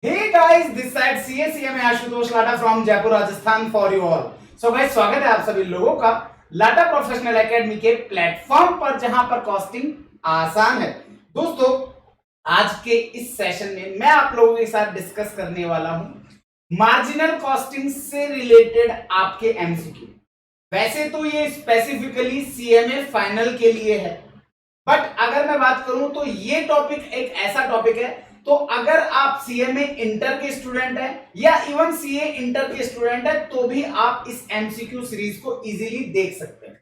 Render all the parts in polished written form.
Hey guys, this side CACM Ashutosh Lata from Jaipur Rajasthan for you all. So guys, स्वागत है आप सभी लोगों का लाटा प्रोफेशनल एकेडमी के प्लेटफॉर्म पर जहां पर कॉस्टिंग आसान है। दोस्तों, आज के इस सेशन में मैं आप लोगों के साथ डिस्कस करने वाला हूं मार्जिनल कॉस्टिंग से रिलेटेड आपके एमसीक्यू। वैसे तो ये स्पेसिफिकली सीएमए फाइनल के लिए है, बट अगर मैं बात करूं तो ये टॉपिक एक ऐसा टॉपिक है, तो अगर आप सीएमए इंटर के स्टूडेंट हैं या इवन सीए इंटर के स्टूडेंट हैं तो भी आप इस एमसीक्यू सीरीज को इजीली देख सकते हैं।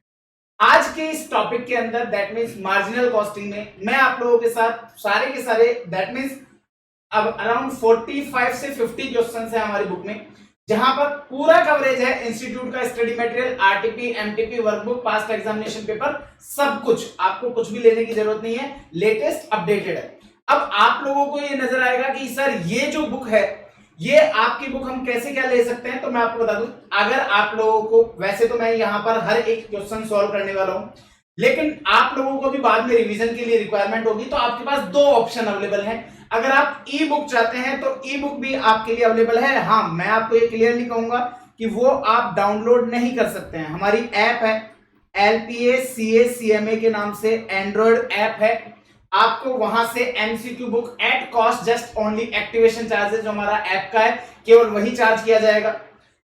आज के इस टॉपिक के अंदर दैट मींस मार्जिनल कॉस्टिंग में मैं आप लोगों के साथ सारे के सारे दैट मींस अब अराउंड 45 से 50 क्वेश्चंस है हमारी बुक में, जहां पर पूरा कवरेज है इंस्टीट्यूट का study material, RTP, MTP, workbook, past examination paper, सब कुछ। आपको कुछ भी लेने की जरूरत नहीं है, लेटेस्ट अपडेटेड है। अब आप लोगों को ये नजर आएगा कि सर ये जो बुक है, ये आपकी बुक हम कैसे क्या ले सकते हैं। तो मैं आपको बता दूं, अगर आप लोगों को, वैसे तो मैं यहां पर हर एक क्वेश्चन सॉल्व करने वाला हूं, लेकिन आप लोगों को भी बाद में रिवीजन के लिए रिक्वायरमेंट होगी, तो आपके पास दो ऑप्शन अवेलेबल है। अगर आप ई बुक चाहते हैं तो ई बुक भी आपके लिए अवेलेबल है। हाँ, मैं आपको ये क्लियरली कहूंगा कि वो आप डाउनलोड नहीं कर सकते हैं। हमारी ऐप है एलपीए सीए सीएमए के नाम से, एंड्रॉइड ऐप है। आपको वहां से MCQ book at cost, just only activation charges जो हमारा ऐप का है, केवल वही चार्ज किया जाएगा।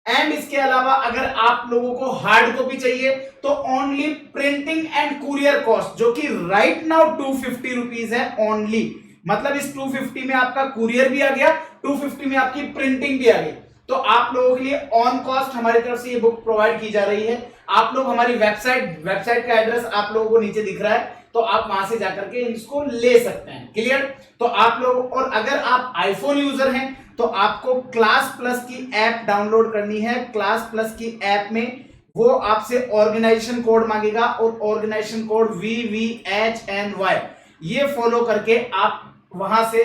एंड इसके अलावा अगर आप लोगों को हार्ड कॉपी चाहिए तो only printing and courier cost, जो कि राइट नाउ 250 रुपीज है ओनली। मतलब इस 250 में आपका कुरियर भी आ गया, 250 में आपकी प्रिंटिंग भी आ गई। तो आप लोगों के लिए ऑन कॉस्ट हमारी तरफ से ये बुक प्रोवाइड की जा रही है। आप लोग हमारी वेबसाइट का एड्रेस आप लोगों को नीचे दिख रहा है, तो आप वहां से जाकर के इसको ले सकते हैं। क्लियर? तो आप लोग, और अगर आप आईफोन यूजर हैं तो आपको क्लास प्लस की ऐप डाउनलोड करनी है। क्लास प्लस की ऐप में वो आपसे ऑर्गेनाइजेशन कोड मांगेगा, और ऑर्गेनाइजेशन कोड VVHNY ये फॉलो करके आप वहां से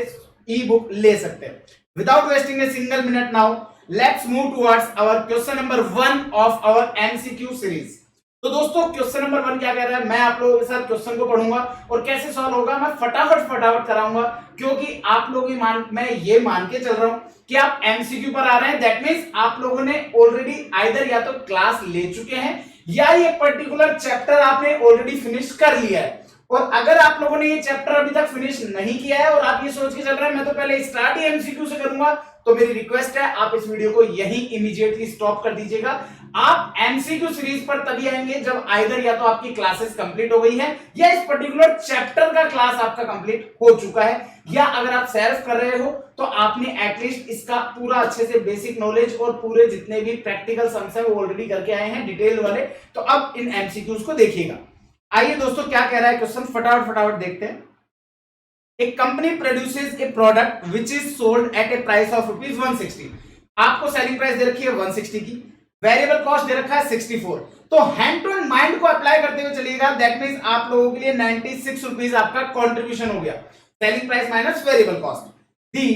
ई बुक ले सकते हैं। Without wasting a single minute, now let's move towards our question number 1 of our MCQ series. तो दोस्तों, क्वेश्चन नंबर 1 क्या कह रहा है, मैं आप लोगों के साथ क्वेश्चन को पढ़ूंगा और कैसे सॉल्व होगा मैं फटाफट कराऊंगा, क्योंकि आप लोग मैं ये मान के चल रहा हूं कि आप एमसीक्यू पर आ रहे हैं। दैट मींस आप लोगों ने ऑलरेडी आइदर या तो क्लास ले चुके हैं या ये पर्टिकुलर चैप्टर आपने ऑलरेडी फिनिश कर लिया है। और अगर आप लोगों ने ये चैप्टर अभी तक फिनिश नहीं किया है और आप ये सोच के चल रहे हैं मैं तो पहले स्टार्ट ही एमसीक्यू से करूंगा, तो मेरी रिक्वेस्ट है आप इस वीडियो को यहीं इमीडिएटली स्टॉप कर दीजिएगा। आप एमसीक्यू सीरीज पर तभी आएंगे जब आइदर या तो आपकी क्लासेस कंप्लीट हो गई है या इस पर्टिकुलर चैप्टर का क्लास आपका कंप्लीट हो चुका है, या अगर आप सेल्फ कर रहे हो तो आपने एटलीस्ट इसका पूरा अच्छे से बेसिक नॉलेज और पूरे जितने भी प्रैक्टिकल सम्स है वो ऑलरेडी करके आए हैं डिटेल वाले। तो अब इन एमसीक्यूज को देखिएगा। आइए दोस्तों, क्या कह रहा है क्वेश्चन, फटाफट देखते हैं। A company produces a product which is sold at a price of rupees 160। आपको सेलिंग प्राइस दे रखी है 160 की, वेरिएबल कॉस्ट दे रखा है 64। तो हैंड टू हैंड माइंड को अप्लाई करते हुए चलिएगा। दैट मींस आप लोगों के लिए 96 रुपीज आपका कंट्रीब्यूशन हो गया, selling price minus variable cost. The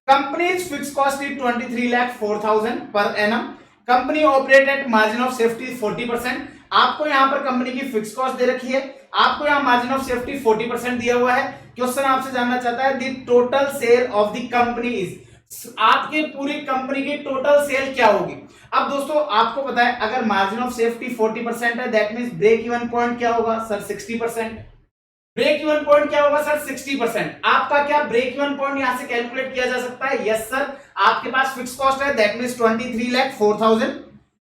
companies fix cost is 23,04,000 per annum. Company operate at margin of safety 40%। आपको यहां पर कंपनी की फिक्स कॉस्ट दे रखी है, आपको यहां मार्जिन ऑफ सेफ्टी 40% दिया हुआ है। क्वेश्चन आपसे जानना चाहता है the total sale of the company is, आपके पूरी कंपनी की टोटल सेल क्या होगी। अब दोस्तों आपको पता है अगर मार्जिन ऑफ सेफ्टी 40% है, that means break even point क्या होगा सर 60%। ब्रेक इवन पॉइंट क्या होगा सर 60%। आपका क्या ब्रेक इवन पॉइंट यहां से कैलकुलेट किया जा सकता है। यस सर, आपके पास फिक्स कॉस्ट है, दैट मींस 23,04,000।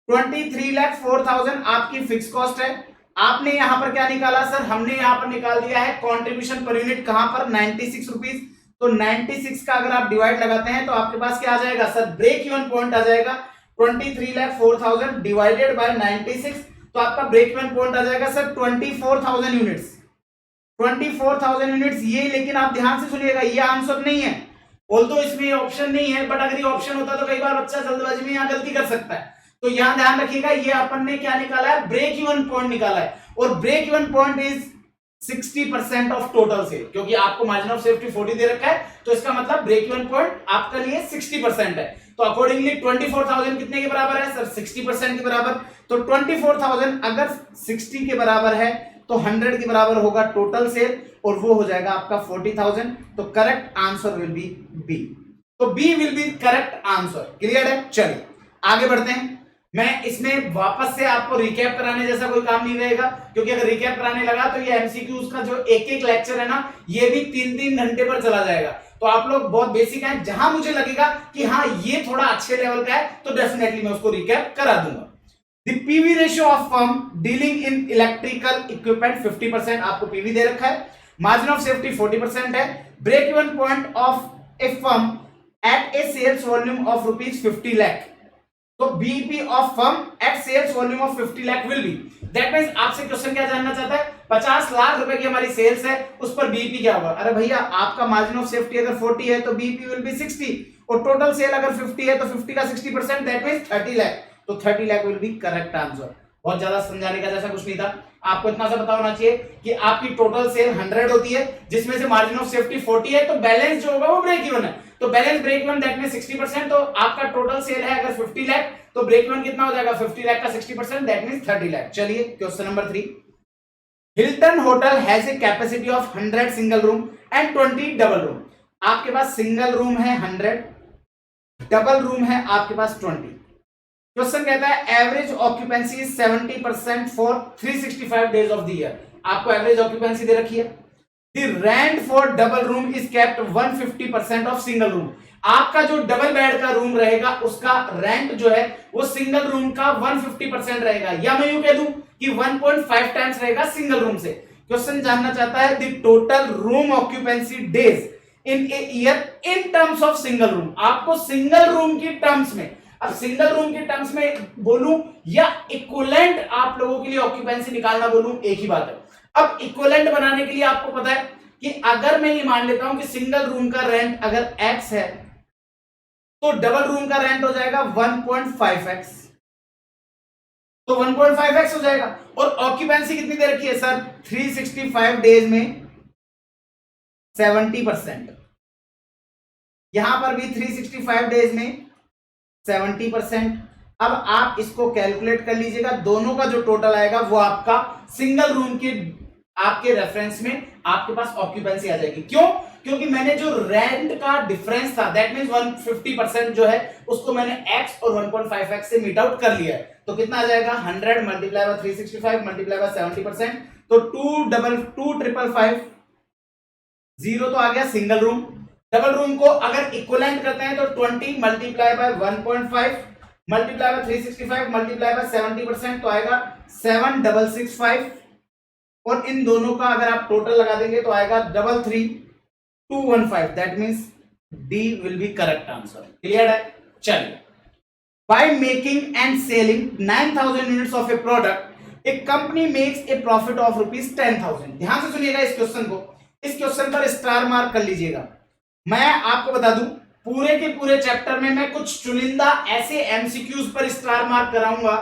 23,04,000 आपकी फिक्स कॉस्ट है। आपने यहां पर क्या निकाला सर, हमने यहां पर निकाल दिया है कंट्रीब्यूशन पर यूनिट, कहां पर 96 रुपीज। तो 96 का अगर आप डिवाइड लगाते हैं तो आपके पास क्या आ जाएगा सर, ब्रेक इवन पॉइंट आ जाएगा 23,04,000 डिवाइडेड बाय 96। तो आपका ब्रेक इवन पॉइंट आ जाएगा सर 24,000 यूनिट्स। 24,000 यूनिट्स ये, लेकिन आप ध्यान से सुनिएगा, ये आंसर नहीं है। ऑल्दो इसमें ऑप्शन नहीं है, बट अगर ये ऑप्शन होता तो कई बार बच्चा जल्दबाजी में यहां गलती कर सकता है। तो यहां ध्यान रखिएगा, ये अपन ने क्या निकाला है, ब्रेक इवन पॉइंट निकाला है, और break even point is 60% of total sale. क्योंकि आपको मार्जिन ऑफ सेफ्टी 40 दे रखा है, तो इसका मतलब ब्रेक इवन पॉइंट आपका लिए 60% है। तो अकॉर्डिंगली 24,000 कितने के बराबर है सर, 60% के बराबर। तो 24,000 अगर 60 के बराबर है तो 100 के बराबर होगा टोटल सेल, और वो हो जाएगा आपका 40,000। तो correct answer will be B. तो B will be correct answer. Clear है? चलिए आगे बढ़ते हैं। मैं इसमें वापस से आपको रिकैप कराने जैसा कोई काम नहीं रहेगा, क्योंकि अगर रिकैप कराने लगा तो ये एमसीक्यूज का जो एक एक लेक्चर है ना, ये भी 3-3 घंटे पर चला जाएगा। तो आप लोग बहुत बेसिक हैं, जहां मुझे लगेगा कि हाँ ये थोड़ा अच्छे लेवल का है तो डेफिनेटली मैं उसको रिकैप करा दूंगा। The PV ratio of firm dealing in electrical equipment 50%, आपको PV दे रखा है। मार्जिन ऑफ सेफ्टी 40% है। Break even point of a firm at a sales volume of ₹50 lakh. तो BEP of firm at sales volume of 50 lakh will be, that means आपसे question क्या जानना चाहता है, 50 लाख रुपए की हमारी सेल्स है, उस पर बीईपी क्या होगा। अरे भैया आपका मार्जिन ऑफ सेफ्टी अगर 40 है तो बीईपी विल बी 60, और टोटल सेल अगर 50 है तो 50 का 60%, दैट मींस 30 लाख। तो 30 lakh will be correct answer. बहुत ज्यादा समझाने का जैसा कुछ नहीं था, आपको इतना सा पता होना चाहिए कि आपकी टोटल सेल 100 होती है, जिसमें से मार्जिन ऑफ सेफ्टी 40 है, तो बैलेंस जो होगा वो ब्रेक इवन है। तो balance break even that means 60%। तो आपका टोटल सेल है अगर 50 लाख तो ब्रेक इवन कितना हो जाएगा, 50 लाख का 60% दैट मींस 30 लाख। चलिए question number 3। Hilton hotel has a capacity of 100 single room and 20 double room. आपके पास सिंगल रूम है 100, डबल रूम है आपके पास 20। क्वेश्चन कहता है average occupancy is 70% for 365 days of the year. आपको एवरेज ऑक्यूपेंसी दे रखी है। The rent for double room is kept 150% of single room. आपका जो डबल बेड का रूम रहेगा उसका रेंट जो है वो सिंगल रूम का 150% रहेगा, या मैं यूं कह दूं कि 1.5 टाइम्स रहेगा सिंगल रूम से। क्वेश्चन जानना चाहता है the total room occupancy days in a year in terms of single room. आपको सिंगल रूम की टर्म्स में, अब सिंगल रूम के टर्म्स में बोलूं या इक्विवेलेंट आप लोगों के लिए ऑक्यूपेंसी निकालना बोलूं, एक ही बात है। अब इक्विवेलेंट बनाने के लिए आपको पता है कि अगर मैं ये मान लेता हूं कि सिंगल रूम का रेंट अगर x है तो डबल रूम का रेंट हो जाएगा 1.5x, तो 1.5x हो जाएगा। और ऑक्यूपेंसी कितनी दे रखी है सर, 365 डेज में 70%। यहां पर भी 365 डेज में 70%। अब आप इसको कैलकुलेट कर लीजिएगा, दोनों का जो टोटल आएगा वो आपका सिंगल रूम के आपके रेफरेंस में आपके पास ऑक्यूपेंसी आ जाएगी। क्यों? क्योंकि मैंने जो रेंट का डिफरेंस था दैट मींस 150% जो है उसको मैंने x और 1.5x से मीट आउट कर लिया है। तो कितना आ जाएगा, 100 मल्टीप्लाई बाय 365 मल्टीप्लाई बाय 70%, तो 255 जीरो तो आ गया सिंगल रूम। डबल रूम को अगर इक्विवेलेंट करते हैं तो 20 multiply bye 1.5 multiply by 365 multiply by 70% तो आएगा 7665, और इन दोनों का अगर आप टोटल लगा देंगे तो आएगा 33215, that means D will be correct answer. Clear है? चलिए, by making and selling 9000 units of A product A company makes A profit of ₹10,000। ध्यान से सुनिएगा इस क्वेश्चन को, इस क्वेश्चन पर स्टार मार्क कर लीजिएगा। मैं आपको बता दूं पूरे के पूरे चैप्टर में मैं कुछ चुनिंदा ऐसे एमसीक्यूज पर स्टार मार्क कराऊंगा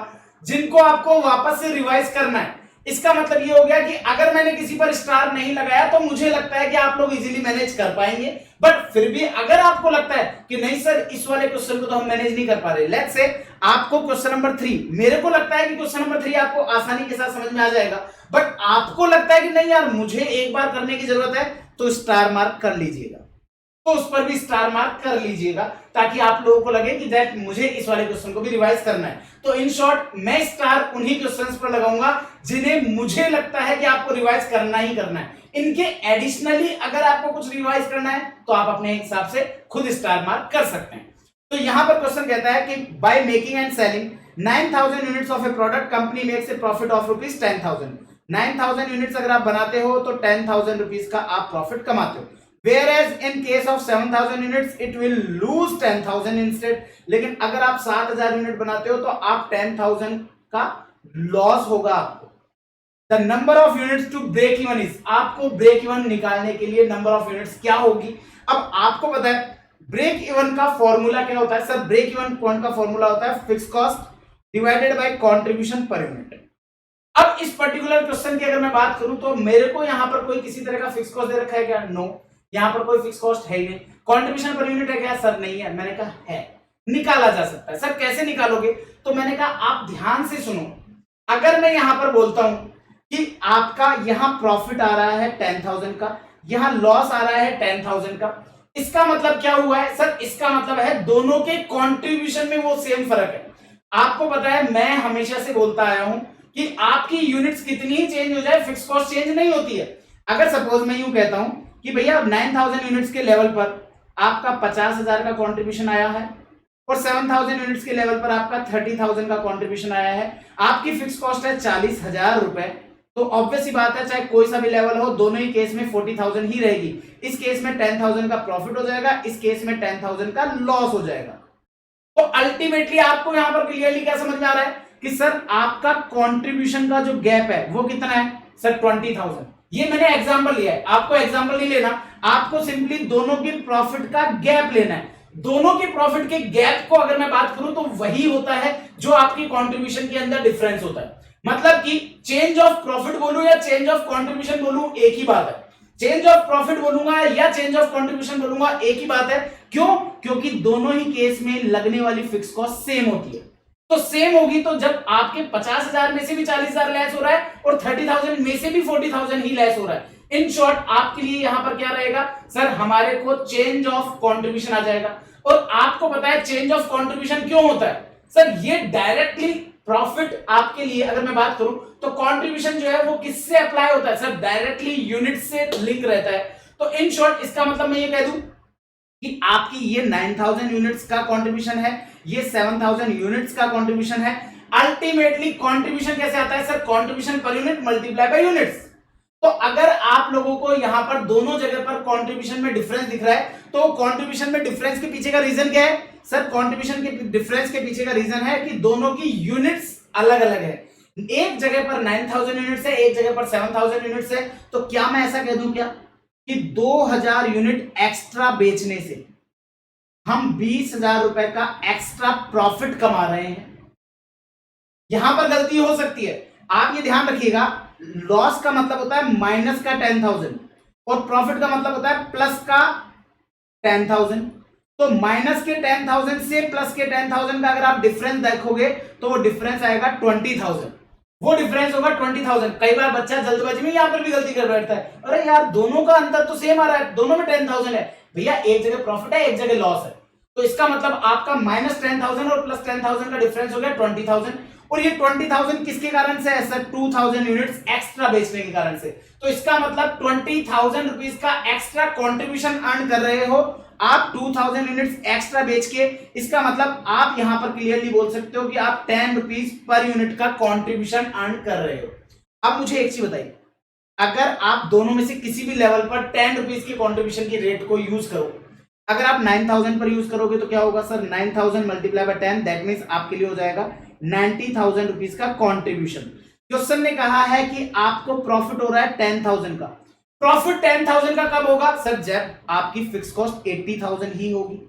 जिनको आपको वापस से रिवाइज करना है। इसका मतलब ये हो गया कि अगर मैंने किसी पर स्टार नहीं लगाया तो मुझे लगता है कि आप लोग इजीली मैनेज कर पाएंगे, बट फिर भी अगर आपको लगता है कि नहीं सर इस वाले क्वेश्चन को तो हम मैनेज नहीं कर पा रहे, लेट्स से आपको क्वेश्चन नंबर 3, मेरे को लगता है कि क्वेश्चन नंबर 3 आपको आसानी के साथ समझ में आ जाएगा, बट आपको लगता है कि नहीं यार मुझे एक बार करने की जरूरत है, तो स्टार मार्क कर लीजिएगा, तो उस पर भी स्टार मार्क कर लीजिएगा ताकि आप लोगों को लगे कि दैट मुझे इस वाले क्वेश्चन को भी रिवाइज करना है। तो इन शॉर्ट मैं स्टार उन्हीं क्वेश्चंस पर लगाऊंगा जिन्हें मुझे लगता है कि आपको रिवाइज करना ही करना है। इनके एडिशनली अगर आपको कुछ रिवाइज करना है तो आप अपने हिसाब से खुद स्टार मार्क कर सकते हैं। तो यहां पर क्वेश्चन कहता है कि by making and selling 9000 units of A product company makes A profit of ₹10,000। 9000 units अगर आप बनाते हो तो 10,000 रुपीज का आप प्रॉफिट कमाते हो। Whereas in case of 7,000 units, it will lose 10,000 instead। लेकिन अगर आप 7,000 यूनिट बनाते हो तो आप 10,000 का लॉस होगा आपको। The number of units to break even is, आपको ब्रेक इवन निकालने के लिए नंबर ऑफ यूनिट्स क्या होगी। अब आपको पता है ब्रेक इवन का फॉर्मूला क्या होता है सर, ब्रेक इवन पॉइंट का फॉर्मूला होता है fix cost divided by contribution per unit. अब इस पर्टिकुलर क्वेश्चन की अगर मैं बात करूं तो मेरे को यहां पर कोई किसी तरह का फिक्स कॉस्ट दे रखा है क्या? नो, यहां पर कोई फिक्स कॉस्ट है ही नहीं। कंट्रीब्यूशन पर यूनिट है क्या सर? नहीं है। मैंने कहा है, निकाला जा सकता है। सर कैसे निकालोगे? तो मैंने कहा आप ध्यान से सुनो, अगर मैं यहां पर बोलता हूं कि आपका यहां प्रॉफिट आ रहा है 10,000 का, यहां लॉस आ रहा है 10,000 का, इसका मतलब क्या हुआ है सर? इसका मतलब है दोनों के कंट्रीब्यूशन में वो सेम फर्क है। आपको पता है मैं हमेशा से बोलता आया हूं कि आपकी यूनिट्स कितनी ही चेंज हो जाए, फिक्स कॉस्ट चेंज नहीं होती है। अगर सपोज मैं यूं कहता हूं कि भैया 9000 यूनिट्स के लेवल पर आपका 50,000 का कंट्रीब्यूशन आया है और 7000 यूनिट्स के लेवल पर आपका 30,000 का कंट्रीब्यूशन आया है, आपकी फिक्स कॉस्ट है 40,000 रुपए, तो ऑब्वियस ही बात है चाहे कोई सा भी लेवल हो दोनों ही केस में 40,000 ही रहेगी। इस केस में 10,000 का प्रॉफिट हो जाएगा, इस केस में 10,000 का लॉस हो जाएगा। तो अल्टीमेटली आपको यहां पर क्लियरली क्या समझ में आ रहा है कि सर आपका कंट्रीब्यूशन का जो गैप है वो कितना है सर? 20,000। ये मैंने एग्जांपल लिया है, आपको एग्जांपल नहीं लेना, आपको सिंपली दोनों की प्रॉफिट का गैप लेना है। दोनों के प्रॉफिट के गैप को अगर मैं बात करूं तो वही होता है जो आपकी कंट्रीब्यूशन के अंदर डिफरेंस होता है। मतलब कि चेंज ऑफ प्रॉफिट बोलूं या चेंज ऑफ कंट्रीब्यूशन बोलूं एक ही बात है। चेंज ऑफ प्रॉफिट बोलूंगा या चेंज ऑफ कंट्रीब्यूशन बोलूंगा एक ही बात है। क्यों? क्योंकि दोनों ही केस में लगने वाली फिक्स कॉस्ट सेम होती है। तो सेम होगी तो जब आपके 50,000 में से भी 40,000 लेस हो रहा है और 30,000 में से भी 40,000 ही लेस हो रहा है, इन शॉर्ट आपके लिए यहां पर क्या रहेगा सर? हमारे को चेंज ऑफ कंट्रीब्यूशन आ जाएगा। और आपको पता है चेंज ऑफ कंट्रीब्यूशन क्यों होता है सर? ये डायरेक्टली प्रॉफिट आपके लिए अगर मैं बात करूं तो कंट्रीब्यूशन जो है वो किससे अप्लाई होता है सर? डायरेक्टली यूनिट से लिंक रहता है। तो इन शॉर्ट इसका मतलब मैं ये कह दूं कि आपकी ये 9000 यूनिट्स का कंट्रीब्यूशन है, ये 7000 यूनिट्स का कंट्रीब्यूशन है। अल्टीमेटली कंट्रीब्यूशन कैसे आता है sir? Contribution per unit multiply by units. तो अगर आप लोगों को यहां पर दोनों जगह पर कंट्रीब्यूशन में डिफरेंस दिख रहा है तो कंट्रीब्यूशन में डिफरेंस के पीछे का रीजन क्या है सर? कंट्रीब्यूशन के डिफरेंस के पीछे का रीजन है कि दोनों की यूनिट्स अलग अलग है। एक जगह पर 9000 यूनिट्स है, एक जगह पर 7000 यूनिट्स है। तो क्या मैं ऐसा कह दूं क्या कि 2000 यूनिट एक्स्ट्रा बेचने से हम 20,000 रुपए का एक्स्ट्रा प्रॉफिट कमा रहे हैं? यहां पर गलती हो सकती है, आप ये ध्यान रखिएगा। लॉस का मतलब होता है माइनस का 10,000 और प्रॉफिट का मतलब होता है प्लस का 10,000। तो माइनस के 10,000 से प्लस के 10,000 का अगर आप डिफरेंस देखोगे तो वो डिफरेंस आएगा 20,000। वो डिफरेंस होगा 20,000। कई बार बच्चा जल्दबाजी में यहां पर भी गलती कर बैठता है, अरे यार दोनों का अंतर तो सेम आ रहा है, दोनों में 10,000 है। भैया एक जगह प्रॉफिट है, एक जगह लॉस है। तो इसका मतलब आपका माइनस 10,000 और प्लस 10,000 का डिफरेंस हो गया 20,000। और ये 20,000 किसके कारण से है सर? 2,000 यूनिट्स एक्स्ट्रा बेचने के कारण से। तो इसका मतलब 20,000 रुपीज का एक्स्ट्रा कंट्रीब्यूशन अर्न कर रहे हो आप 2,000 यूनिट्स एक्स्ट्रा बेच के। इसका मतलब आप यहां पर क्लियरली बोल सकते हो कि आप 10 रुपीज पर यूनिट का कंट्रीब्यूशन अर्न कर रहे हो। अब मुझे एक चीज बताइए, अगर आप दोनों में से किसी भी लेवल पर 10 रुपीज की कंट्रीब्यूशन की रेट को यूज करो, अगर आप 9,000 पर यूज करोगे तो क्या होगा sir? 9,000 multiply by 10, that means आपके लिए हो जाएगा 90,000 रुपीज का कंट्रीब्यूशन। क्वेश्चन ने कहा है कि आपको प्रॉफिट हो रहा है 10,000 का। प्रॉफिट 10,000 का कब होगा सर? जब आपकी फिक्स कॉस्ट 80,000 ही होगी।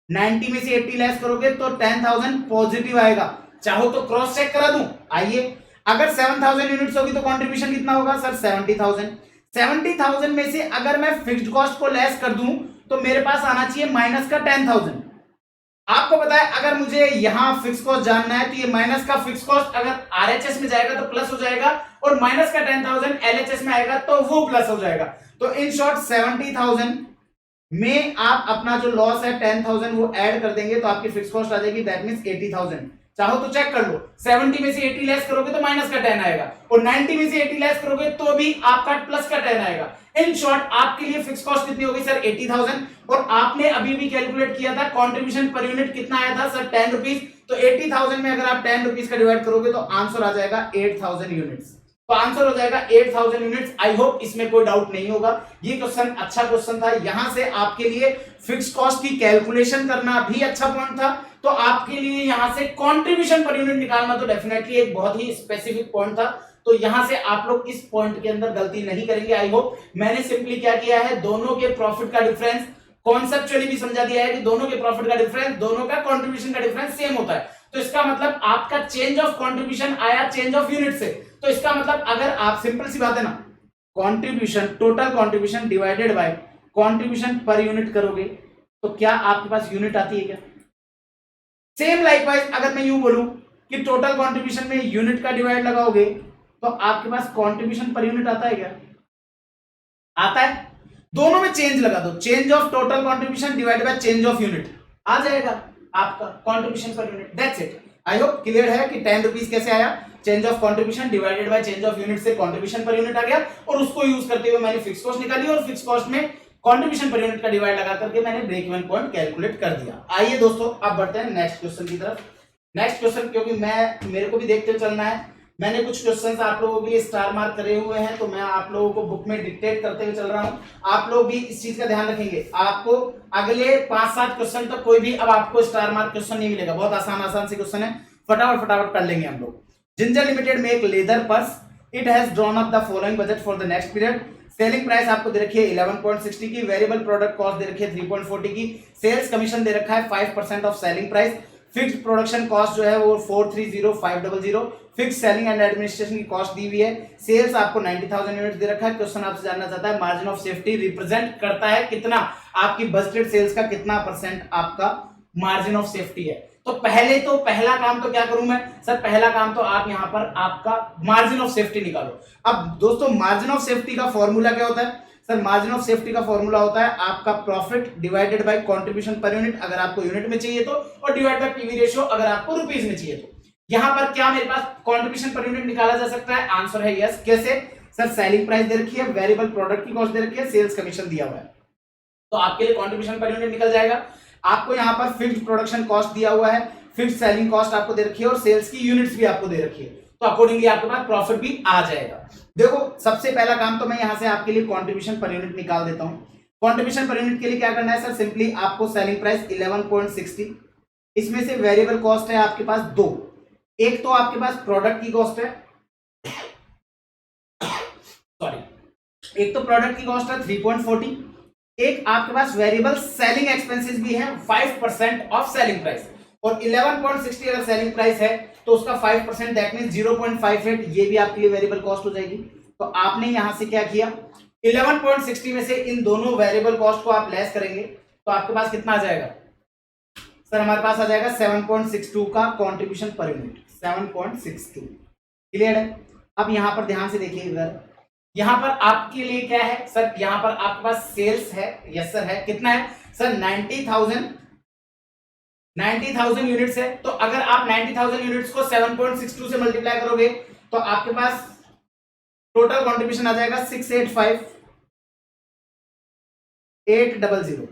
90 में से 80 लेस करोगे तो 10,000 पॉजिटिव आएगा। चाहो तो क्रॉस चेक करा दूं, आइए। अगर 7,000 यूनिट्स होगी तो कंट्रीब्यूशन कितना होगा सर? 70,000। 70,000 में से अगर मैं फिक्स्ड कॉस्ट को लेस कर दूं तो मेरे पास आना चाहिए माइनस का 10,000। आपको पता है अगर मुझे यहां फिक्स कॉस्ट जानना है तो ये माइनस का फिक्स कॉस्ट अगर आरएचएस में जाएगा तो प्लस हो जाएगा और माइनस का 10,000 एलएचएस में आएगा तो वो प्लस हो जाएगा। तो इन शॉर्ट 70,000 में आप अपना जो लॉस है 10,000 वो ऐड कर देंगे तो आपकी फिक्स कॉस्ट आ जाएगी, दैट मींस 80,000। चाहो तो चेक कर लो, 70 में से 80 लेस करोगे तो माइनस का 10 आएगा और 90 में से 80 लेस करोगे तो भी आपका प्लस का 10 आएगा। इन शॉर्ट आपके लिए फिक्स कॉस्ट कितनी होगी सर? 80,000। और आपने अभी भी कैलकुलेट किया था कंट्रीब्यूशन पर यूनिट कितना आया था सर? 10 रुपीज। तो 80,000 में अगर आप 10 रुपीज का डिवाइड करोगे तो आंसर आ जाएगा 8,000 यूनिट्स। तो आंसर हो जाएगा 8,000 यूनिट्स। आई होप इसमें कोई डाउट नहीं होगा। ये क्वेश्चन अच्छा क्वेश्चन था, यहां से आपके लिए फिक्स कॉस्ट की कैलकुलेशन करना भी अच्छा पॉइंट था। तो आपके लिए यहां से कंट्रीब्यूशन पर यूनिट निकालना तो डेफिनेटली एक बहुत ही स्पेसिफिक पॉइंट था। तो यहां से आप लोग इस पॉइंट के अंदर गलती नहीं करेंगे। आई होप मैंने सिंपली क्या किया है, दोनों के प्रॉफिट का डिफरेंस कॉन्सेप्चुअली भी समझा दिया है कि दोनों के प्रॉफिट का डिफरेंस, दोनों का कंट्रीब्यूशन का डिफरेंस सेम होता है। तो इसका मतलब आपका चेंज ऑफ कंट्रीब्यूशन आया चेंज ऑफ यूनिट से। तो इसका मतलब अगर आप, सिंपल सी बात है ना, contribution, total contribution divided by contribution per unit करोगे तो क्या आपके पास यूनिट आती है क्या? सेम लाइकवाइज अगर मैं यूं बोलूं कि टोटल कंट्रीब्यूशन में यूनिट का डिवाइड लगाओगे तो आपके पास कंट्रीब्यूशन पर यूनिट आता है क्या? आता है। दोनों में चेंज लगा दो, change of total contribution divided by change of unit, आ जाएगा आपका contribution per unit. That's it. I hope clear है कि 10 रुपीज कैसे आया, change of contribution divided by change of unit से कंट्रीब्यूशन पर यूनिट आ गया, और उसको यूज करते हुए मैंने फिक्स कॉस्ट निकाली और फिक्स कॉस्ट में कंट्रीब्यूशन पर यूनिट का डिवाइड लगा करके मैंने ब्रेक इवन पॉइंट कैलकुलेट कर दिया। आइए दोस्तों अब बढ़ते हैं नेक्स्ट क्वेश्चन की तरफ। नेक्स्ट क्वेश्चन, क्योंकि मेरे को भी देखते चलना है, मैंने कुछ क्वेश्चंस आप लोगों के लिए स्टार मार्क करे हुए हैं, तो मैं आप लोगों को बुक में डिक्टेट करते हुए चल रहा हूं। आप लोग भी इस चीज का ध्यान रखेंगे, आपको अगले 5-7 क्वेश्चन तक कोई भी अब आपको स्टार मार्क क्वेश्चन नहीं मिलेगा, बहुत आसान से क्वेश्चन है, फटाफट कर लेंगे हम लोग। Ginger limited make leather purse, it has drawn up the following budget for the next period. Selling price आपको दे रखी है 11.60 की, वेरिएबल प्रोडक्ट कॉस्ट दे रखी है 3.40 की, सेल्स कमीशन दे रखा है 5% of selling price, fixed production cost जो है वो 430,500, फिक्स सेलिंग एंड एडमिनिस्ट्रेशन की कॉस्ट दी हुई है, सेल्स आपको 90,000 यूनिट दे रखा है। क्वेश्चन आपसे जानना चाहता है मार्जिन ऑफ सेफ्टी रिप्रेजेंट करता है कितना, आपकी बजटेड सेल्स का कितना परसेंट आपका मार्जिन ऑफ सेफ्टी है। तो पहला काम तो क्या करूं मैं सर, पहला काम तो आप यहां पर आपका मार्जिन ऑफ सेफ्टी निकालो। अब दोस्तों मार्जिन ऑफ सेफ्टी का फॉर्मूला क्या होता है सर, मार्जिन ऑफ सेफ्टी का फॉर्मूला होता है आपका profit divided by contribution per unit अगर आपको यूनिट में चाहिए तो, और डिवाइड बाय पीवी रेशियो अगर आपको रुपीस में चाहिए तो। यहां पर क्या मेरे पास कंट्रीब्यूशन पर यूनिट निकाला जा सकता है, आंसर है यस। कैसे सर, सेलिंग प्राइस दे रखी है, वेरिएबल प्रोडक्ट की कॉस्ट दे रखी है, सेल्स कमीशन दिया हुआ है, तो आपके लिए कंट्रीब्यूशन पर यूनिट निकल जाएगा। आपको यहां पर फिक्स्ड प्रोडक्शन कॉस्ट दिया हुआ है, फिक्स्ड सेलिंग कॉस्ट आपको दे रखी है, और सेल्स की यूनिट्स भी आपको दे रखी है, तो अकॉर्डिंगली आपके पास प्रॉफिट भी आ जाएगा। देखो सबसे पहला काम तो मैं यहां से आपके लिए कंट्रीब्यूशन पर यूनिट निकाल देता हूं। कंट्रीब्यूशन पर यूनिट के लिए क्या करना है सर, सिंपली आपको सेलिंग प्राइस 11.60, इसमें से वेरिएबल कॉस्ट है आपके पास दो, एक तो आपके पास प्रोडक्ट की कॉस्ट है, सॉरी, एक तो प्रोडक्ट की कॉस्ट है 3.40, एक आपके पास वेरिएबल सेलिंग एक्सपेंसेस भी है 5% ऑफ सेलिंग प्राइस, और 11.60 अगर सेलिंग प्राइस है तो उसका 5% दैट मींस 0.58, ये भी आपके लिए वेरिएबल कॉस्ट हो जाएगी। तो आपने यहां से क्या किया, 11.60 में से इन दोनों वेरिएबल कॉस्ट को आप लेस करेंगे तो आपके पास कितना आ जाएगा सर, हमारे पास आ जाएगा 7.62 का कंट्रीब्यूशन पर यूनिट, 7.62। क्लियर है। अब यहां पर ध्यान से देखिए इधर, यहां पर आपके लिए क्या है सर, यहां पर आपके पास सेल्स है, यस सर है, कितना है सर 90,000 यूनिट्स है। तो अगर आप 90,000 यूनिट्स को 7.62 से मल्टीप्लाई करोगे तो आपके पास टोटल कंट्रीब्यूशन आ जाएगा 685,800,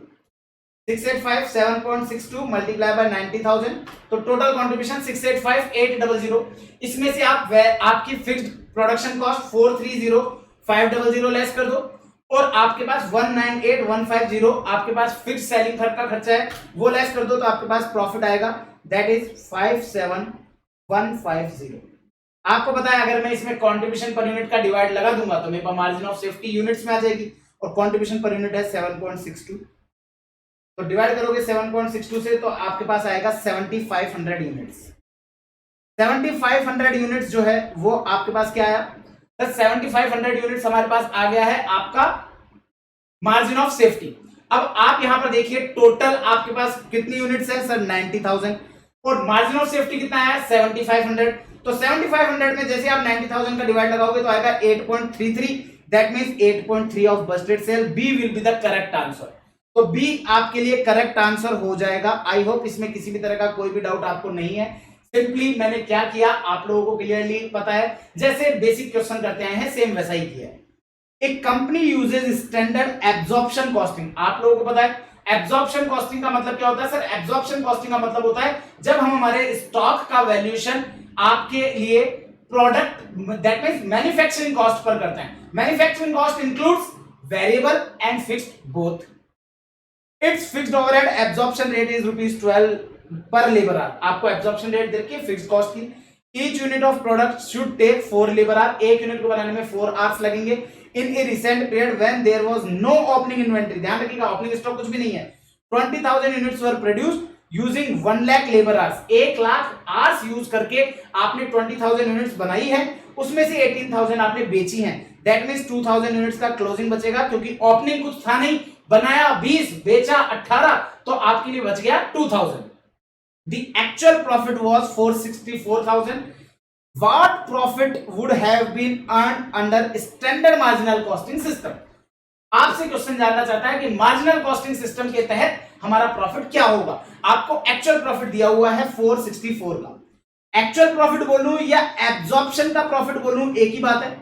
685 7.62 मल्टीप्लाई बाय 90,000, तो टोटल कंट्रीब्यूशन 685,800। इसमें से आप आपकी फिक्स्ड प्रोडक्शन कॉस्ट 430,500 लेस कर दो, और आपके पास 198,150 आपके पास फिक्स सेलिंग का खर्चा है वो लेस कर दो, तो आपके पास प्रॉफिट आएगा दैट इज 57,150। आपको पता है अगर मैं इसमें कंट्रीब्यूशन पर यूनिट का डिवाइड लगा दूंगा तो मेरे पास मार्जिन ऑफ सेफ्टी यूनिट्स में आ जाएगी, और कंट्रीब्यूशन पर यूनिट है 7.62, तो डिवाइड करोगे 7.62 से तो आपके पास आएगा 7,500 यूनिट्स। 7,500 यूनिट्स जो है वो आपके पास क्या आया, 7,500 यूनिट्स हमारे पास आ गया है आपका मार्जिन ऑफ सेफ्टी। अब आप यहां पर देखिए टोटल आपके पास कितनी यूनिट्स है सर 90,000, और मार्जिन ऑफ सेफ्टी कितना है 7,500। तो 7,500 में जैसे आप 90,000 का डिवाइड लगाओगे तो आएगा 8.33, that means 8.3 of budgeted sale. B will be the correct answer, तो बी आपके लिए करेक्ट आंसर हो जाएगा। आई होप इसमें किसी भी तरह का कोई भी डाउट आपको नहीं है। सिंपली मैंने क्या किया आप लोगों को क्लियरली पता है, जैसे बेसिक क्वेश्चन करते आए हैं सेम वैसा ही किया है। एक company uses standard absorption costing, आप लोगों को पता है एब्जॉर्प्शन कॉस्टिंग का मतलब क्या होता है सर, एब्जॉर्प्शन कॉस्टिंग का मतलब होता है जब हम हमारे स्टॉक का वैल्यूएशन आपके लिए product that means manufacturing cost पर करते हैं। Manufacturing cost includes variable and fixed both. Its fixed overhead absorption rate is ₹12 per labour hour, आपको एब्जॉर्प्शन रेट देखिए फिक्स्ड कॉस्ट की। Each unit of product should take 4 labour hour, एक unit को बनाने में 4 आवर्स लगेंगे। In a recent period when there was no opening inventory, ध्यान रखिएगा ओपनिंग स्टॉक कुछ भी नहीं है, 20,000 यूनिट्स वर produced using 1 lakh labour hours, 1 lakh hours use करके आपने 20,000 यूनिट्स बनाई है, उसमें से 18,000 आपने बेची हैं, दैट मींस 2,000 यूनिट्स का क्लोजिंग बचेगा, क्योंकि ओपनिंग कुछ था नहीं, बनाया 20 बेचा 18, तो आपके लिए बच गया 2,000। The actual profit was 464,000. What profit would have been earned under standard marginal costing system? आपसे क्वेश्चन जानना चाहता है कि मार्जिनल कॉस्टिंग सिस्टम के तहत हमारा प्रॉफिट क्या होगा। आपको एक्चुअल प्रॉफिट दिया हुआ है 464 का। एक्चुअल प्रॉफिट बोलूं या एब्जॉर्प्शन का प्रॉफिट बोलूं एक ही बात है।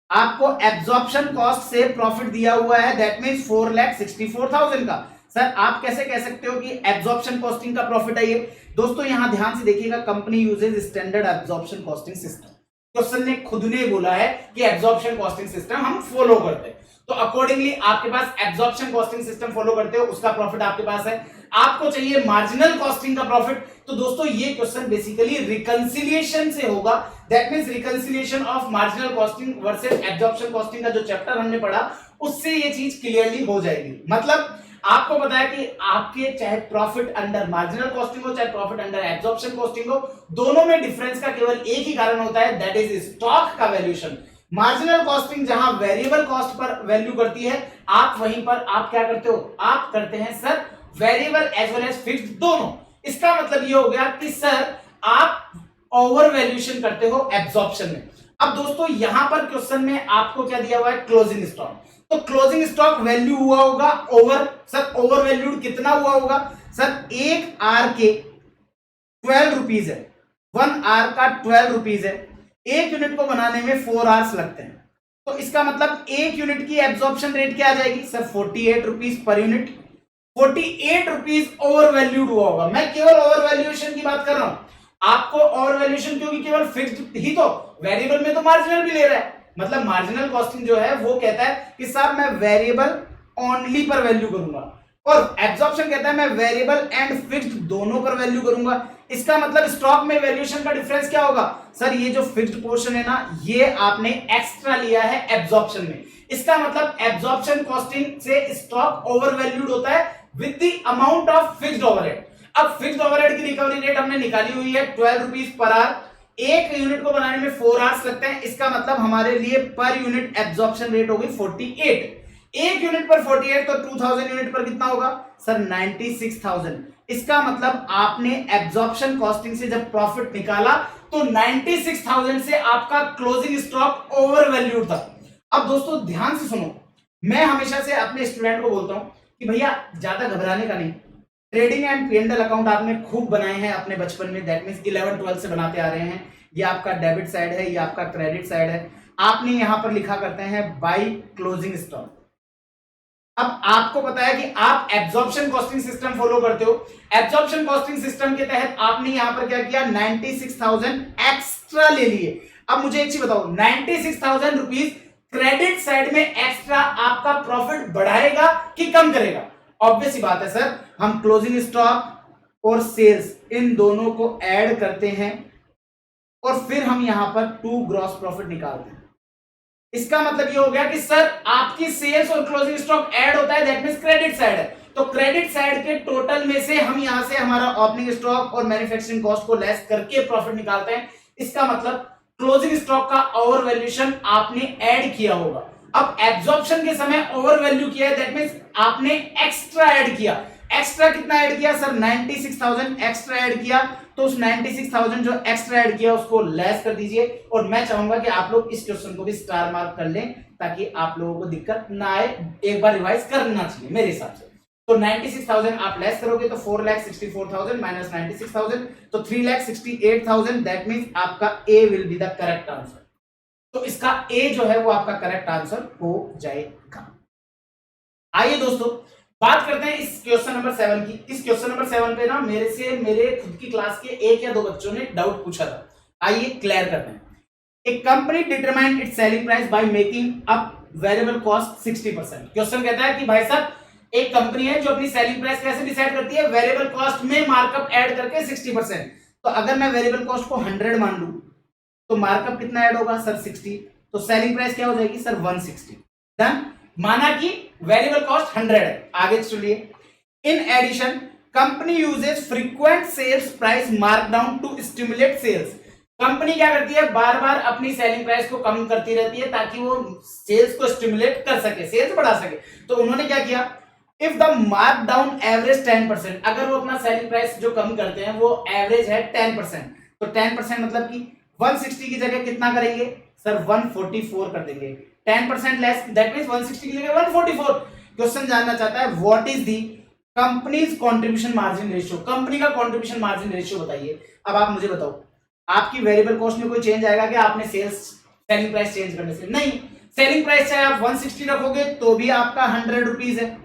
आपको एब्जॉर्प्शन कॉस्ट से प्रॉफिट दिया हुआ है, दैट मींस 4,64,000 का। सर आप कैसे कह सकते हो कि एब्जॉर्प्शन कॉस्टिंग का प्रॉफिट है ये? दोस्तों यहां ध्यान से देखिएगा, company uses standard absorption costing system. Question ने खुद ने बोला है कि एब्जॉर्प्शन कॉस्टिंग सिस्टम हम फॉलो करते हैं, तो अकॉर्डिंगली आपके पास एब्जॉर्प्शन कॉस्टिंग सिस्टम फॉलो करते हो, उसका प्रॉफिट आपके पास है। आपको चाहिए मार्जिनल कॉस्टिंग का प्रॉफिट, तो दोस्तों ये क्वेश्चन बेसिकली रिकंसिलिएशन से होगा, that means reconciliation of marginal costing versus absorption costing का जो चैप्टर हमने पढ़ा उससे ये चीज क्लियरली हो जाएगी। मतलब आपको पता है कि आपके चाहे प्रॉफिट अंडर मार्जिनल कॉस्टिंग हो चाहे प्रॉफिट अंडर एब्जॉर्प्शन कॉस्टिंग हो, दोनों में डिफरेंस का केवल एक ही कारण होता है, दैट इज स्टॉक का वैल्यूएशन। मार्जिनल कॉस्टिंग जहां वेरिएबल कॉस्ट पर वैल्यू करती है, आप वहीं पर आप क्या करते हो, आप करते हैं sir variable as well as fixed दोनों। इसका मतलब ये हो गया कि सर आप ओवर वैल्यूएशन करते हो एब्जॉर्प्शन में। अब दोस्तों यहां पर क्वेश्चन में आपको क्या दिया हुआ है, क्लोजिंग स्टॉक। तो क्लोजिंग स्टॉक वैल्यू हुआ होगा ओवर, सर ओवर वैल्यूड कितना हुआ होगा? सर एक आर के 12 रुपीज है, 1 आर का 12 रुपीज है, एक यूनिट को बनाने में 4 आवर्स लगते हैं, तो इसका मतलब एक यूनिट की एब्जॉर्प्शन रेट क्या आ जाएगी sir, 48 rupees per unit. 48 rupees over valued हुआ होगा। मैं केवल ओवर वैल्यूएशन की बात कर रहा हूं, आपको ओवर वैल्यूएशन क्योंकि केवल फिक्स्ड ही, तो वेरिएबल में तो मार्जिनल भी ले रहा है। मतलब मार्जिनल कॉस्टिंग जो है वो कहता है कि साहब मैं वेरिएबल ओनली पर वैल्यू करूंगा, और एब्जॉर्प्शन कहता है मैं वेरिएबल एंड फिक्स्ड दोनों पर वैल्यू करूंगा। इसका मतलब स्टॉक में वैल्यूएशन का डिफरेंस क्या होगा सर, ये जो फिक्स्ड पोर्शन है ना, ये आपने एक्स्ट्रा लिया है एब्जॉर्प्शन में। इसका मतलब एब्जॉर्प्शन कॉस्टिंग से स्टॉक ओवर वैल्यूड होता है with the amount of fixed overhead. अब फिक्स्ड ओवरहेड की रिकवरी रेट हमने निकाली हुई है 12 रुपीज पर आवर, एक यूनिट को बनाने में 4 आवर्स लगते हैं, इसका मतलब हमारे लिए पर यूनिट एब्जॉर्प्शन रेट होगी 48। एक यूनिट पर 48 तो 2000 यूनिट पर कितना होगा सर, 96,000। इसका मतलब आपने एब्जॉर्प्शन कॉस्टिंग से जब प्रॉफिट निकाला तो 96,000 से आपका क्लोजिंग स्टॉक ओवर वैल्यूड था। अब दोस्तों ध्यान से सुनो, मैं हमेशा से अपने स्टूडेंट को बोलता हूं कि भैया ज्यादा घबराने का नहीं। ट्रेडिंग एंड P&L अकाउंट आपने खूब बनाए हैं अपने बचपन में, दैट मींस 11-12 से बनाते आ रहे हैं। ये आपका डेबिट साइड है, ये आपका क्रेडिट साइड है। आपने यहां पर लिखा करते हैं बाय क्लोजिंग स्टॉक। अब आपको पता है कि आप एब्जॉर्प्शन कॉस्टिंग सिस्टम फॉलो करते हो, एब्जॉर्प्शन कॉस्टिंग सिस्टम के तहत आपने यहां पर क्या किया, 96,000 एक्स्ट्रा ले लिए। अब मुझे एक चीज बताओ, 96,000 रुपीज क्रेडिट साइड में एक्स्ट्रा आपका प्रॉफिट बढ़ाएगा कि कम करेगा? ऑब्वियस ही बात है सर, हम क्लोजिंग स्टॉक और सेल्स इन दोनों को ऐड करते हैं और फिर हम यहां पर टू ग्रॉस प्रॉफिट निकालते हैं। इसका मतलब ये हो गया कि सर आपकी सेल्स और क्लोजिंग स्टॉक ऐड होता है, दैट मींस क्रेडिट साइड है, तो क्रेडिट साइड के टोटल में से हम यहां से हमारा ओपनिंग स्टॉक और मैन्युफैक्चरिंग कॉस्ट को लेस करके प्रॉफिट निकालते हैं। इसका मतलब क्लोजिंग स्टॉक का ओवर वैल्यूएशन आपने ऐड किया होगा। अब एब्जॉर्प्शन के समय ओवर वैल्यू किया है, दैट मींस आपने एक्स्ट्रा ऐड किया। एक्स्ट्रा कितना ऐड किया सर, 96,000 एक्स्ट्रा ऐड किया, तो उस 96,000 जो एक्स्ट्रा ऐड किया उसको लेस कर दीजिए। और मैं चाहूंगा कि आप लोग इस क्वेश्चन को भी स्टार मार्क कर लें ताकि आप लोगों को दिक्कत ना आए, एक बार रिवाइज करना चाहिए मेरे हिसाब से। तो 96,000 आप लेस करोगे तो 4,64,000 माइनस 96,000 तो 3,68,000, दैट मींस आपका A will be the correct answer. तो इसका ए जो है वो आपका करेक्ट आंसर हो जाएगा। आइए दोस्तों बात करते हैं इस क्वेश्चन नंबर 7 की। इस क्वेश्चन नंबर 7 पे ना मेरे खुद की क्लास के एक या दो बच्चों ने डाउट पूछा था, आइए क्लियर करते हैं। एक company determine its selling price by making up variable cost 60%। Question कहता है कि भाई साहब एक कंपनी है जो अपनी सेलिंग प्राइस कैसे डिसाइड करती है, वेरिएबल कॉस्ट में मार्कअप ऐड करके 60%। तो अगर मैं वेरिएबल कॉस्ट को 100 मान लूं तो मार्कअप कितना ऐड होगा सर, 60, तो सेलिंग प्राइस क्या हो जाएगी सर, 160। डन, माना कि वेरिएबल कॉस्ट 100 है। आगे चलिए, in addition company uses frequent sales price markdown to stimulate sales. Company क्या करती है, बार बार अपनी सेलिंग प्राइस को कम करती रहती है ताकि वो सेल्स को स्टिमुलेट कर सके, सेल्स बढ़ा सके। तो उन्होंने क्या किया, इफ द मार्कडाउन एवरेज 10%, अगर वो अपना सेलिंग प्राइस जो कम करते हैं वो एवरेज है 10%, तो 10% मतलब कि 160 की जगह कितना करेंगे सर, 144 कर देंगे। 10% लेस, दैट मींस 160 की जगह 144। क्वेश्चन जानना चाहता है what is the companies contribution margin ratio, company का कंट्रीब्यूशन मार्जिन रेशियो बताइए। अब आप मुझे बताओ, आपकी वेरिएबल कॉस्ट में कोई चेंज आएगा क्या आपने सेलिंग प्राइस चेंज करने से? नहीं। सेलिंग प्राइस चाहे आप 160 रखोगे तो भी आपका 100 रुपीज है,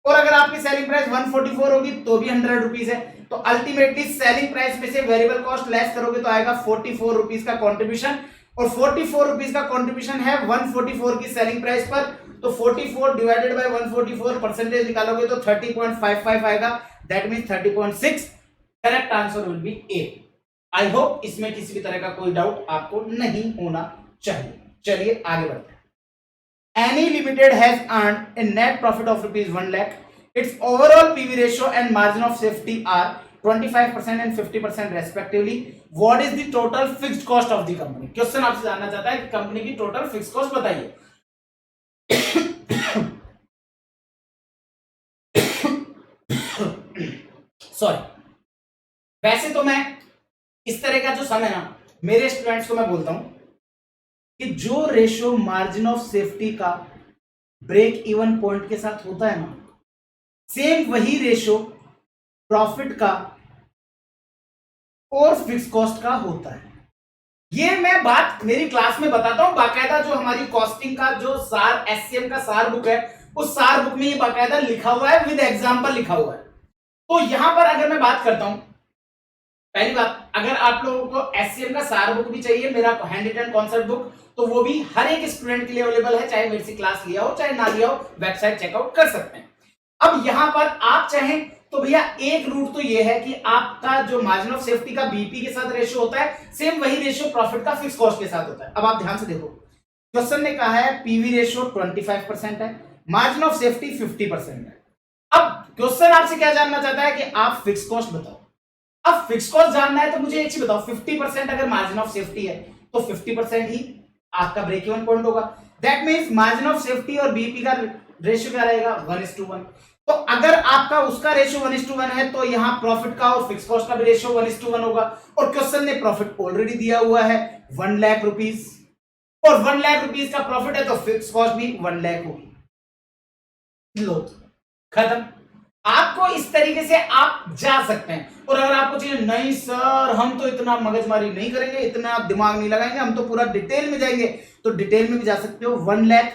और अगर आपकी सेलिंग प्राइस 144 होगी तो भी 100 रुपीज है। तो अल्टीमेटली सेलिंग प्राइस में से वेरिएबल कॉस्ट लेस करोगे तो आएगा 44 रुपीज का कंट्रीब्यूशन, और 44 रुपीज का कंट्रीब्यूशन है 144 की सेलिंग प्राइस पर, तो 44 डिवाइडेड बाय 144 परसेंटेज निकालोगे तो 30.55 आएगा, that means 30.6। Correct answer will B A. I hope इसमें किसी भी तरह का कोई डाउट आपको नहीं होना चाहिए। चलिए आगे बढ़ते हैं। Any Limited has earned a net profit of rupees 1 lakh. Its overall PV ratio and margin of safety are 25% and 50% respectively. What is the total fixed cost of the company? Question आपसे जानना चाहता है कि company की total fix cost बताइए। Sorry, वैसे तो मैं इस तरह का जो सम है ना, मेरे स्टूडेंट्स को मैं बोलता हूं कि जो रेशियो मार्जिन ऑफ सेफ्टी का ब्रेक इवन पॉइंट के साथ होता है ना, सेम वही रेशियो प्रॉफिट का और फिक्स कॉस्ट का होता है। ये मैं बात मेरी क्लास में बताता हूं, बाकायदा जो हमारी कॉस्टिंग का जो सार एससीएम का सार बुक है, उस सार बुक में ये बाकायदा लिखा हुआ है, विद एग्जांपल लिखा हुआ है। तो यहां पर अगर मैं बात करता हूं, पहली बात, अगर आप लोगों को एससीएम का सार बुक भी चाहिए, मेरा हैंड रिटन कॉन्सेप्ट बुक, तो वो भी हर एक स्टूडेंट के लिए अवेलेबल है, चाहे मेरे से क्लास लिया हो चाहे ना लिया हो, वेबसाइट चेकआउट कर सकते हैं। अब यहां पर आप चाहें तो भैया एक रूट तो ये है कि आपका जो मार्जिन ऑफ सेफ्टी का बीपी के साथ रेशियो होता है, सेम वही रेशियो प्रॉफिट का फिक्स कॉस्ट के साथ होता है। अब आप ध्यान से देखो, क्वेश्चन ने कहा है पीवी रेशियो 25% है, मार्जिन ऑफ सेफ्टी 50% है। अब क्वेश्चन आपसे क्या जानना चाहता है कि आप फिक्स कॉस्ट बताओ। अब फिक्स कॉस्ट जानना है तो मुझे एक चीज बताओ, 50% अगर मार्जिन ऑफ सेफ्टी है तो 50% ही आपका ब्रेक इवन पॉइंट होगा। That means margin of safety और बीपी का रेशियो क्या रहेगा? 1:1। तो अगर आपका उसका रेशियो 1:1 है तो यहां प्रॉफिट का और फिक्स कॉस्ट का भी रेशियो 1:1 होगा। और क्वेश्चन ने प्रॉफिट ऑलरेडी दिया हुआ है 1 लाख रुपीस, और 1 लाख रुपीस का प्रॉफिट है तो फिक्स कॉस्ट भी 1 लाख होगी। लो खत्म। आपको इस तरीके से आप जा सकते हैं। और अगर आपको चाहिए नहीं सर हम तो इतना मगजमारी नहीं करेंगे, इतना दिमाग नहीं लगाएंगे, हम तो पूरा डिटेल में जाएंगे, तो डिटेल में भी जा सकते हो। 1 लाख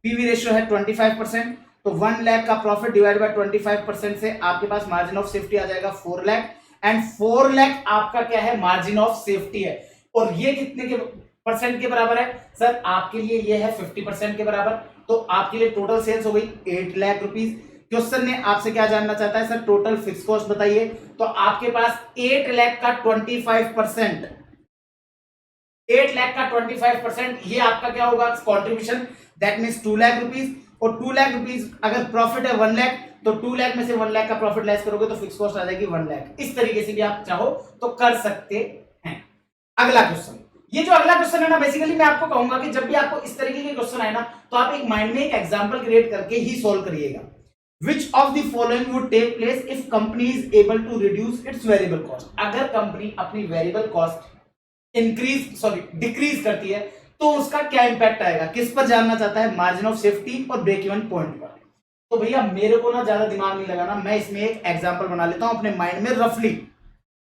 पीवी रेशियो है 25%, तो 1 लाख का प्रॉफिट डिवाइड बाय 25% से आपके पास मार्जिन ऑफ सेफ्टी आ जाएगा 4 लाख, एंड 4 लाख आपका क्या है? मार्जिन ऑफ सेफ्टी है। और ये कितने के परसेंट के बराबर है? सर आपके लिए ये है 50% के बराबर, तो आपके लिए टोटल सेल्स हो गई 8 लाख रुपीस। क्वेश्चन ने आपसे क्या जानना चाहता है? सर टोटल फिक्स कॉस्ट बताइए। तो आपके पास 8 लाख का 25%, 8 लाख का 25% ये आपका क्या होगा? Contribution, that means 2 lakh rupees. और 2 लाख रुपीस अगर प्रॉफिट है 1 लाख, तो 2 लाख में से 1 लाख का प्रॉफिट लेस करोगे तो फिक्स कॉस्ट आ जाएगी 1 लाख। इस तरीके से भी आप चाहो तो कर सकते हैं। अगला क्वेश्चन, ये जो अगला क्वेश्चन है ना, बेसिकली मैं आपको कहूंगा कि जब भी आपको इस तरीके के क्वेश्चन आए ना, तो आप एक माइंड में एक एग्जांपल क्रिएट करके ही सॉल्व करिएगा। Which of the following would take place if company is able to reduce its variable cost? अगर कंपनी अपनी वेरिएबल कॉस्ट डिक्रीज करती है तो उसका क्या इंपैक्ट आएगा? किस पर जानना चाहता है? मार्जिन ऑफ सेफ्टी और ब्रेक इवन पॉइंट पर। तो भैया मेरे को ना ज्यादा दिमाग नहीं लगाना, मैं इसमें एक एग्जांपल बना लेता हूं अपने माइंड में।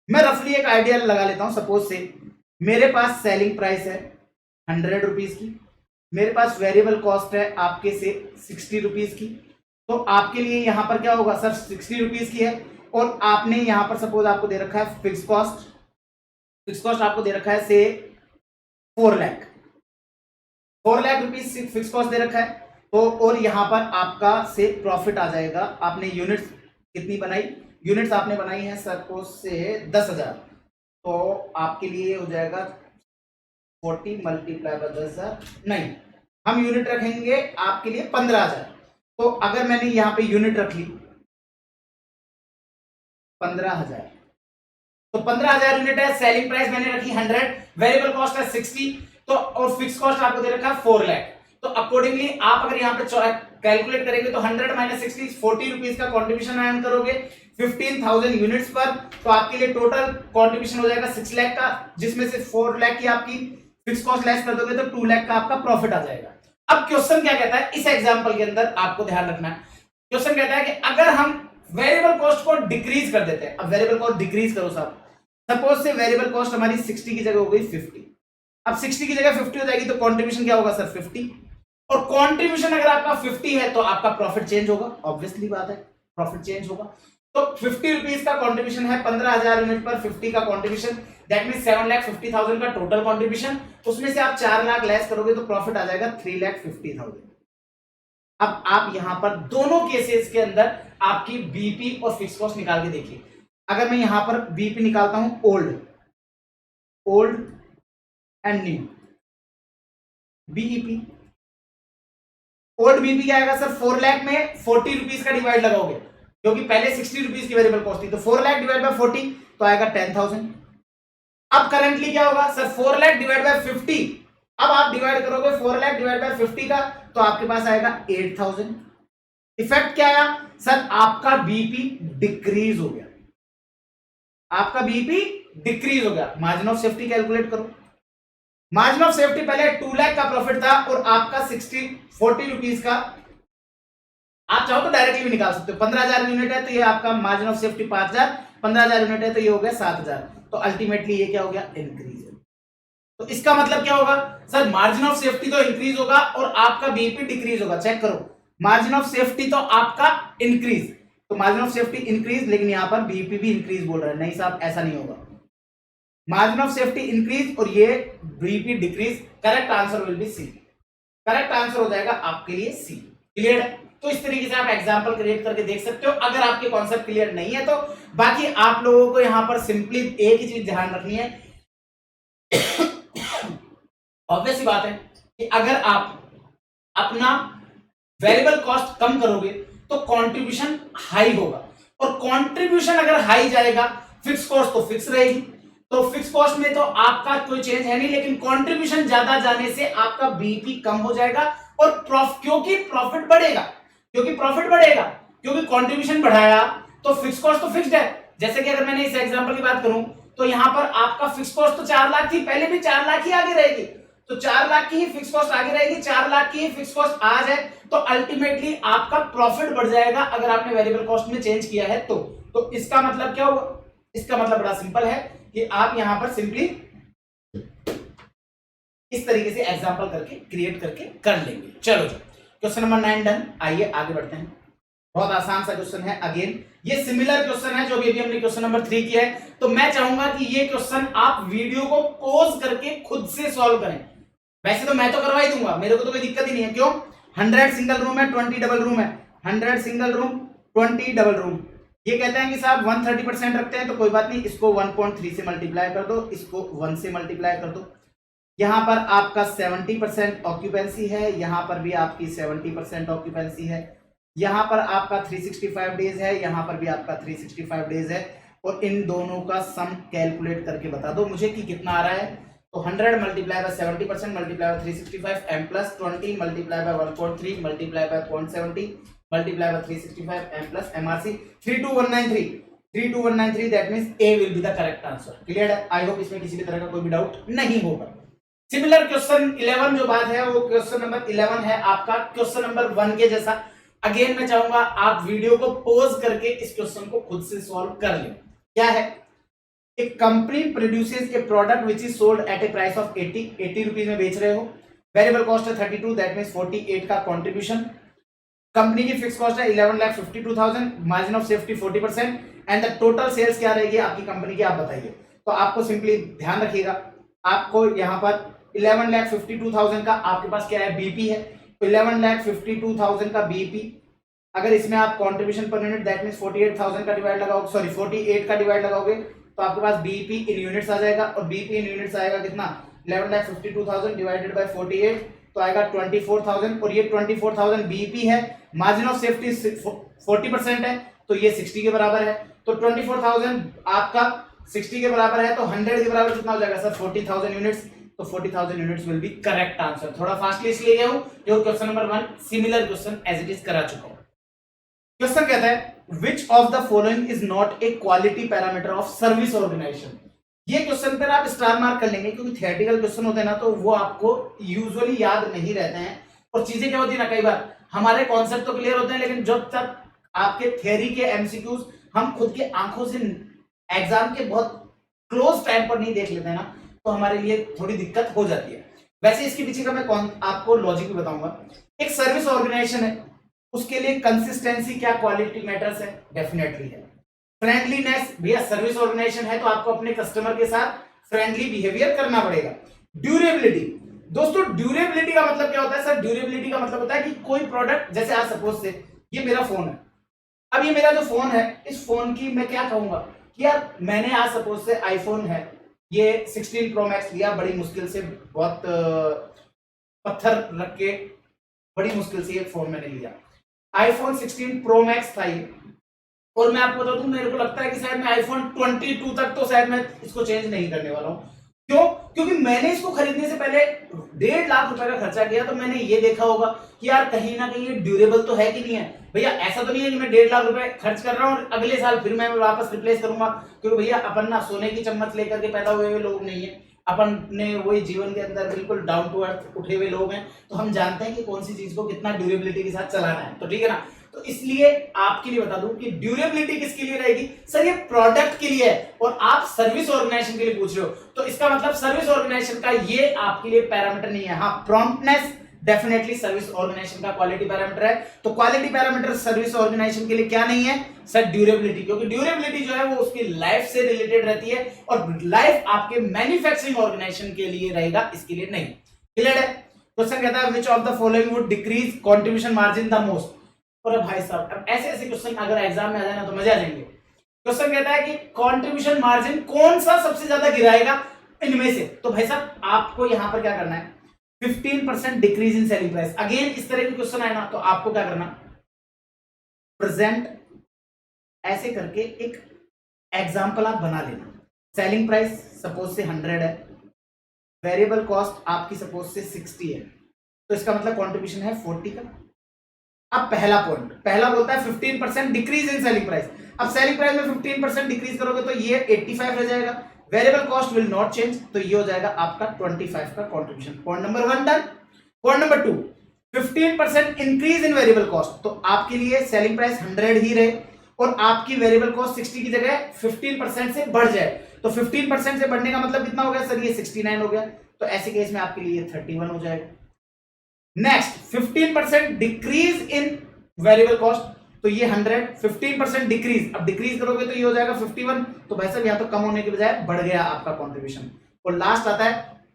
मैं रफली एक आइडिया लगा लेता हूं। सपोज से मेरे पास सेलिंग प्राइस है 100 रुपीज की, मेरे पास वेरिएबल कॉस्ट है आपके से 60 रुपीज की। तो आपके लिए यहां पर क्या होगा? सर 60 रुपीज की है, और आपने यहां पर सपोज आपको दे रखा है फिक्स कॉस्ट आपको दे रखा है से 4 लाख रुपीज फिक्स कॉस्ट दे रखा है। तो और यहां पर आपका से प्रॉफिट आ जाएगा। आपने यूनिट्स कितनी बनाई? यूनिट्स आपने बनाई है सपोज से 10,000, तो आपके लिए हो जाएगा 40 मल्टीप्लाई बाय 10,000, नहीं हम यूनिट रखेंगे आपके लिए 15,000। तो अगर मैंने यहां पे यूनिट रख ली 15,000, तो 15,000 यूनिट है। सेलिंग प्राइस मैंने रखी 100, वेरिएबल कॉस्ट है 60, तो और फिक्स कॉस्ट आपको दे रखा है 4 लाख। तो अकॉर्डिंगली आप अगर यहां पे कैलकुलेट करेंगे तो 100 माइनस 60 40 रुपीज का कॉन्ट्रीब्यूशन अर्न करोगे 15,000 यूनिट्स पर, तो आपके लिए टोटल कॉन्ट्रीब्यूशन हो जाएगा 6 लाख का, जिसमें से 4 लाख की आपकी फिक्स कॉस्ट लेस कर दोगे तो 2 लाख का आपका प्रॉफिट आ जाएगा। अब क्वेश्चन क्या कहता है इस एग्जांपल के अंदर, आपको ध्यान रखना है। क्वेश्चन कहता है कि अगर हम वेरिएबल कॉस्ट को डिक्रीज कर देते हैं, अब वेरिएबल कॉस्ट डिक्रीज करो साहब, सपोज से वेरिएबल कॉस्ट हमारी 60 की जगह हो गई 50, अब 60 की जगह 50 हो जाएगी तो कंट्रीब्यूशन क्या होगा सर 50, और कंट्रीब्यूशन अगर आपका 50 है तो आपका प्रॉफिट चेंज होगा, ऑब्वियसली बात है प्रॉफिट चेंज होगा। तो 50 रुपीज का कंट्रीब्यूशन है 15,000 यूनिट पर 50 का कंट्रीब्यूशन, दैट मींस 7,50,000 का टोटल कंट्रीब्यूशन, उसमें से आप 4 लाख लेस करोगे तो प्रॉफिट आ जाएगा 3,50,000। अब आप यहां पर दोनों केसेस के अंदर आपकी बीपी और फिक्स कॉस्ट निकाल के देखिए। अगर मैं यहां पर बीपी निकालता हूं old and new BEP, old BP क्या आएगा सर 4 लाख में 40 रुपीज का डिवाइड लगाओगे, क्योंकि पहले 60 रुपीज की वेरिएबल कॉस्ट थी, तो 4 लाख डिवाइड बाय 40 तो आएगा 10,000। अब करंटली क्या होगा सर 4 लाख डिवाइड बाय 50, अब आप डिवाइड करोगे 4 लाख डिवाइड बाय 50 का तो आपके पास आएगा 8,000। इफेक्ट क्या आया सर, आपका बीपी डिक्रीज हो गया, आपका बीपी डिक्रीज हो गया। मार्जिन ऑफ सेफ्टी कैलकुलेट करो, मार्जिन ऑफ सेफ्टी पहले 2 लाख का प्रॉफिट था और आपका 40 रुपीज का, आप चाहो तो डायरेक्टली भी निकाल सकते हो। 15,000 यूनिट है तो ये आपका मार्जिन ऑफ सेफ्टी 5,000, 15,000 यूनिट है तो ये हो गया 7,000, तो अल्टीमेटली ये क्या हो गया इंक्रीज। तो इसका मतलब क्या होगा सर, मार्जिन ऑफ सेफ्टी तो इंक्रीज होगा और आपका बीपी डिक्रीज होगा। चेक करो, मार्जिन ऑफ सेफ्टी तो आपका इंक्रीज, तो मार्जिन ऑफ सेफ्टी इंक्रीज, लेकिन यहां पर बीपी भी इंक्रीज बोल रहा है, नहीं साहब ऐसा नहीं होगा, मार्जिन ऑफ सेफ्टी इंक्रीज और ये BP decrease. Correct answer will be C, correct answer हो जाएगा आपके लिए सी। क्लियर है? तो इस तरीके से आप एग्जांपल क्रिएट करके देख सकते हो। अगर आपके कॉन्सेप्ट क्लियर नहीं है तो बाकी आप लोगों को यहां पर सिंपली एक ही चीज ध्यान रखनी है, ऑब्वियस सी बात है कि अगर आप अपना वेरिएबल कॉस्ट कम करोगे तो कंट्रीब्यूशन हाई होगा, और कंट्रीब्यूशन अगर हाई जाएगा फिक्स कॉस्ट तो फिक्स रहेगी, तो फिक्स कॉस्ट में तो आपका कोई चेंज है नहीं, लेकिन कंट्रीब्यूशन ज्यादा जाने से आपका बीपी कम हो जाएगा और क्योंकि प्रॉफिट बढ़ेगा, क्योंकि कंट्रीब्यूशन बढ़ाया तो फिक्स कॉस्ट तो फिक्स्ड है। जैसे कि अगर मैंने इस एग्जांपल की बात करूं तो यहां पर आपका फिक्स कॉस्ट तो 4 लाख थी, पहले भी 4 लाख ही आगे रहेगी, तो 4 लाख की ही फिक्स कॉस्ट आगे रहेगी, 4 लाख की ही फिक्स कॉस्ट आज है, तो अल्टीमेटली आपका प्रॉफिट बढ़ जाएगा अगर आपने वेरिएबल कॉस्ट में चेंज किया है तो इसका मतलब क्या होगा, इसका मतलब बड़ा सिंपल है कि आप यहां पर सिंपली इस तरीके से एग्जांपल करके क्रिएट करके कर लेंगे। चलो जी, क्वेश्चन नंबर 9 डन। आइए आगे बढ़ते हैं। बहुत आसान सा क्वेश्चन है, अगेन ये सिमिलर क्वेश्चन है जो भी अभी हमने क्वेश्चन नंबर 3 किया है, तो मैं चाहूंगा कि ये क्वेश्चन आप वीडियो को पॉज करके खुद से सॉल्व करें। वैसे तो मैं तो करवा ही दूंगा, मेरे को तो कोई दिक्कत ही नहीं है। क्यों? 100 सिंगल रूम है, 20 डबल रूम है, 100 सिंगल रूम 20 डबल रूम। ये कहते हैं कि साहब 130% रखते हैं, तो कोई बात नहीं, इसको 1.3 से मल्टीप्लाई कर दो, इसको 1 से मल्टीप्लाई कर दो। यहां पर आपका 70% ऑक्यूपेंसी है, यहां पर भी आपकी 70% ऑक्यूपेंसी है, यहां पर आपका 365 डेज है, यहां पर भी आपका 365 डेज है, और इन दोनों का सम कैलकुलेट करके बता दो मुझे कि कितना आ रहा है। तो 100 multiply by 70% multiply by 365 m plus 20 multiply by 1.3 multiply by 0.70 multiply by 365 m plus MRC 32193 that means A will be the correct answer. Clear है? आई होप इसमें किसी भी तरह का कोई भी डाउट नहीं होगा। सिमिलर क्वेश्चन 11 जो बात है वो क्वेश्चन नंबर 11 है आपका क्वेश्चन नंबर 1 के जैसा। अगेन मैं चाहूंगा आप वीडियो को पॉज करके इस क्वेश्चन को खुद से सॉल्व कर लें। क्या है? एक company produces A product which is sold at A price of 80 rupees में बेच रहे हो, वेरिएबल कॉस्ट है 32 दैट मींस 48 का कंट्रीब्यूशन, कंपनी की फिक्स कॉस्ट है 11,52,000, margin of safety 40% and the total sales क्या रहेगी आपकी कंपनी की, आप बताइए। तो आपको सिंपली ध्यान रखिएगा, आपको यहां पर 11,52,000 का आपके पास क्या है बीपी है, तो 11,52,000 का बीपी, अगर इसमें आप contribution per unit that means 48,000 का डिवाइड लगाओगे, सॉरी 48 का डिवाइड लगाओगे तो आपके पास बीपी इन यूनिट्स आ जाएगा, और बीपी इन यूनिट्स आएगा कितना 11,52,000 डिवाइडेड बाय 48 तो आएगा 24,000, और ये 24,000 बीपी है, मार्जिन ऑफ सेफ्टी 40% है तो ये 60 के बराबर है, तो 24,000 आपका 60 के बराबर है तो 100 के बराबर कितना हो जाएगा सर 40,000 यूनिट्स, तो 40,000 units will be correct answer. थोड़ा फास्टली इसलिए गया हूं जो question number 1 similar question as it is करा चुका हूं। क्वेश्चन कहता है which of the following is not a quality parameter of service organization। ये क्वेश्चन पर आप स्टार मार्क कर लेंगे क्योंकि थियोरेटिकल क्वेश्चन होते हैं ना तो वो आपको यूजुअली याद नहीं रहते हैं, और चीजें क्या होती है ना, कई बार हमारे कॉन्सेप्ट तो क्लियर होते हैं, लेकिन जब तक आपके थ्योरी के एमसीक्यूज हम खुद के आंखों से एग्जाम के बहुत क्लोज टाइम पर नहीं देख लेते हैं ना, तो हमारे लिए थोड़ी दिक्कत हो जाती है। वैसे इसके पीछे का मैं आपको लॉजिक भी बताऊंगा। एक सर्विस ऑर्गेनाइजेशन है, उसके लिए कंसिस्टेंसी क्या क्वालिटी मैटर्स है, डेफिनेटली है। फ्रेंडलीनेस, भैया सर्विस ऑर्गेनाइजेशन है तो आपको अपने कस्टमर के साथ फ्रेंडली बिहेवियर करना पड़ेगा। ड्यूरेबिलिटी, दोस्तों ड्यूरेबिलिटी का मतलब क्या होता है सर? ड्यूरेबिलिटी का मतलब होता है कि कोई प्रोडक्ट, जैसे आज सपोज से ये मेरा फोन है, अब ये मेरा जो फोन है, इस फोन की मैं क्या कहूंगा कि यार मैंने आज सपोज से आईफोन है, ये 16 प्रो मैक्स लिया, बड़ी मुश्किल से, बहुत पत्थर रख के बड़ी मुश्किल से ये फोन मैंने लिया। आईफोन 16 प्रो मैक्स था ये, और मैं आपको बता दूं, मेरे को लगता है कि शायद मैं आईफोन 22 तक तो शायद मैं इसको चेंज नहीं करने वाला हूं। क्यों? क्योंकि मैंने इसको खरीदने से पहले 1.5 लाख रुपए का खर्चा किया, तो मैंने ये देखा होगा कि यार कहीं ना कहीं ये ड्यूरेबल तो है कि नहीं है। भैया ऐसा तो नहीं है कि मैं 1.5 लाख रुपए खर्च कर रहा हूँ और अगले साल फिर मैं वापस रिप्लेस करूंगा, क्योंकि भैया अपन ना सोने की चम्मच लेकर के पैदा हुए हुए लोग नहीं है, अपन ने वही जीवन के अंदर बिल्कुल डाउन टू अर्थ उठे हुए लोग हैं, तो हम जानते हैं कि कौन सी चीज को कितना ड्यूरेबिलिटी के साथ चलाना है, तो ठीक है ना। तो इसलिए आपके लिए बता दूं कि ड्यूरेबिलिटी किसके लिए रहेगी सर? ये प्रोडक्ट के लिए है, और आप सर्विस ऑर्गेनाइजेशन के लिए पूछ रहे हो, तो इसका मतलब सर्विस ऑर्गेनाइजेशन का ये आपके लिए पैरामीटर नहीं है। हाँ, प्रॉम्प्टनेस डेफिनेटली सर्विस ऑर्गेनाइजेशन का क्वालिटी पैरामीटर है, तो क्वालिटी पैरामीटर सर्विस ऑर्गेनाइजेशन के लिए क्या नहीं है सर? ड्यूरेबिलिटी, क्योंकि ड्यूरेबिलिटी जो है वो उसकी लाइफ से रिलेटेड रहती है, और लाइफ आपके मैन्युफैक्चरिंग ऑर्गेनाइजेशन के लिए रहेगा, इसके लिए नहीं। क्लियर है? क्वेश्चन कहता है which of the following would decrease contribution margin the most. और भाई साहब अब ऐसे ऐसे क्वेश्चन अगर एग्जाम में आ जाए ना तो मजा आ जाएंगे। क्वेश्चन कहता है कि कंट्रीब्यूशन मार्जिन कौन सा सबसे ज्यादा गिराएगा इनमें से, तो भाई साहब आपको यहां पर क्या करना है, 15% decrease in selling price. Again इस तरह के क्वेश्चन आए ना तो आपको क्या करना, प्रेजेंट ऐसे करके एक एग्जांपल आप बना लेना। सेलिंग प्राइस सपोज से 100 है, वेरिएबल कॉस्ट आपकी सपोज से 60 है, तो इसका मतलब कंट्रीब्यूशन है 40 का। अब पहला पॉइंट, पहला बोलता है 15% डिक्रीज इन सेलिंग प्राइस। अब सेलिंग प्राइस में 15% डिक्रीज करोगे तो ये 85 रह जाएगा, variable cost will not change, तो ये हो जाएगा आपका 25 का contribution. Point number 1 done. Point number 2, 15% increase in variable cost, तो आपके लिए सेलिंग प्राइस 100 ही रहे और आपकी वेरिएबल कॉस्ट 60 की जगह 15% से बढ़ जाए, तो 15% से बढ़ने का मतलब कितना हो गया सर? ये 69 हो गया, तो ऐसे केस में आपके लिए 31 हो जाएगा। Next 15% decrease in variable cost, तो ये 100, 15% डिक्रीज, अब डिक्रीज करोगे तो ये हो जाएगा 51, तो भाई साहब यहां तो कम होने के बजाय बढ़ गया आपका कंट्रीब्यूशन। और लास्ट आता है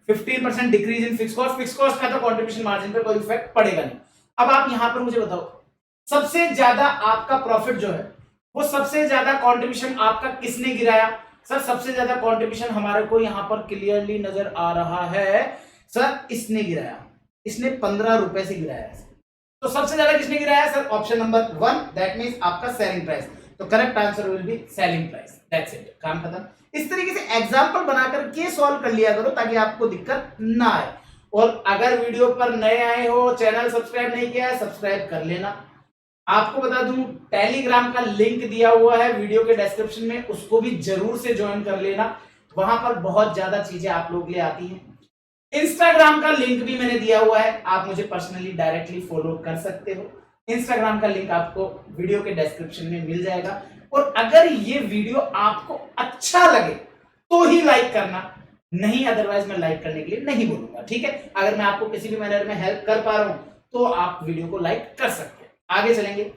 15% decrease in fix cost, fix cost का तो कंट्रीब्यूशन मार्जिन पर कोई इफेक्ट पड़ेगा नहीं। अब आप यहां पर मुझे बताओ सबसे ज्यादा आपका प्रॉफिट जो है वो सबसे ज्यादा कंट्रीब्यूशन आपका किसने गिराया? सर सबसे ज्यादा कंट्रीब्यूशन हमारे को यहां पर क्लियरली नजर आ रहा है सर, इसने गिराया, इसने 15 रुपए से गिराया। तो सबसे ज्यादा किसने गिराया sir? Option number 1, that means आपका सेलिंग प्राइस, तो correct answer will be selling price, that's it, काम खत्म। इस तरीके से एग्जांपल बनाकर के सॉल्व कर लिया करो ताकि आपको दिक्कत ना आए। और अगर वीडियो पर नए आए हो, चैनल सब्सक्राइब नहीं किया है, सब्सक्राइब कर लेना। आपको बता दूं टेलीग्राम का लिंक दिया हुआ है वीडियो के डिस्क्रिप्शन में, उसको भी जरूर से ज्वाइन कर लेना, वहां पर बहुत ज्यादा चीजें आप लोग के लिए आती हैं। इंस्टाग्राम का लिंक भी मैंने दिया हुआ है, आप मुझे पर्सनली डायरेक्टली फॉलो कर सकते हो। इंस्टाग्राम का लिंक आपको वीडियो के डिस्क्रिप्शन में मिल जाएगा। और अगर ये वीडियो आपको अच्छा लगे तो ही लाइक करना, नहीं अदरवाइज मैं लाइक करने के लिए नहीं बोलूंगा, ठीक है। अगर मैं आपको किसी भी मैनर में हेल्प कर पा रहा हूं तो आप वीडियो को लाइक कर सकते हैं। आगे चलेंगे।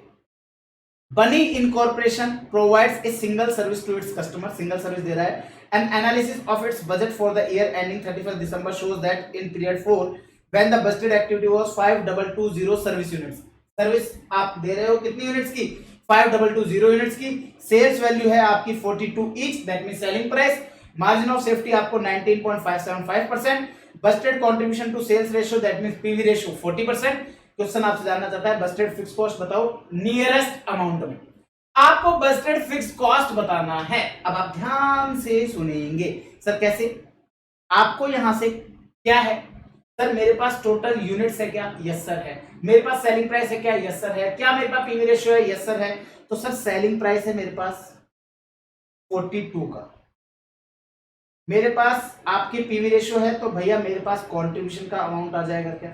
Bunny incorporation provides a single service to its customer, single service दे रहा है। An analysis of its budget for the year ending 31st December shows that in period 4 when the budgeted activity was 5220 service units, service आप दे रहे हो कितनी units की? 5220 units की। Sales value है आपकी 42 each, that means selling price. Margin of safety आपको 19.575%। Budgeted contribution to sales ratio that means PV ratio 40%। Question आपसे जानना चाहता है बजटेड फिक्स कॉस्ट बताओ नियरेस्ट अमाउंट में। आपको बजटेड फिक्स कॉस्ट बताना है। अब आप ध्यान से सुनेंगे। सर कैसे? आपको यहां से क्या है सर? मेरे पास टोटल यूनिट्स है क्या? यस सर है। मेरे पास सेलिंग प्राइस है क्या? यस सर है। क्या मेरे पास पीवी रेशियो है? यस सर है। तो सर सेलिंग प्राइस है मेरे पास 42 का, मेरे पास आपकी पीवी रेशियो है, तो भैया मेरे पास कंट्रीब्यूशन का अमाउंट आ जाएगा क्या?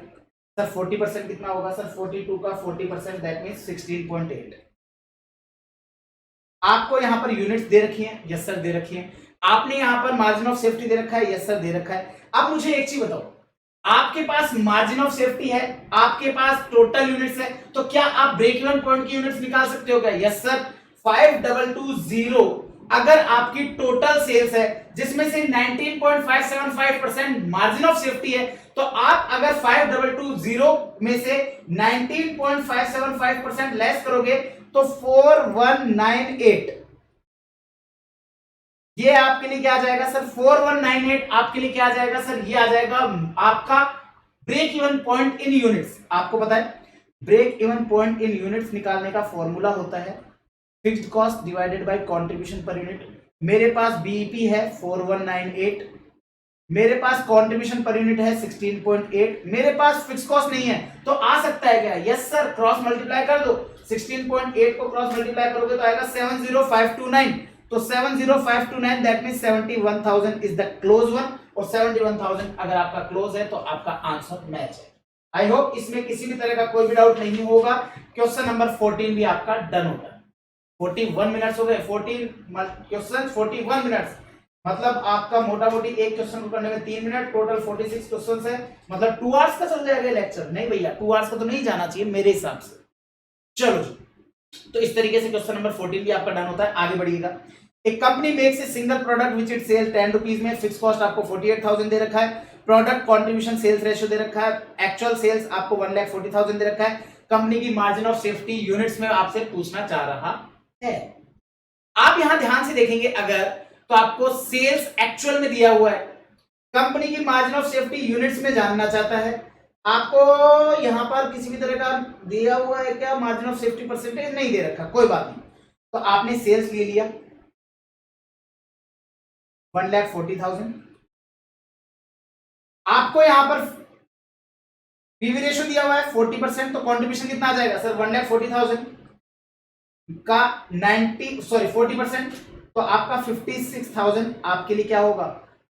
सर 40% कितना होगा सर? 42 का 40% दैट मीन्स 16.8। आपको यहां पर यूनिट्स दे रखी है, यस सर दे रखी है। आपने यहां पर मार्जिन ऑफ सेफ्टी दे रखा है, यस सर दे रखा है। अब मुझे एक चीज बताओ, आपके पास मार्जिन ऑफ सेफ्टी है, आपके पास टोटल यूनिट्स है, तो क्या आप ब्रेक इवन पॉइंट की यूनिट्स निकाल सकते हो क्या? Yes sir. 5220 अगर आपकी टोटल सेल्स है जिसमें से 19.575% मार्जिन ऑफ सेफ्टी है, तो आप अगर 5220 में से 19.575% लेस करोगे तो 4198, ये आपके लिए क्या आ जाएगा सर? 4198 आपके लिए क्या आ जाएगा सर? ये आ जाएगा आपका break even point in units. आपको पता है break even point in units निकालने का फॉर्मूला होता है fixed cost divided by contribution per unit. मेरे पास बीईपी है 4198, मेरे पास कंट्रीब्यूशन पर यूनिट है 16.8, मेरे पास फिक्स कॉस्ट नहीं है, तो आ सकता है क्या? यस सर, क्रॉस मल्टीप्लाई कर दो। 16.8 को क्रॉस मल्टीप्लाई करोगे तो आएगा 70529, तो 70529 that means 71000 is the close one, और 71000 अगर आपका क्लोज है तो आपका आंसर मैच है। आई होप इसमें किसी भी तरह का कोई भी डाउट नहीं होगा। क्वेश्चन नंबर 14 भी आपका डन होगा। 41 मिनट्स हो गए, 14 क्वेश्चन 41 मिनट्स, मतलब आपका मोटा मोटी एक क्वेश्चन को करने में 3 मिनट, टोटल 46 क्वेश्चन है, मतलब 2 आवर्स का चल जाएगा लेक्चर। नहीं भैया 2 आवर्स का तो नहीं जाना चाहिए मेरे हिसाब से। चलो तो इस तरीके से क्वेश्चन नंबर 14 भी आपका डन होता है। आगे बढ़िएगा। एक company makes a single product which it sell 10 rupees में, फिक्स कॉस्ट आपको 48,000 दे रखा है, प्रोडक्ट कंट्रीब्यूशन सेल्स रेशियो दे रखा है, एक्चुअल सेल्स आपको 1,40,000 दे रखा है, कंपनी की मार्जिन ऑफ सेफ्टी यूनिट्स में आपसे पूछना चाह रहा है। आप यहां ध्यान से देखेंगे अगर, तो आपको सेल्स एक्चुअल में दिया हुआ है, कंपनी की मार्जिन ऑफ सेफ्टी यूनिट्स में जानना चाहता है। आपको यहां पर किसी भी तरह का दिया हुआ है क्या? मार्जिन ऑफ सेफ्टी परसेंटेज नहीं दे रखा, कोई बात नहीं। तो आपने सेल्स ले लिया 1,40,000, आपको यहां पर पीवी रेशियो दिया हुआ है 40%, तो कंट्रीब्यूशन कितना आ जाएगा सर? 1,40,000 का 40%, तो आपका 56,000 आपके लिए क्या होगा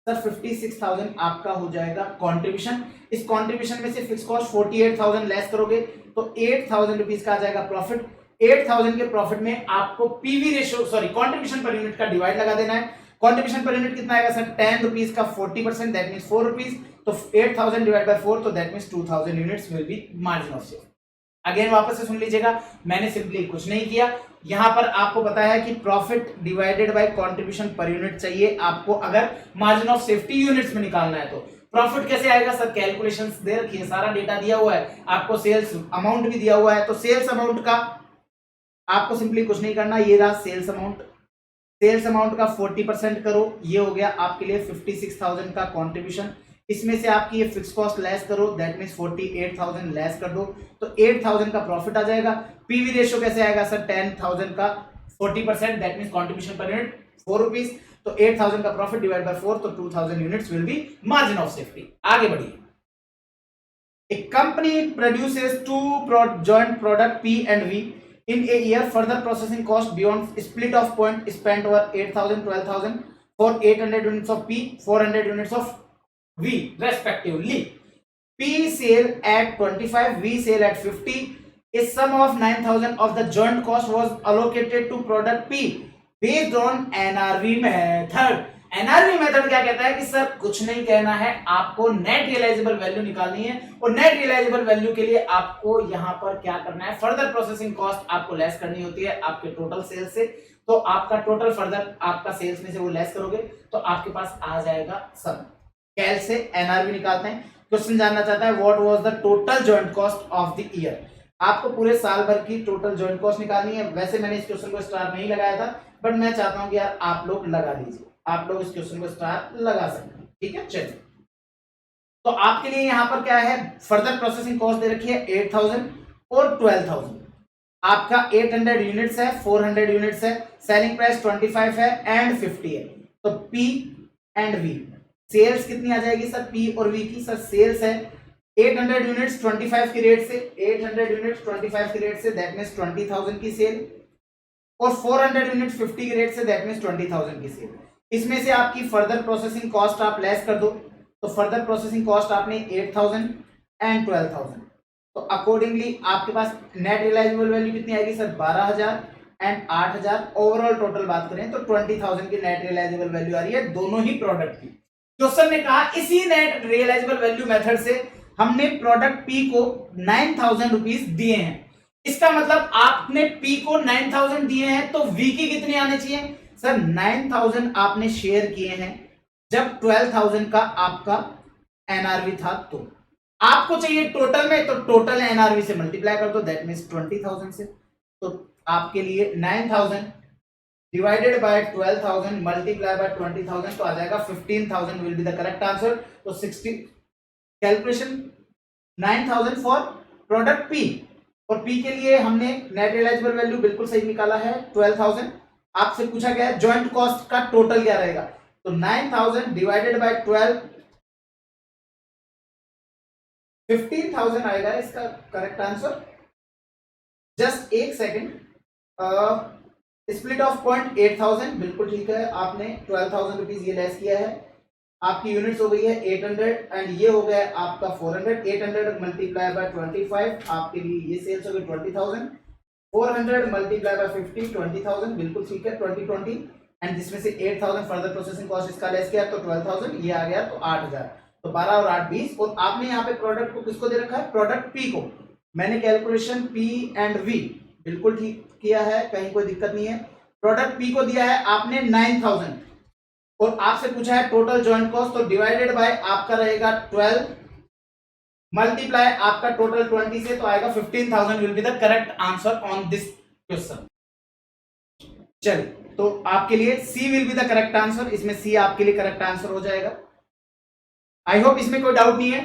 सर? 56,000 आपका हो जाएगा कंट्रीब्यूशन। इस कंट्रीब्यूशन में से फिक्स कॉस्ट 48,000 लेस करोगे तो 8,000 रुपीज का आ जाएगा प्रॉफिट। 8,000 के प्रॉफिट में आपको PV ratio contribution per unit का डिवाइड लगा देना है। कंट्रीब्यूशन पर यूनिट कितना आएगा सर? 10 रुपीज का 40% दैट मींस 4 रुपीज, तो 8,000 डिवाइड बाय 4, तो that means 2,000 units will B margin of safety. Again वापस से सुन लीजिएगा, मैंने सिंपली कुछ नहीं किया, यहां पर आपको पता है कि profit divided by contribution per unit चाहिए आपको अगर मार्जिन ऑफ सेफ्टी यूनिट्स में निकालना है। तो प्रॉफिट कैसे आएगा सर? कैलकुलेशंस दे रखी है, सारा डेटा दिया हुआ है, आपको सेल्स अमाउंट भी दिया हुआ है। तो सेल्स अमाउंट का आपको सिंपली कुछ नहीं करना, ये रहा सेल्स अमाउंट, सेल्स अमाउंट का 40% करो, ये हो गया आपके लिए 56,000 का कंट्रीब्यूशन। इसमें से आपकी ये फिक्स कॉस्ट लेस करो, दैट मींस 48,000 लेस कर दो, तो 8,000 का प्रॉफिट आ जाएगा। पीवी रेशियो कैसे आएगा सर? 10,000 का 40% that means contribution per unit 4 rupees, तो 8,000 का प्रॉफिट डिवाइड बाय 4, तो 2,000 units will B margin of safety. आगे बढ़िए। A company produces two joint product P and V in a year. Further processing cost beyond split of point spent over 8,000, 12,000 for 800 units of P, 400 units of V respectively. P sale at 25, V sale at 50. A sum of 9,000 of the joint cost was allocated to product P based on NRV method. NRV method क्या कहता है कि sir कुछ नहीं कहना है, आपको net realisable value निकालनी है, और नेट रियलाइजेबल वैल्यू के लिए आपको यहां पर क्या करना है? फर्दर प्रोसेसिंग कॉस्ट आपको लेस करनी होती है आपके टोटल सेल्स से। तो आपका टोटल फर्दर आपका सेल्स में से वो लेस करोगे तो आपके पास आ जाएगा सम। कैल से एनआरवी निकालते हैं। क्वेश्चन जानना चाहता है what was the total joint cost of the year. आपको पूरे साल भर की टोटल जॉइंट कॉस्ट निकालनी है। वैसे मैंने इस क्वेश्चन को स्टार नहीं लगाया था, बट मैं चाहता हूं कि यार आप लोग लगा दीजिए, आप लोग इस क्वेश्चन को स्टार लगा सकते हैं, ठीक है। चलिए, तो आपके लिए यहां पर क्या है? फर्दर प्रोसेसिंग कॉस्ट दे रखी है 8,000 और 12,000। आपका 800 यूनिट्स है, 400 यूनिट्स है, सेलिंग प्राइस 25 है एंड 50 है। तो P एंड V सेल्स कितनी आ जाएगी सर? P और V की सर सेल्स है 800 यूनिट्स 25 की रेट से, 800 यूनिट्स 25 की रेट से दैट मींस 20,000 की सेल, और 400 यूनिट्स 50 की रेट से दैट मींस 20,000 की सेल। इसमें से आपकी फर्दर प्रोसेसिंग कॉस्ट आप लेस कर दो, तो फर्दर प्रोसेसिंग कॉस्ट आपने 8,000 एंड 12,000, तो अकॉर्डिंगली आपके पास नेट रियलाइजेबल वैल्यू कितनी आएगी सर 12,000 एंड 8,000। ओवरऑल टोटल बात करें तो 20,000 की नेट रियलाइजेबल वैल्यू आ रही है दोनों ही प्रोडक्ट की। क्वेश्चन ने कहा इसी नेट रियलाइजेबल वैल्यू मेथड से हमने प्रोडक्ट पी को 9,000 रुपीज दिए हैं। इसका मतलब आपने पी को 9,000 दिए हैं तो वी की कितनी आने चाहिए सर 9,000 आपने शेयर किए हैं जब 12,000 का आपका एनआरवी था तो आपको चाहिए टोटल में, तो टोटल एनआरवी से मल्टीप्लाई कर दो, दैट मींस 20,000 से। तो आपके लिए 9,000 डिवाइडेड बाय 12,000 मल्टीप्लाई बाय 20,000 तो आ जाएगा 15,000 will be the correct answer. तो 60 कैलकुलेशन 9,000 फॉर प्रोडक्ट पी, और पी के लिए हमने नेट रियलाइजेबल वैल्यू बिल्कुल सही निकाला है 12,000। आपसे पूछा गया है जॉइंट कॉस्ट का टोटल क्या रहेगा, तो 9,000 डिवाइडेड बाय 12 15,000 आएगा इसका करेक्ट आंसर। जस्ट एक सेकेंड, स्प्लिट ऑफ पॉइंट 8,000 बिल्कुल ठीक है, आपने 12,000 रुपीज ये लेस किया है, आपकी यूनिट्स हो गई है 800 एंड ये हो गया आपका 400। 800 मल्टीप्लाई बाय 25 आपके लिए ये सेल्स हो गई 20,000। 400 मल्टीप्लाई बाय 50 20,000 बिल्कुल ठीक है 2020 एंड जिसमें से 8,000 फर्दर प्रोसेसिंग कॉस्ट इसका लेस किया तो 12,000 ये आ गया तो 8,000। तो 12 और 8 20। और आपने यहाँ पे प्रोडक्ट को किसको दे रखा है प्रोडक्ट पी को। मैंने कैलकुलेशन पी एंड वी बिल्कुल ठीक किया है, कहीं कोई दिक्कत नहीं है। प्रोडक्ट पी को दिया है आपने 9,000 और आपसे पूछा है टोटल जॉइंट कॉस्ट, तो डिवाइडेड बाय आपका रहेगा 12 मल्टीप्लाई आपका टोटल 20 से तो आएगा 15,000 will be the correct answer on this question. चलिए तो आपके लिए C will be the correct answer, इसमें सी आपके लिए करेक्ट आंसर हो जाएगा। आई होप इसमें कोई डाउट नहीं है।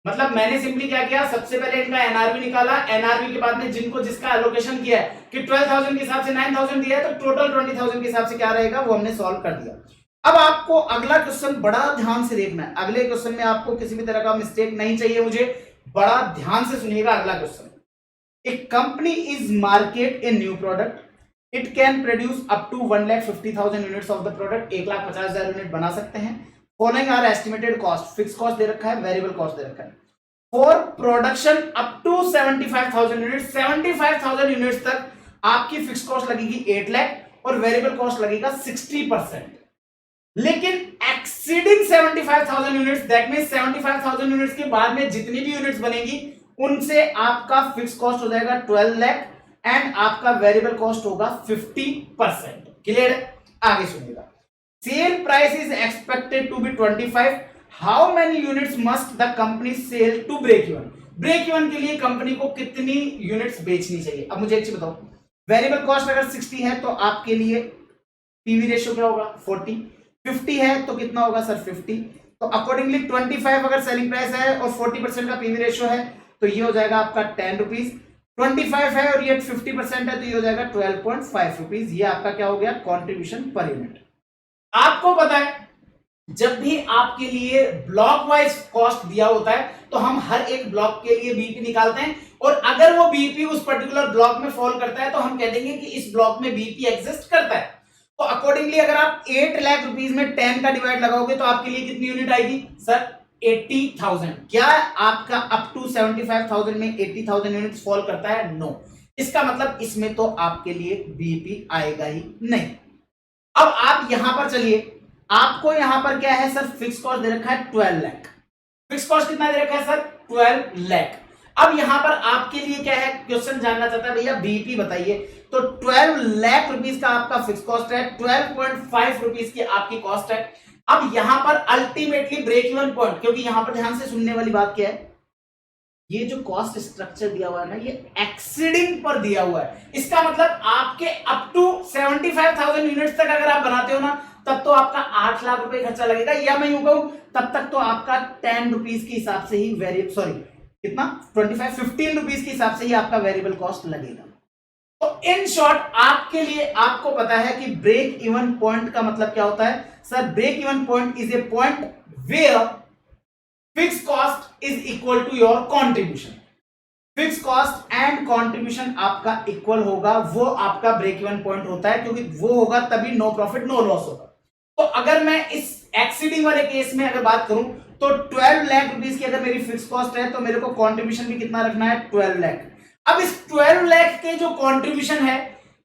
मतलब मैंने सिंपली क्या किया, सबसे पहले इनका एनआरवी निकाला, एनआरवी के बाद में जिनको जिसका एलोकेशन किया है कि 12,000 के हिसाब से 9,000 दिया है तो टोटल 20,000 के हिसाब से क्या रहेगा वो हमने सॉल्व कर दिया। अब आपको अगला क्वेश्चन बड़ा ध्यान से देखना है, अगले क्वेश्चन में आपको किसी भी तरह का मिस्टेक नहीं चाहिए मुझे, बड़ा ध्यान से सुनिएगा अगला question. A company is market a new product, it can produce up to 1,50,000 units of the product, 1,50,000 unit बना सकते हैं। Following are estimated cost, fix cost दे रखा है, वेरिएबल कॉस्ट दे रखा है। For production up to 75,000 unit, 75,000 units तक आपकी फिक्स कॉस्ट लगेगी 8 लाख और वेरिएबल कॉस्ट लगेगा 60%। लेकिन exceeding 75,000 units, that means 75,000 units के बाद में जितनी भी यूनिट्स बनेगी उनसे आपका फिक्स कॉस्ट हो जाएगा 12 लाख एंड आपका वेरिएबल कॉस्ट होगा 50%। क्लियर है? आगे सुनिएगा। Sale price is expected to be 25, how many units must the company sell to break even, break even के लिए कंपनी को कितनी यूनिट्स बेचनी चाहिए। अब मुझे एक चीज बताओ, वेरिएबल कॉस्ट अगर 60 है तो आपके लिए पीवी रेशियो क्या होगा 40, 50 है तो कितना होगा सर 50, तो अकॉर्डिंगली 25 अगर सेलिंग प्राइस है और 40% का पीवी रेशियो है तो ये हो जाएगा आपका 10 रुपीज, 25 है और ये 50% है तो ये हो जाएगा 12.5 रुपीज। ये आपका क्या हो गया कॉन्ट्रीब्यूशन पर यूनिट। आपको पता है जब भी आपके लिए ब्लॉक वाइज कॉस्ट दिया होता है तो हम हर एक ब्लॉक के लिए बीपी निकालते हैं और अगर वो बीपी उस पर्टिकुलर ब्लॉक में फॉल करता है तो हम कह देंगे कि इस ब्लॉक में बीपी एग्जिस्ट करता है। तो अकॉर्डिंगली अगर आप 8 लाख रुपीस में 10 का डिवाइड लगाओगे तो आपके लिए कितनी यूनिट आएगी सर 80,000। क्या आपका अप टू 75,000 में 80,000 यूनिट्स फॉल करता है? नो। इसका मतलब इसमें तो आपके लिए बीपी आएगा ही नहीं। अब आप यहां पर चलिए, आपको यहां पर क्या है सर फिक्स कॉस्ट दे रखा है 12 लाख, फिक्स कॉस्ट कितना दे रखा है सर 12 लाख। अब यहां पर आपके लिए क्या है क्वेश्चन जानना चाहता है भैया बीपी बताइए, तो 12 लाख रुपीस का आपका फिक्स कॉस्ट है, 12.5 रुपीस की आपकी कॉस्ट है। अब यहां पर अल्टीमेटली ब्रेक इवन पॉइंट, क्योंकि यहां पर ध्यान से सुनने वाली बात क्या है, ये जो कॉस्ट स्ट्रक्चर दिया हुआ है ना ये एक्सीडिंग पर दिया हुआ है। इसका मतलब आपके अप टू 75,000 यूनिट्स तक अगर आप बनाते हो ना तब तो आपका 8 लाख रुपए खर्चा लगेगा, या मैं यूं कहूं तब तक तो आपका 10 रुपीज के हिसाब से ही कितना 15 रुपीज के हिसाब से ही आपका वेरिएबल कॉस्ट लगेगा। तो इन शॉर्ट आपके लिए आपको पता है कि ब्रेक इवन पॉइंट का मतलब क्या होता है sir, break even point is a point where fix cost is equal to your contribution. Fix cost and contribution आपका इक्वल होगा, वो आपका ब्रेक इवन पॉइंट होता है, क्योंकि वो होगा तभी नो प्रॉफिट नो लॉस होगा। तो अगर मैं इस एक्सीडिंग वाले केस में अगर बात करूं तो 12 लाख रुपीस की अगर मेरी फिक्स कॉस्ट है तो मेरे को कंट्रीब्यूशन भी कितना रखना है, 12 लाख। अब इस 12 लाख के जो कंट्रीब्यूशन है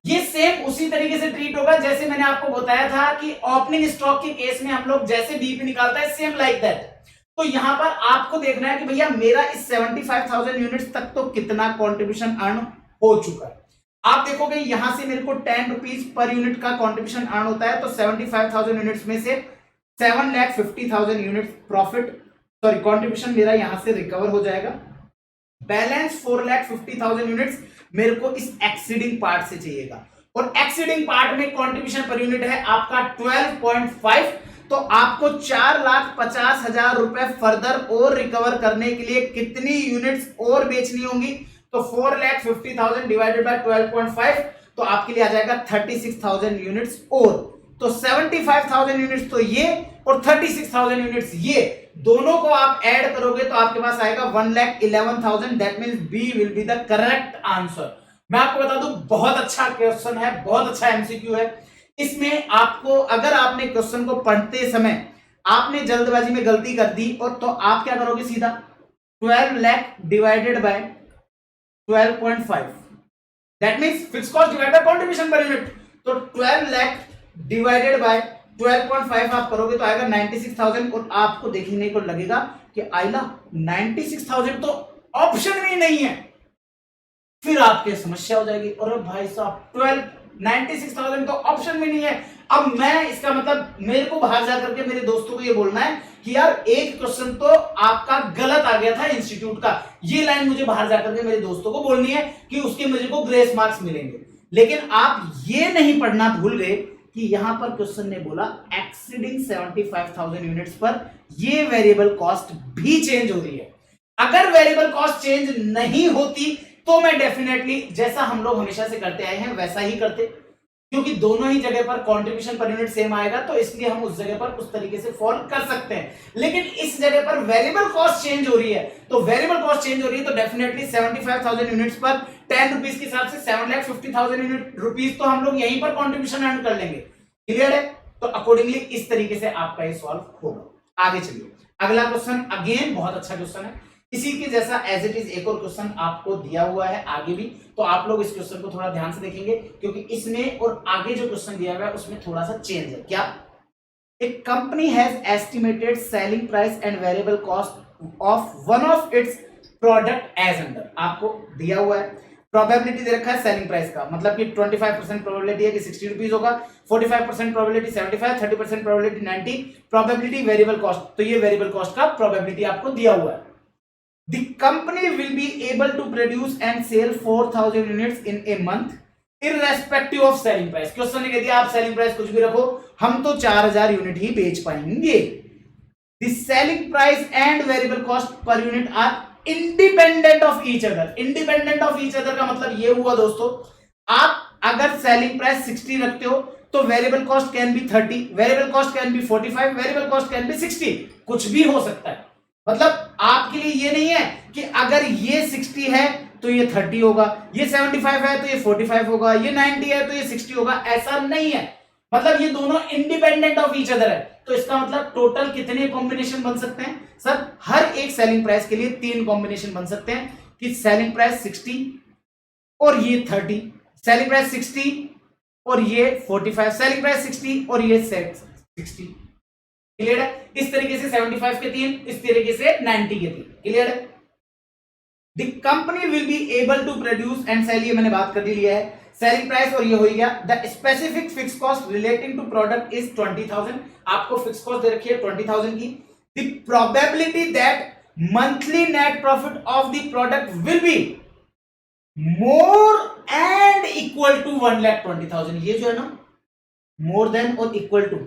ये सेम उसी तरीके से ट्रीट होगा जैसे मैंने आपको बताया था कि ओपनिंग स्टॉक के केस में हम लोग जैसे बीपी निकालता है, सेम लाइक दैट। तो यहां पर आपको देखना है कि भैया मेरा इस 75,000 यूनिट्स तक तो कितना कंट्रीब्यूशन अर्न हो चुका है। आप देखोगे यहां से मेरे को 10 रुपीज पर यूनिट का कंट्रीब्यूशन अर्न होता है, तो 75,000 यूनिट्स में से 7,50,000 यूनिट प्रॉफिट सॉरी कंट्रीब्यूशन मेरा यहां से रिकवर हो जाएगा। बैलेंस 4,50,000 यूनिट्स मेरे को इस एक्सीडिंग पार्ट से चाहिएगा, और एक्सीडिंग पार्ट में कंट्रीब्यूशन पर यूनिट है आपका 12.5। तो आपको 4,50,000 रुपए फर्दर और रिकवर करने के लिए कितनी यूनिट्स और बेचनी होंगी, तो 4,50,000 डिवाइडेड बाय 12.5, तो आपके लिए आ जाएगा 36,000 यूनिट्स और। तो 75,000 यूनिट्स तो ये और 36,000 यूनिट्स ये दोनों को आप ऐड करोगे तो आपके पास आएगा 1,11,000। That means B will be the correct answer. मैं आपको बता दूं बहुत अच्छा क्वेश्चन है, बहुत अच्छा एमसीक्यू है। इसमें आपको अगर आपने क्वेश्चन को पढ़ते समय आपने जल्दबाजी में गलती कर दी और तो आप क्या करोगे, सीधा 12 lakh divided bye 12.5, that means fix cost divided by contribution per unit. तो 12 लाख डिवाइडेड बाय 12.5 आप करोगे तो आएगा 96,000, और आपको देखने को लगेगा कि आइला 96,000 तो ऑप्शन में ही नहीं है। फिर आपके समस्या हो जाएगी, और भाई साहब 96,000 तो ऑप्शन में नहीं है। अब मैं इसका मतलब मेरे को बाहर जाकर के मेरे दोस्तों को ये बोलना है कि यार एक क्वेश्चन तो आपका गलत आ गया था इंस्टीट्यूट का, ये लाइन मुझे बाहर जाकर के मेरे दोस्तों को बोलनी है कि उसके मुझे को ग्रेस मार्क्स मिलेंगे। लेकिन आप ये नहीं पढ़ना भूल गए कि यहां पर क्वेश्चन ने बोला एक्सीडिंग 75,000 यूनिट्स पर ये वेरिएबल कॉस्ट भी चेंज हो रही है। अगर वेरिएबल कॉस्ट चेंज नहीं होती तो मैं डेफिनेटली जैसा हम लोग हमेशा से करते आए हैं वैसा ही करते, क्योंकि दोनों ही जगह पर कंट्रीब्यूशन पर यूनिट सेम आएगा, तो इसलिए हम उस जगह पर उस तरीके से फॉलो कर सकते हैं। लेकिन इस जगह पर वेरिएबल कॉस्ट चेंज हो रही है, तो वेरिएबल कॉस्ट चेंज हो रही है तो डेफिनेटली 75,000 यूनिट्स पर 10 रुपीज के हिसाब से 7,50,000 यूनिट रुपीज तो हम लोग यहीं पर कंट्रीब्यूशन अर्न कर लेंगे। क्लियर है? तो अकॉर्डिंगली इस तरीके से आपका ये सॉल्व होगा। आगे चलिए, अगला क्वेश्चन अगेन बहुत अच्छा क्वेश्चन है, इसी के जैसा एज इट इज एक और क्वेश्चन आपको दिया हुआ है आगे भी, तो आप लोग इस क्वेश्चन को थोड़ा ध्यान से देखेंगे क्योंकि इसमें और आगे जो क्वेश्चन दिया हुआ है उसमें थोड़ा सा चेंज है। क्या? एक company has estimated selling price and variable cost of one of its product as under. आपको दिया हुआ है प्रोबेबिलिटी दे रखा है सेलिंग प्राइस का, मतलब कि 25% प्रोबेबिलिटी है कि 60 रुपीज होगा, 45% probability 75, 30% probability 90, probability variable cost, तो ये वेरिएबल कॉस्ट का प्रोबेबिलिटी आपको दिया हुआ है। The company will be able to produce and sell 4,000 units in a month irrespective of selling price। Question ने कह दिया आप सेलिंग प्राइस कुछ भी रखो, हम तो 4,000 यूनिट ही बेच पाएंगे। The selling price and variable cost per unit are independent of each other। independent of each other का मतलब ये हुआ दोस्तों, आप अगर सेलिंग प्राइस 60 रखते हो तो variable cost can be 30, variable cost can be 45, variable cost can be 60, कुछ भी हो सकता है। मतलब आपके लिए ये नहीं है कि अगर ये 60 है तो ये 30 होगा, ये 75 है तो ये 45 होगा, ये 90 है तो ये 60 होगा, ऐसा नहीं है। मतलब ये दोनों इंडिपेंडेंट ऑफ ईच अदर है। तो इसका मतलब टोटल कितने कॉम्बिनेशन बन सकते हैं सर? हर एक सेलिंग प्राइस के लिए 3 कॉम्बिनेशन बन सकते हैं कि सेलिंग प्राइस 60 और ये 30, सेलिंग प्राइस 60 और ये 45, सेलिंग प्राइस 60 और ये 60। क्लियर है? इस तरीके से 75 के 3, इस तरीके से 90 के 3। क्लियर है? The company will be able to produce and sell, ये मैंने बात कर लिया है, सेलिंग प्राइस और ये हो गया। The specific fix cost relating to product is 20,000। आपको फिक्स कॉस्ट दे रखी है 20,000 की। The probability that monthly net profit of the product will be more and equal to 1,20,000। ये जो है ना मोर देन और इक्वल टू,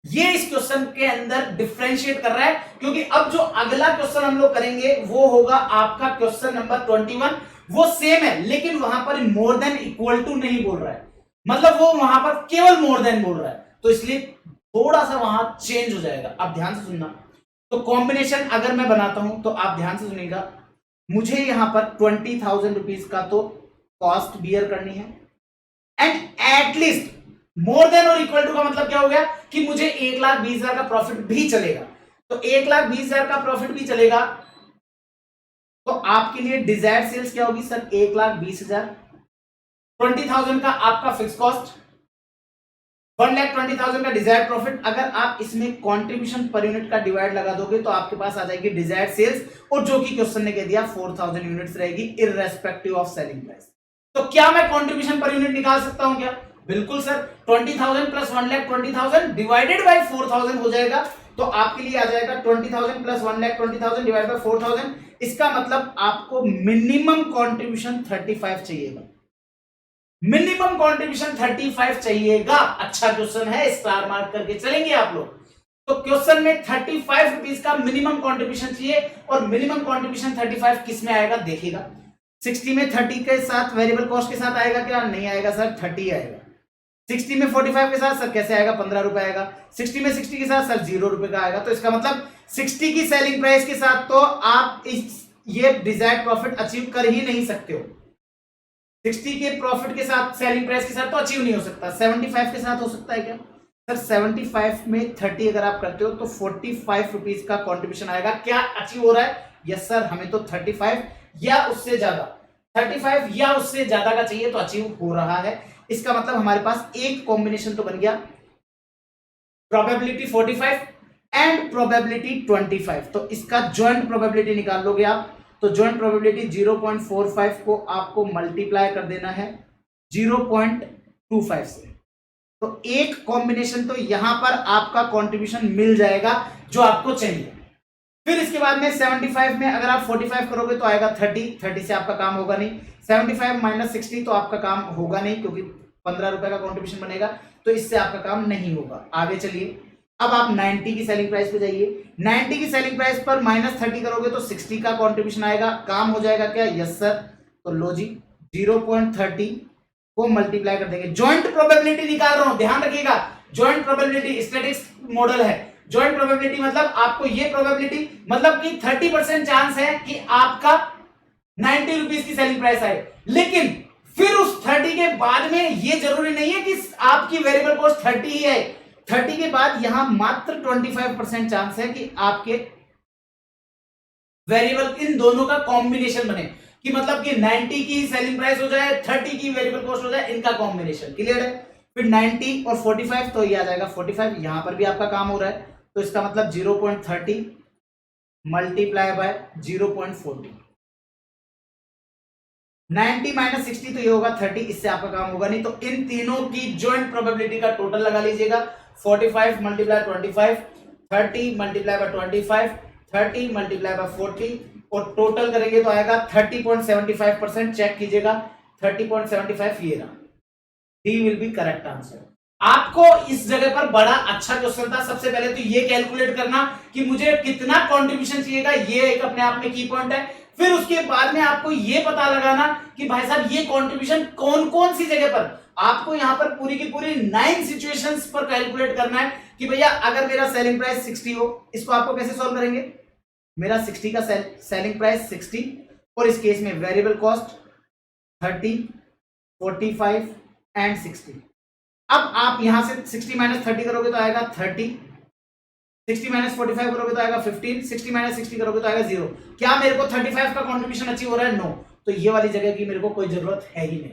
ये इस क्वेश्चन के अंदर डिफरेंशिएट कर रहा है, क्योंकि अब जो अगला क्वेश्चन हम लोग करेंगे वो होगा आपका क्वेश्चन नंबर 21। वो सेम है लेकिन वहां पर मोर देन इक्वल टू नहीं बोल रहा है, मतलब वो वहां पर केवल मोर देन बोल रहा है, तो इसलिए थोड़ा सा वहां चेंज हो जाएगा। अब ध्यान से सुनना, तो कॉम्बिनेशन अगर मैं बनाता हूं तो आप ध्यान से सुनिएगा, मुझे यहां पर 20,000 रुपीज का तो कॉस्ट बियर करनी है, एंड एटलीस्ट मोर देन और इक्वल टू का मतलब क्या हो गया कि मुझे 1,20,000 का प्रॉफिट भी चलेगा। तो 1,20,000 का प्रॉफिट भी चलेगा तो आपके लिए डिजायर्ड सेल्स क्या होगी सर? 1,20,000। 20,000 का आपका फिक्स कॉस्ट, 1,20,000 का डिजायर्ड प्रॉफिट। अगर आप इसमें कंट्रीब्यूशन पर यूनिट का डिवाइड लगा दोगे तो आपके पास आ जाएगी डिजायर्ड सेल्स, और जो कि क्वेश्चन ने कह दिया 4,000 यूनिट्स रहेगी इररेस्पेक्टिव ऑफ सेलिंग प्राइस। तो क्या मैं कंट्रीब्यूशन पर यूनिट निकाल सकता हूं क्या? बिल्कुल सर। 20,000 प्लस 1,20,000 डिवाइडेड बाय 4,000 हो जाएगा। तो आपके लिए आ जाएगा 20,000 प्लस 1,20,000 डिवाइडेड बाय 4,000। इसका मतलब आपको मिनिमम कंट्रीब्यूशन 35 चाहिएगा। मिनिमम कंट्रीब्यूशन 35 चाहिएगा। अच्छा क्वेश्चन है, स्टार मार्क करके चलेंगे आप लोग। तो क्वेश्चन में 35 रुपीज का मिनिमम कंट्रीब्यूशन चाहिए, और मिनिमम कंट्रीब्यूशन 35 किस में आएगा देखिएगा। 60 में 30 के साथ वेरिएबल कॉस्ट के साथ आएगा क्या? नहीं आएगा सर, 30 आएगा। 60 में 45 के साथ सर कैसे आएगा? 15 रुपए आएगा। 60 में 60 के साथ सर 0 रुपए का आएगा। तो इसका मतलब 60 की सेलिंग प्राइस के साथ तो आप ये डिजायर्ड प्रॉफिट अचीव कर ही नहीं सकते हो। 60 के प्रॉफिट के साथ, सेलिंग प्राइस के साथ तो अचीव नहीं हो सकता। 75 के साथ हो सकता है क्या सर? 75 में 30 अगर आप करते हो तो 45 रुपीज का कंट्रीब्यूशन आएगा। क्या अचीव हो रहा है? यस सर, हमें तो 35 या उससे ज्यादा, 35 या उससे ज्यादा का चाहिए, तो अचीव हो रहा है। इसका मतलब हमारे पास एक कॉम्बिनेशन तो बन गया, प्रोबेबिलिटी 45 एंड प्रोबेबिलिटी 25। तो इसका ज्वाइंट प्रोबेबिलिटी निकाल लोगे आप, तो ज्वाइंट प्रोबेबिलिटी 0.45 को आपको मल्टीप्लाई कर देना है 0.25 से। तो एक कॉम्बिनेशन तो यहां पर आपका कंट्रीब्यूशन मिल जाएगा जो आपको चाहिए। फिर इसके बाद में 75 में अगर आप 45 करोगे तो आएगा 30 से आपका काम होगा नहीं। 75 माइनस 60 तो आपका काम होगा नहीं, क्योंकि 15 रुपए का कंट्रीब्यूशन बनेगा, तो इससे आपका काम नहीं होगा। आगे चलिए, अब आप 90 की सेलिंग प्राइस पे जाइए। 90 की सेलिंग प्राइस पर माइनस 30 करोगे तो 60 का कंट्रीब्यूशन आएगा। काम हो जाएगा क्या? Yes sir. तो लो जी, 0.30 को मल्टीप्लाई कर देंगे। ज्वाइंट प्रोबेबिलिटी निकाल रहा हूं, ध्यान रखिएगा। ज्वाइंट प्रोबेबिलिटी स्टैटिस्टिक्स मॉडल है। ज्वाइंट प्रोबेबिलिटी मतलब आपको ये प्रोबेबिलिटी मतलब कि 30% चांस है कि आपका 90 रुपीज की सेलिंग प्राइस आए, लेकिन फिर उस 30 के बाद में ये जरूरी नहीं है कि आपकी वेरिएबल कॉस्ट 30 ही है। 30 के बाद यहां मात्र 25% चांस है कि आपके वेरिएबल इन दोनों का कॉम्बिनेशन बने, कि मतलब कि 90 की सेलिंग प्राइस हो जाए, 30 की वेरिएबल कॉस्ट हो जाए, इनका कॉम्बिनेशन। क्लियर है? फिर 90 और 45 तो ये आ जाएगा 45। यहां पर भी आपका काम हो रहा है, तो इसका मतलब 0.30 मल्टीप्लाई बाय 0.40। 90 माइनस 60 तो ये होगा 30, इससे आपका काम होगा नहीं। तो इन तीनों की ज्वाइंट प्रोबेबिलिटी का टोटल लगा लीजिएगा। 45 multiply 25, 30 multiply by 25, 30 multiply by 40, और टोटल करेंगे तो आएगा 30.75%। चेक कीजिएगा, 30.75 ये रहा। D will be correct answer. आपको इस जगह पर बड़ा अच्छा क्वेश्चन था। सबसे पहले तो ये कैलकुलेट करना कि मुझे कितना कंट्रीब्यूशन चाहिएगा, ये एक अपने आप में की पॉइंट है। फिर उसके बाद में आपको ये पता लगाना कि भाई साहब ये कंट्रीब्यूशन कौन कौन सी जगह पर, आपको यहां पर पूरी की पूरी 9 सिचुएशंस पर कैलकुलेट करना है कि भैया अगर मेरा सेलिंग प्राइस 60 हो, इसको आपको कैसे सॉल्व करेंगे? मेरा 60 का सेलिंग प्राइस 60, और इस केस में वेरिएबल कॉस्ट 30, 45 एंड 60। अब आप यहां से 60 माइनस 30 करोगे तो आएगा 30, 60 माइनस 45 करोगे तो आएगा 15, 60 माइनस 60 करोगे तो आएगा 0। क्या मेरे को 35 का कंट्रीब्यूशन अचीव हो रहा है? नो। तो ये वाली जगह की मेरे को कोई जरूरत है ही नहीं।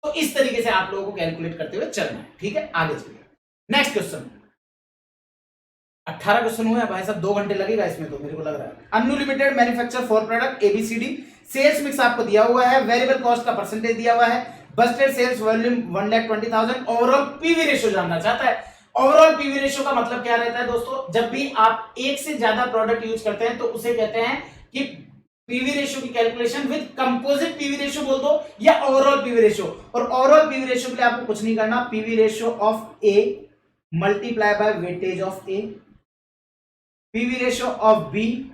तो इस तरीके से आप लोगों को कैलकुलेट करते हुए चलना है। ठीक है, आगे चलिए। नेक्स्ट क्वेश्चन, 18 क्वेश्चन हुए भाई साहब, 2 घंटे लगेगा इसमें तो मेरे को लग रहा है। Unlimited manufacture for product ABCD, sales mix आपको दिया हुआ है, वेरिएबल कॉस्ट का परसेंटेज दिया हुआ है, budgeted sales volume 1,20,000, overall PV ratio जानना चाहता है। ओवरऑल पीवी रेशियो का मतलब क्या रहता है दोस्तों? जब भी आप एक से ज्यादा प्रोडक्ट यूज करते हैं तो उसे कहते हैं कि पीवी रेशियो की calculation with composite PV ratio बोल दो या ओवरऑल पीवी रेशियो। और ओवरऑल पीवी रेशियो के लिए आपको कुछ नहीं करना, PV ratio of A multiply by weightage of A, PV ratio of B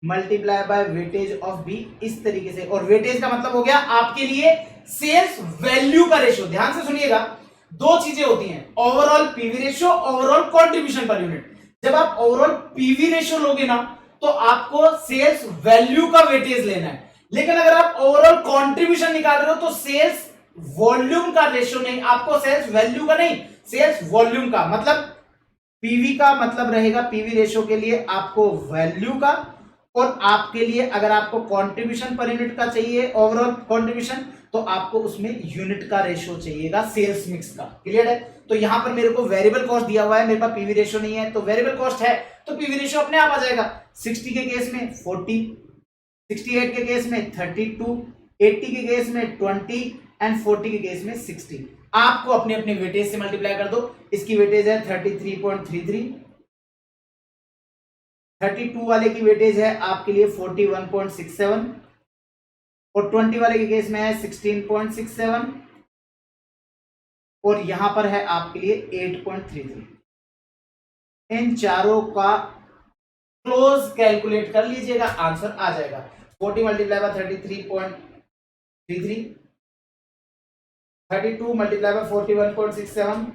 multiply by weightage of B, इस तरीके से। और वेटेज का मतलब हो गया आपके लिए सेल्स वैल्यू का रेशियो। ध्यान से सुनिएगा, दो चीजें होती हैं, overall PV ratio, overall contribution per unit. जब आप ओवरऑल पीवी रेशियो लोगे ना तो आपको सेल्स वैल्यू का वेटेज लेना है, लेकिन अगर आप ओवरऑल कंट्रीब्यूशन निकाल रहे हो तो सेल्स वॉल्यूम का रेशियो नहीं, आपको सेल्स वैल्यू का नहीं, सेल्स वॉल्यूम का मतलब पीवी का मतलब रहेगा, पीवी रेशो के लिए आपको वैल्यू का, और आपके लिए अगर आपको कंट्रीब्यूशन पर यूनिट का चाहिए ओवरऑल कंट्रीब्यूशन, तो आपको उसमें यूनिट का रेशो चाहिएगा सेल्स मिक्स का। क्लियर है? तो यहां पर मेरे को वेरिएबल कॉस्ट दिया हुआ है, मेरे पास पीवी रेशो नहीं है, तो वेरिएबल कॉस्ट है तो पीवी रेशो अपने आप आ जाएगा। 60 के केस में 40, 68 के केस में 32, 80 के केस में 20 एंड 40 के केस में 60। आपको अपने अपने वेटेज से मल्टीप्लाई कर दो। इसकी वेटेज है 33.33, 32 वाले की वेटेज है आपके लिए 41.67, और 20 वाले के केस में है 16.67, और यहां पर है आपके लिए 8.33। इन चारों का क्लोज कैलकुलेट कर लीजिएगा, आंसर आ जाएगा। 40 multiply by 33.33, 32 multiply by 41.67,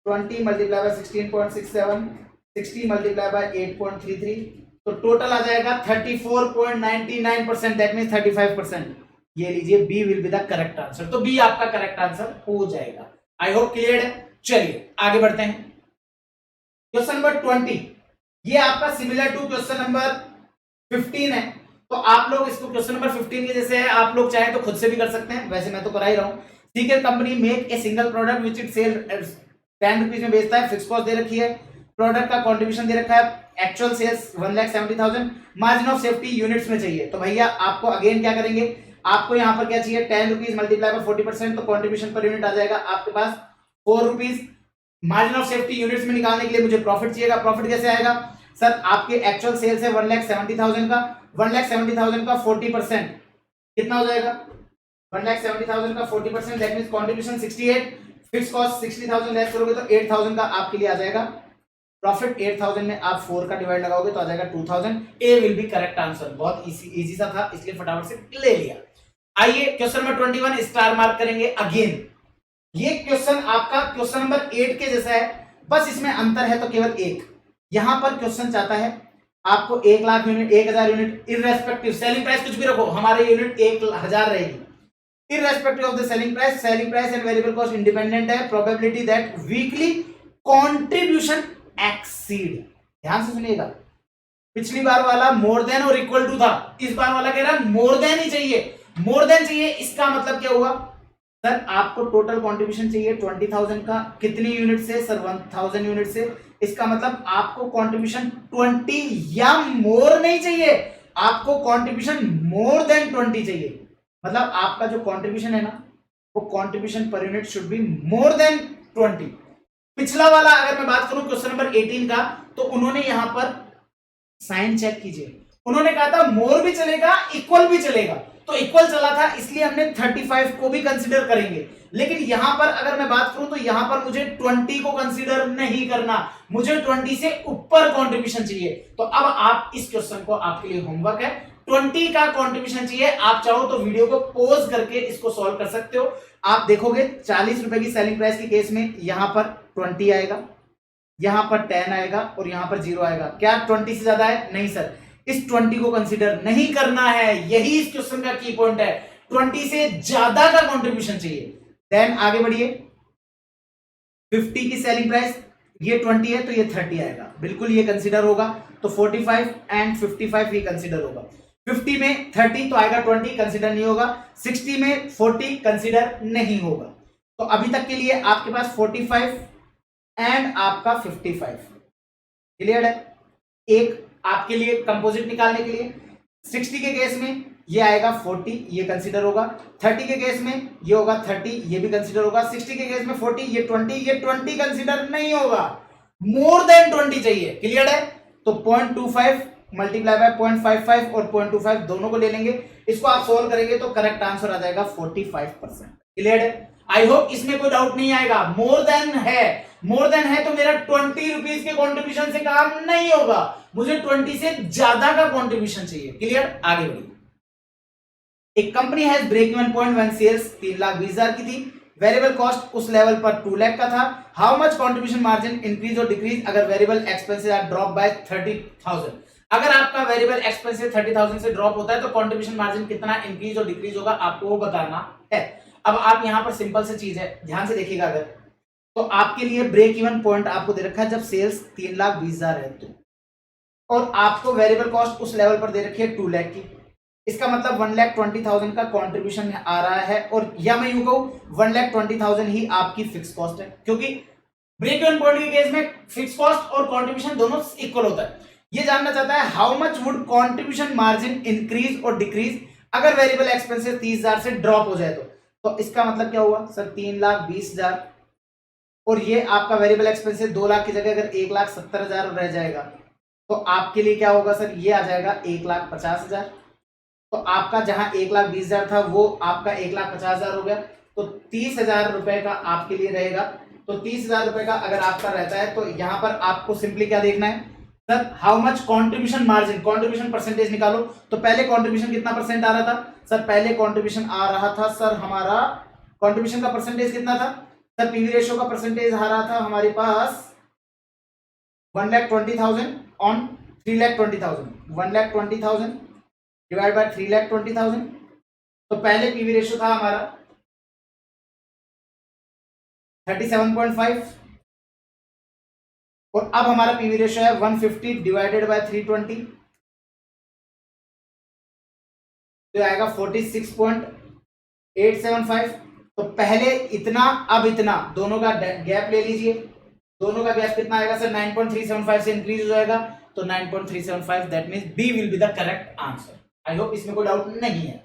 20 multiply bye 16.67, 60 multiply by 8.33, तो टोटल आ जाएगा 34.99%, दैट मींस 35%। ये लीजिए, B will be the correct answer. तो बी आपका करेक्ट आंसर हो जाएगा। आई होप क्लियर है। चलिए आगे बढ़ते हैं। क्वेश्चन नंबर 20, ये आपका सिमिलर टू क्वेश्चन नंबर 15 है, तो आप लोग इसको क्वेश्चन नंबर 15 के जैसे है, आप लोग चाहे तो खुद से भी कर सकते हैं, वैसे मैं तो करा ही रहा हूं। ठीक है, company make a single product which it sell 10 rupees में बेचता है, फिक्स कॉस्ट दे रखी है, प्रोडक्ट का कंट्रीब्यूशन दे रखा है, actual sales 1,70,000, margin of safety units में चाहिए। तो भैया आपको अगेन क्या करेंगे, आपको यहाँ पर क्या चाहिए, 10 रुपीज मल्टीप्लाई बाय 40%, तो कंट्रीब्यूशन पर यूनिट आ जाएगा आपके पास 4 rupees. Margin of safety units में निकालने के लिए मुझे प्रॉफिट चाहिएगा। प्रॉफिट कैसे आएगा सर, आपके एक्चुअल सेल्स है 1,70,000 का, 1,70,000 का 40% कितना हो जाएगा, 1,70,000 का 40%, that means contribution 68, fix cost 60,000 less करोगे तो 8,000 का आपके लिए आ जाएगा प्रॉफिट। 8,000 में आप 4 का डिवाइड लगाओगे तो आ जाएगा 2,000। ए विल बी करेक्ट आंसर। बहुत इजी सा था, इसलिए फटाफट से ले लिया। आइए क्वेश्चन नंबर 21 स्टार मार्क करेंगे अगेन। ये क्वेश्चन आपका क्वेश्चन नंबर 8 के जैसा है, बस इसमें अंतर है तो केवल एक। यहां पर क्वेश्चन चाहता है आपको 1 lakh unit, 1,000 unit, irrespective selling price कुछ भी रखो, हमारे यूनिट 1,000 रहेगी। Irrespective of the selling price and variable cost independent है, probability that weekly contribution exceed. ध्यान से सुनिएगा, पिछली बार वाला मोर देन और इक्वल टू था, इस बार वाला कह रहा है मोर देन ही चाहिए। मोर देन चाहिए, इसका मतलब क्या हुआ सर, आपको टोटल कंट्रीब्यूशन चाहिए 20,000 का, कितनी यूनिट से सर, 1,000 यूनिट से। इसका मतलब आपको कंट्रीब्यूशन 20 या मोर नहीं चाहिए, आपको कंट्रीब्यूशन मोर देन 20 चाहिए। मतलब आपका जो कंट्रीब्यूशन है ना, वो contribution per unit should be more than 20। पिछला वाला अगर मैं बात करूं क्वेश्चन नंबर 18 का, तो उन्होंने यहां पर साइन चेक कीजिए, उन्होंने कहा था मोर भी चलेगा इक्वल भी चलेगा, तो इक्वल चला था इसलिए हमने 35 को भी कंसीडर करेंगे। लेकिन यहां पर अगर मैं बात करूं तो यहां पर मुझे 20 को कंसीडर नहीं करना, मुझे 20 से ऊपर कंट्रीब्यूशन चाहिए। तो अब आप इस क्वेश्चन को, आपके लिए होमवर्क है, 20 का कंट्रीब्यूशन चाहिए। आप चाहो तो वीडियो को पॉज करके इसको सॉल्व कर सकते हो। आप देखोगे 40 रुपए की सेलिंग प्राइस के केस में यहां पर 20 आएगा, यहां पर 10 आएगा और यहां पर 0 आएगा। क्या 20 से ज्यादा है? नहीं सर, इस 20 को कंसीडर नहीं करना है, यही इस क्वेश्चन का की पॉइंट है। 20 से ज्यादा का कंट्रीब्यूशन चाहिए। देन आगे बढ़िए, 50 की सेलिंग प्राइस, ये 20 है तो ये 30 आएगा, बिल्कुल ये कंसीडर होगा। तो 45 एंड 55 ये कंसीडर होगा। 50 में 30 तो आएगा 20, कंसीडर नहीं होगा। 60 में 40 कंसीडर नहीं होगा। तो अभी तक के लिए आपके पास 45 एंड आपका 55 क्लियर है। एक आपके लिए कंपोजिट निकालने के लिए 60 के केस में ये आएगा 40, ये कंसीडर होगा। 30 के केस में ये होगा 30, ये भी कंसीडर होगा। 60 के केस में 40, ये 20, ये 20 कंसीडर नहीं होगा, मोर देन 20 चाहिए। क्लियर है। तो 0.25 मल्टीप्लाई बाय 0.55 और 0.25 दोनों को ले लेंगे, इसको आप सोल्व करेंगे तो करेक्ट आंसर आ जाएगा 45%। क्लियर है। आई होप इसमें कोई डाउट नहीं आएगा। मोर देन है, मोर देन है तो मेरा 20 रुपीज के कंट्रीब्यूशन से काम नहीं होगा, मुझे 20 से ज्यादा का कंट्रीब्यूशन चाहिए। क्लियर। आगे बढ़िए। एक company has break even point when sales 3,20,000 की थी, वेरिएबल कॉस्ट उस लेवल पर 2 लाख का था। How much contribution margin increase और डिक्रीज अगर variable expenses are drop by 30,000। अगर आपका वेरिएबल एक्सपेंसेस 30,000 से ड्रॉप होता है तो कंट्रीब्यूशन मार्जिन कितना इंक्रीज और डिक्रीज होगा, आपको वो बताना है। अब आप यहां पर सिंपल सी चीज है, ध्यान से देखिएगा। अगर तो आपके लिए ब्रेक इवन पॉइंट आपको दे रखा है जब सेल्स 3,20,000 है तो, और आपको वेरिएबल कॉस्ट उस लेवल पर दे रखी है 2 लाख की। इसका मतलब 1,20,000 का कंट्रीब्यूशन आ रहा है, और या मैं यूं कहूं 1,20,000 ही आपकी फिक्स कॉस्ट है, क्योंकि ब्रेक इवन पॉइंट के केस में फिक्स कॉस्ट और कंट्रीब्यूशन दोनों इक्वल होता है। ये जानना चाहता है how much would contribution margin increase और डिक्रीज अगर वेरिएबल एक्सपेंसेस 30,000 से ड्रॉप हो जाए तो इसका मतलब क्या हुआ सर, 3,20,000, और ये आपका वेरिएबल एक्सपेंसेस 2 लाख की जगह अगर 1,70,000 रह जाएगा तो आपके लिए क्या होगा सर, ये आ जाएगा 1,50,000। तो आपका जहां 1,20,000 था वो आपका 1,50,000 हो गया, तो 30,000 रुपए का आपके लिए रहेगा। तो 30,000 रुपए का अगर आपका रहता है तो यहां पर आपको सिंपली क्या देखना है sir, how much contribution margin, contribution percentage निकालो। तो पहले कंट्रीब्यूशन कितना परसेंट आ रहा था सर, पहले कंट्रीब्यूशन आ रहा था सर हमारा, कंट्रीब्यूशन का परसेंटेज कितना था सर, पीवी रेशियो का परसेंटेज आ रहा था हमारे पास 1,20,000 ऑन 3,20,000, 1,20,000 डिवाइड बाय 3,20,000। तो पहले पीवी रेशियो था हमारा 37.5, और अब हमारा पीवी रेशियो है 150 डिवाइडेड बाय 320, तो आएगा 46.875। तो पहले इतना अब इतना, दोनों का गैप ले लीजिए, दोनों का गैप कितना आएगा सर, 9.375 से इंक्रीज हो जाएगा, तो 9.375, that means B will be the correct answer. I hope इसमें कोई डाउट नहीं है।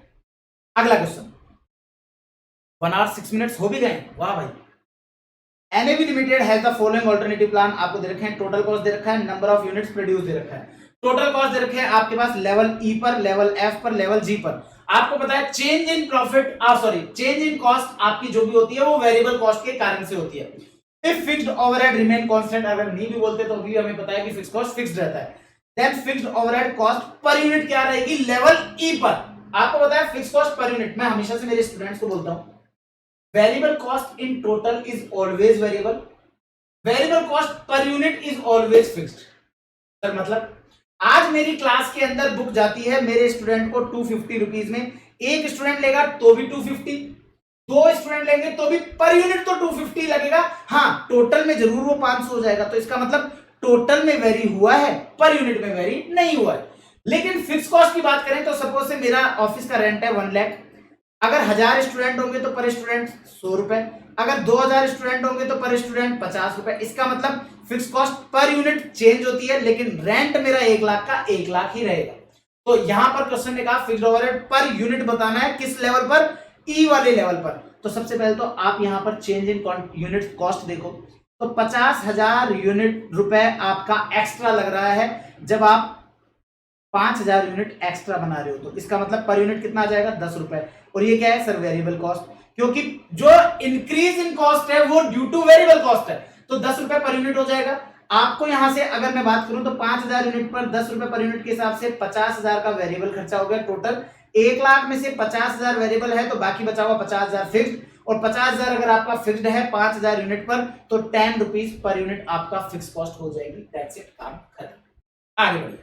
अगला क्वेश्चन, 1 आवर 6 मिनट्स हो भी गए, वाह भाई। NAB limited has the following alternative plan, आपको दे रखे हैं टोटल कॉस्ट दे रखा है, नंबर ऑफ यूनिट्स प्रोड्यूस दे रखा है, टोटल कॉस्ट दे रखे हैं आपके पास लेवल ई पर, लेवल एफ पर, लेवल जी पर। आपको पता है change in profit, change in cost आपकी जो भी होती है वो वेरिएबल कॉस्ट के कारण से होती है। If fixed overhead remain constant, अगर नहीं भी बोलते तो भी हमें पता है कि फिक्स्ड कॉस्ट फिक्स्ड रहता है, then fixed overhead cost per unit क्या रहेगी, लेवल ई पर। आपको पता है फिक्स्ड कॉस्ट पर यूनिट, मैं हमेशा से मेरे स्टूडेंट्स को बोलता हूं variable cost in total is always variable, variable cost per unit is always fixed. Sir मतलब आज मेरी क्लास के अंदर बुक जाती है मेरे स्टूडेंट को 250 रुपीज में, एक स्टूडेंट लेगा तो भी 250, 2 स्टूडेंट लेंगे तो भी पर यूनिट तो 250 लगेगा। हाँ टोटल में जरूर वो 500 हो जाएगा, तो इसका मतलब टोटल में वेरी हुआ है, पर यूनिट में वेरी नहीं हुआ है। लेकिन फिक्स कॉस्ट की बात करें तो सपोज से मेरा ऑफिस का रेंट है 1 लाख, अगर 1000 स्टूडेंट होंगे तो पर स्टूडेंट 100 रुपए, अगर 2000 स्टूडेंट होंगे तो पर स्टूडेंट 50 रुपए। इसका मतलब fix cost per unit change होती है, लेकिन रेंट मेरा 1 लाख का 1 लाख ही रहेगा। तो यहां पर क्वेश्चन ने कहा फिक्स्ड ओवरहेड पर यूनिट बताना है, किस लेवल पर, ई वाले लेवल पर। तो सबसे पहले तो आप यहां पर चेंज इन यूनिट कॉस्ट देखो, तो 50,000 यूनिट रुपए आपका एक्स्ट्रा लग रहा है जब आप 5,000 यूनिट एक्स्ट्रा बना रहे हो, तो इसका मतलब पर यूनिट कितना आ जाएगा 10 रुपए। और ये क्या है सर, वेरिएबल कॉस्ट, क्योंकि जो इंक्रीज इन कॉस्ट है वो ड्यू टू वेरिएबल कॉस्ट है, तो 10 रुपए पर यूनिट हो जाएगा। आपको यहां से अगर मैं बात करूं तो 5,000 यूनिट पर 10 रुपए पर यूनिट के हिसाब से 50,000 का वेरिएबल खर्चा हो गया टोटल। 1 लाख में से 50,000 वेरिएबल है तो बाकी बचा हुआ 50,000 फिक्स्ड, और 50,000 अगर आपका फिक्स्ड है 5,000 यूनिट पर तो 10 रुपीज पर यूनिट आपका फिक्स कॉस्ट हो जाएगी। दैट्स इट, काम खत्म। आगे बढ़िए,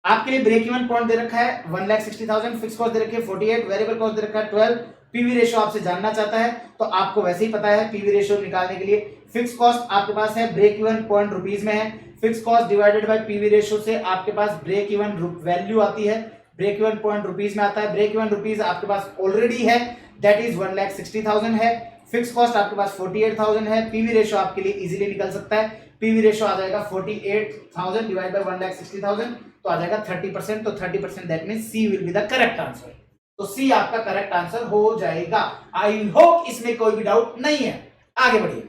आपके लिए ब्रेक इवन पॉइंट दे रखा है 1,60,000, फिक्स कॉस्ट दे रखी है 48, वेरिएबल कॉस्ट दे रखा है 12, पीवी रेशियो आपसे जानना चाहता है तो आपको वैसे ही पता है पीवी रेशियो निकालने के लिए फिक्स कॉस्ट आपके पास है, ब्रेक इवन पॉइंट रुपीज में है, fix cost divided bye PV ratio से आपके पास ब्रेक इवन वैल्यू आती है, ब्रेक इवन पॉइंट रुपीज में आता है, ब्रेक इवन रुपीज आपके पास ऑलरेडी है, दैट इज 1,60,000 है, फिक्स कॉस्ट आपके पास 48,000 है, पीवी रेशियो आपके लिए इजीली निकल सकता है, पीवी रेशियो आ जाएगा 48,000 डिवाइड बाय 1,60,000 तो आ जाएगा 30%, तो 30% that means C will be the correct answer. तो सी आपका करेक्ट आंसर हो जाएगा। आई होप इसमें कोई भी डाउट नहीं है। आगे बढ़िए,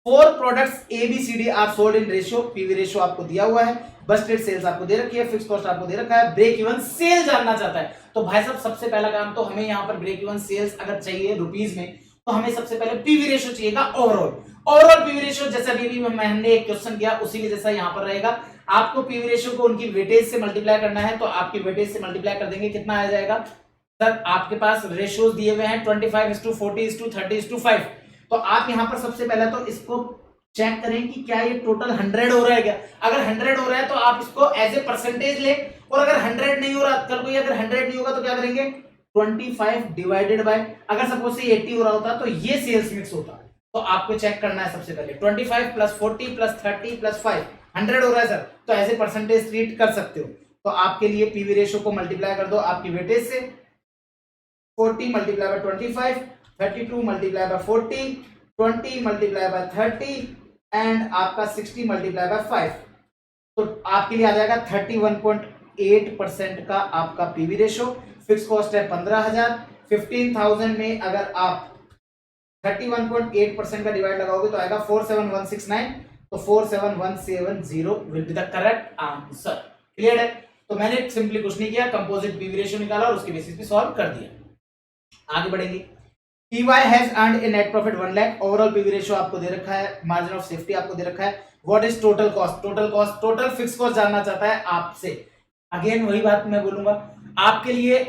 4 products A B C D are sold in ratio, PV ratio आपको दिया हुआ है, बस्टेड सेल्स आपको दे रखी है, फिक्स कॉस्ट आपको दे रखा है, ब्रेक इवन सेल जानना चाहता है। तो भाई साहब सबसे पहला काम तो हमें यहाँ पर ब्रेक इवन सेल्स अगर चाहिए रुपीज में तो हमें सबसे पहले पीवी रेशियो चाहिएगा ओवरऑल पीवी रेशियो, जैसा अभी मैंने एक क्वेश्चन किया उसी के जैसा यहाँ पर रहेगा। आपको पीवी रेशियो को उनकी वेटेज से मल्टीप्लाई करना है, तो आपकी वेटेज से मल्टीप्लाई कर देंगे, कितना आ जाएगा सर, आपके पास रेशियोज दिए हुए हैं 25:40:30:5, तो आप यहाँ पर सबसे पहले तो इसको चेक करें कि क्या ये टोटल 100 हो रहा है क्या। अगर 100 हो रहा है तो आप इसको एज ए परसेंटेज ले, और अगर 100 नहीं हो रहा, कल कोई अगर 100 नहीं होगा तो क्या करेंगे 25 डिवाइडेड बाय, अगर सपोज से 80 हो रहा होता तो ये सेल्स मिक्स होता, तो आपको चेक करना है सबसे पहले 25 प्लस 40 प्लस 30 प्लस 5 100 हो रहा है सर, तो ऐसे परसेंटेज ट्रीट कर सकते हो। तो आपके लिए पीवी रेशियो को मल्टीप्लाई कर दो आपकी वेटेज से, 40 multiply by 25, 32 multiply by 40, 20 multiply bye 30 and आपका 60 मल्टीप्लाई बाय 5, तो आपके लिए आ जाएगा 31.8% का आपका पीवी रेशियो। फिक्स कॉस्ट है 15,000, 15,000 में अगर आप 31.8% का डिवाइड लगाओगे तो आएगा 47169, तो 47170 will be the correct answer. Clear है? तो मैंने सिंपली कुछ नहीं किया, कंपोजिट पीवी रेशियो निकाला और उसके बेसिस पे सॉल्व कर दिया। आगे बढ़ेंगे। EY has earned a net profit 1 lakh, overall PV ratio आपको दे रखा है, मार्जिन ऑफ सेफ्टी आपको दे रखा है, what is total cost, total fix cost जानना चाहता है आपसे। अगेन वही बात मैं बोलूंगा आपके लिए,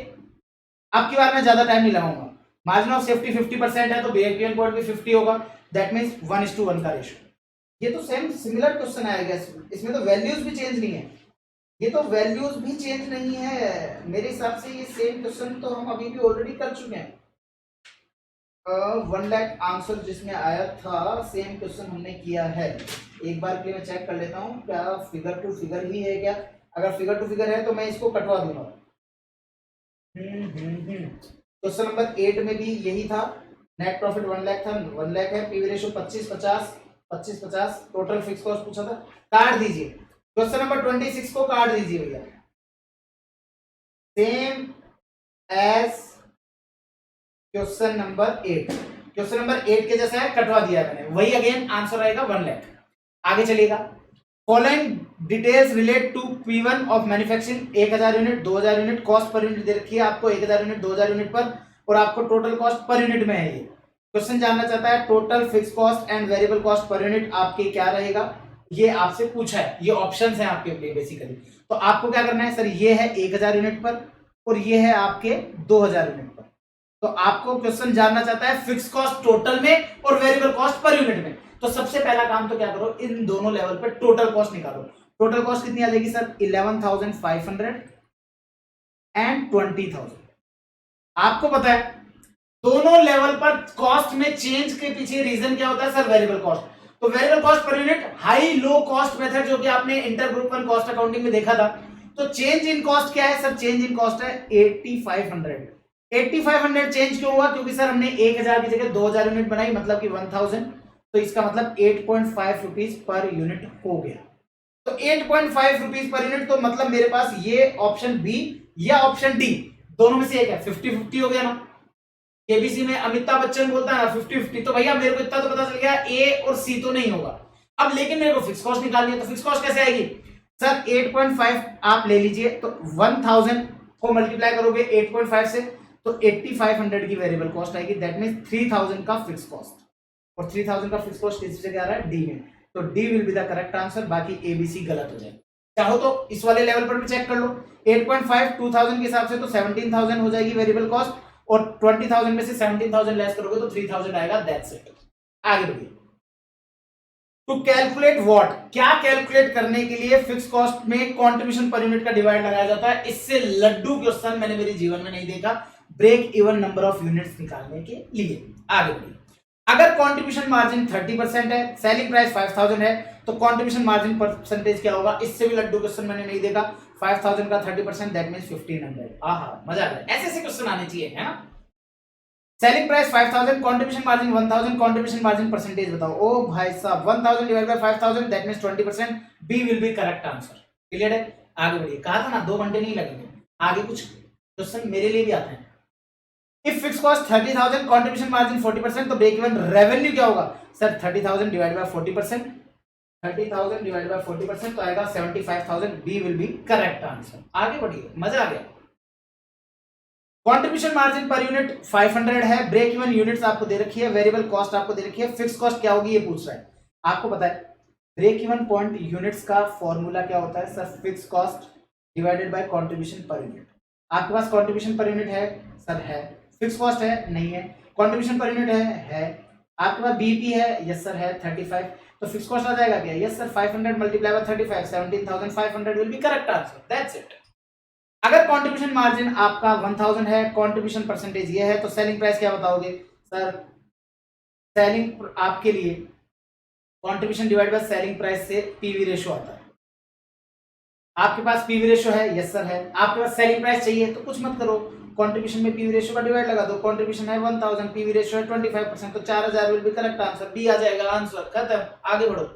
आपकी बार में ज्यादा टाइम नहीं लगाऊंगा। मार्जिन ऑफ सेफ्टी 50% है तो ब्रेक इवन पॉइंट भी 50 होगा, दैट मींस 1:1 का रेशियो। ये तो सेम सिमिलर क्वेश्चन आएगा, इसमें तो वैल्यूज भी चेंज नहीं है, ये तो वैल्यूज भी चेंज नहीं है मेरे हिसाब से। ये सेम क्वेश्चन तो हम अभी भी ऑलरेडी कर चुके हैं। 1 लाख आंसर जिसमें आया था सेम क्वेश्चन हमने किया है। एक बार के लिए मैं चेक कर लेता हूँ क्या फिगर टू फिगर ही है क्या। अगर फिगर टू फिगर है तो मैं इसको कटवा दूंगा। क्वेश्चन नंबर 8 में भी यही था, नेट प्रॉफिट 1 लाख था, 1 लाख है, PV ratio 25-50, total fix cost पूछा था। काट दीजिए क्वेश्चन नंबर 26 को, काट दीजिए भैया, same as question number 8, question number 8 के जैसा है, कटवा दिया मैंने, वही अगेन आंसर आएगा 1 लाख। आगे चलिएगा, following details relate to P1 of manufacturing 1000 unit, 2000 unit, cost per unit दे रखी है आपको 1000 यूनिट 2000 यूनिट पर, और आपको टोटल कॉस्ट पर यूनिट में है। ये क्वेश्चन जानना चाहता है total fix cost and variable cost per unit आपके क्या रहेगा, ये आपसे पूछा है। ये ऑप्शंस हैं आपके लिए बेसिकली। तो आपको क्या करना है सर, ये है 1000 यूनिट पर और ये है आपके 2000 यूनिट पर। तो आपको क्वेश्चन जानना चाहता है फिक्स कॉस्ट टोटल में और वेरिएबल कॉस्ट पर यूनिट में। तो सबसे पहला काम तो क्या करो, इन दोनों लेवल पे टोटल कॉस्ट निकालो। टोटल कॉस्ट कितनी आ जाएगी सर, 11,500 एंड 20,000। आपको पता है दोनों लेवल पर कॉस्ट में चेंज के पीछे रीजन क्या होता है सर, वेरिएबल कॉस्ट। तो variable cost per unit high low cost method जो कि आपने इंटर ग्रुप 1 कॉस्ट अकाउंटिंग में देखा था। तो चेंज इन कॉस्ट क्या है सर, चेंज इन कॉस्ट है 8500। 8500 चेंज क्यों हुआ, क्योंकि सर हमने 1000 की जगह 2000 यूनिट बनाई, मतलब कि 1000, तो इसका मतलब 8.5 रुपीज पर यूनिट हो गया। तो 8.5 रुपीज पर यूनिट, तो मतलब मेरे पास ये ऑप्शन बी या ऑप्शन डी दोनों में से एक है, 50-50 हो गया ना। केबीसी में अमिताभ बच्चन बोलता है ना 50-50, तो भैया मेरे को इतना तो पता चल गया ए और सी तो नहीं होगा। अब लेकिन मेरे को फिक्स कॉस्ट निकालनी है, तो फिक्स कॉस्ट कैसे आएगी सर, 8.5 आप ले लीजिए, तो 1000 को मल्टीप्लाई करोगे 8.5 से तो 8500 की वेरिएबल कॉस्ट आएगी, दैट मींस 3000 का फिक्स कॉस्ट, और 3000 का फिक्स कॉस्ट किस से आ रहा है, डी में। तो D will be the correct answer, बाकी एबीसी गलत हो जाएगा। चाहो तो इस वाले लेवल पर भी चेक कर लो, 8.5 2000 के हिसाब से तो 17000 हो जाएगी वेरिएबल कॉस्ट, और 20000 में से 17000 लेस करोगे तो 3000 आएगा, दैट्स इट। आगे बढ़िए, टू कैलकुलेट व्हाट, क्या कैलकुलेट करने के लिए फिक्स कॉस्ट में कंट्रीब्यूशन पर यूनिट का डिवाइड लगाया जाता है। इससे लड्डू क्वेश्चन मैंने मेरे जीवन में नहीं देखा, break even number of units निकालने के लिए। आगे बढ़िए, अगर कंट्रीब्यूशन मार्जिन 30% है, सेलिंग प्राइस 5000 है, तो कंट्रीब्यूशन मार्जिन परसेंटेज क्या होगा। इससे भी लड्डू क्वेश्चन मैंने नहीं देखा, 5000 का 30% दैट मींस 1500। आहा मजा आ गया, ऐसे ऐसे क्वेश्चन आने चाहिए, है ना। Selling price 5000, contribution margin 1000, contribution margin percentage बताओ। ओ भाई साहब 1000 divide by 5000 that means 20%, B will be correct answer. Clear है? आगे बढ़िए, कहा था ना 2 घंटे नहीं लगेंगे, आगे कुछ क्वेश्चन मेरे लिए भी आते हैं। If fix cost 30,000, contribution margin 40%, तो ब्रेक इवन रेवेन्यू क्या होगा sir, 30,000 divide by 40%, 30,000 divide by 40% तो आएगा 75,000, B will be correct answer. आगे बढ़िए, मजा आ गया। कंट्रीब्यूशन मार्जिन पर यूनिट 500 है, ब्रेक इवन यूनिट्स आपको दे रखी है, वेरिएबल कॉस्ट आपको दे रखी है, फिक्स कॉस्ट क्या होगी ये पूछ रहा है। आपको पता है ब्रेक इवन पॉइंट यूनिट्स का फॉर्मूला क्या होता है sir, fix cost divided by contribution per unit. आपके पास कंट्रीब्यूशन पर यूनिट है सर, है, फिक्स कॉस्ट है नहीं है, कंट्रीब्यूशन पर यूनिट है, आपके पास बीपी है, यस सर है 35, तो फिक्स कॉस्ट आ जाएगा क्या, yes sir 500 multiply by 35, 17500 will be correct answer, that's it. अगर कंट्रीब्यूशन मार्जिन आपका 1000 है, कंट्रीब्यूशन परसेंटेज ये है, तो सेलिंग प्राइस क्या बताओगे सर, सेलिंग आपके लिए contribution divide by selling price से पीवी रेशो आता है। आपके पास पीवी रेशो है, यस सर है। आपके पास सेलिंग प्राइस चाहिए तो कुछ मत करो, कंट्रीब्यूशन में पीवी रेशो का डिवाइड लगा दो। कंट्रीब्यूशन है 1000, पीवी रेशो है 25%, तो 4000 will be correct answer, D आ जाएगा आंसर, खत्म, आगे बढ़ो।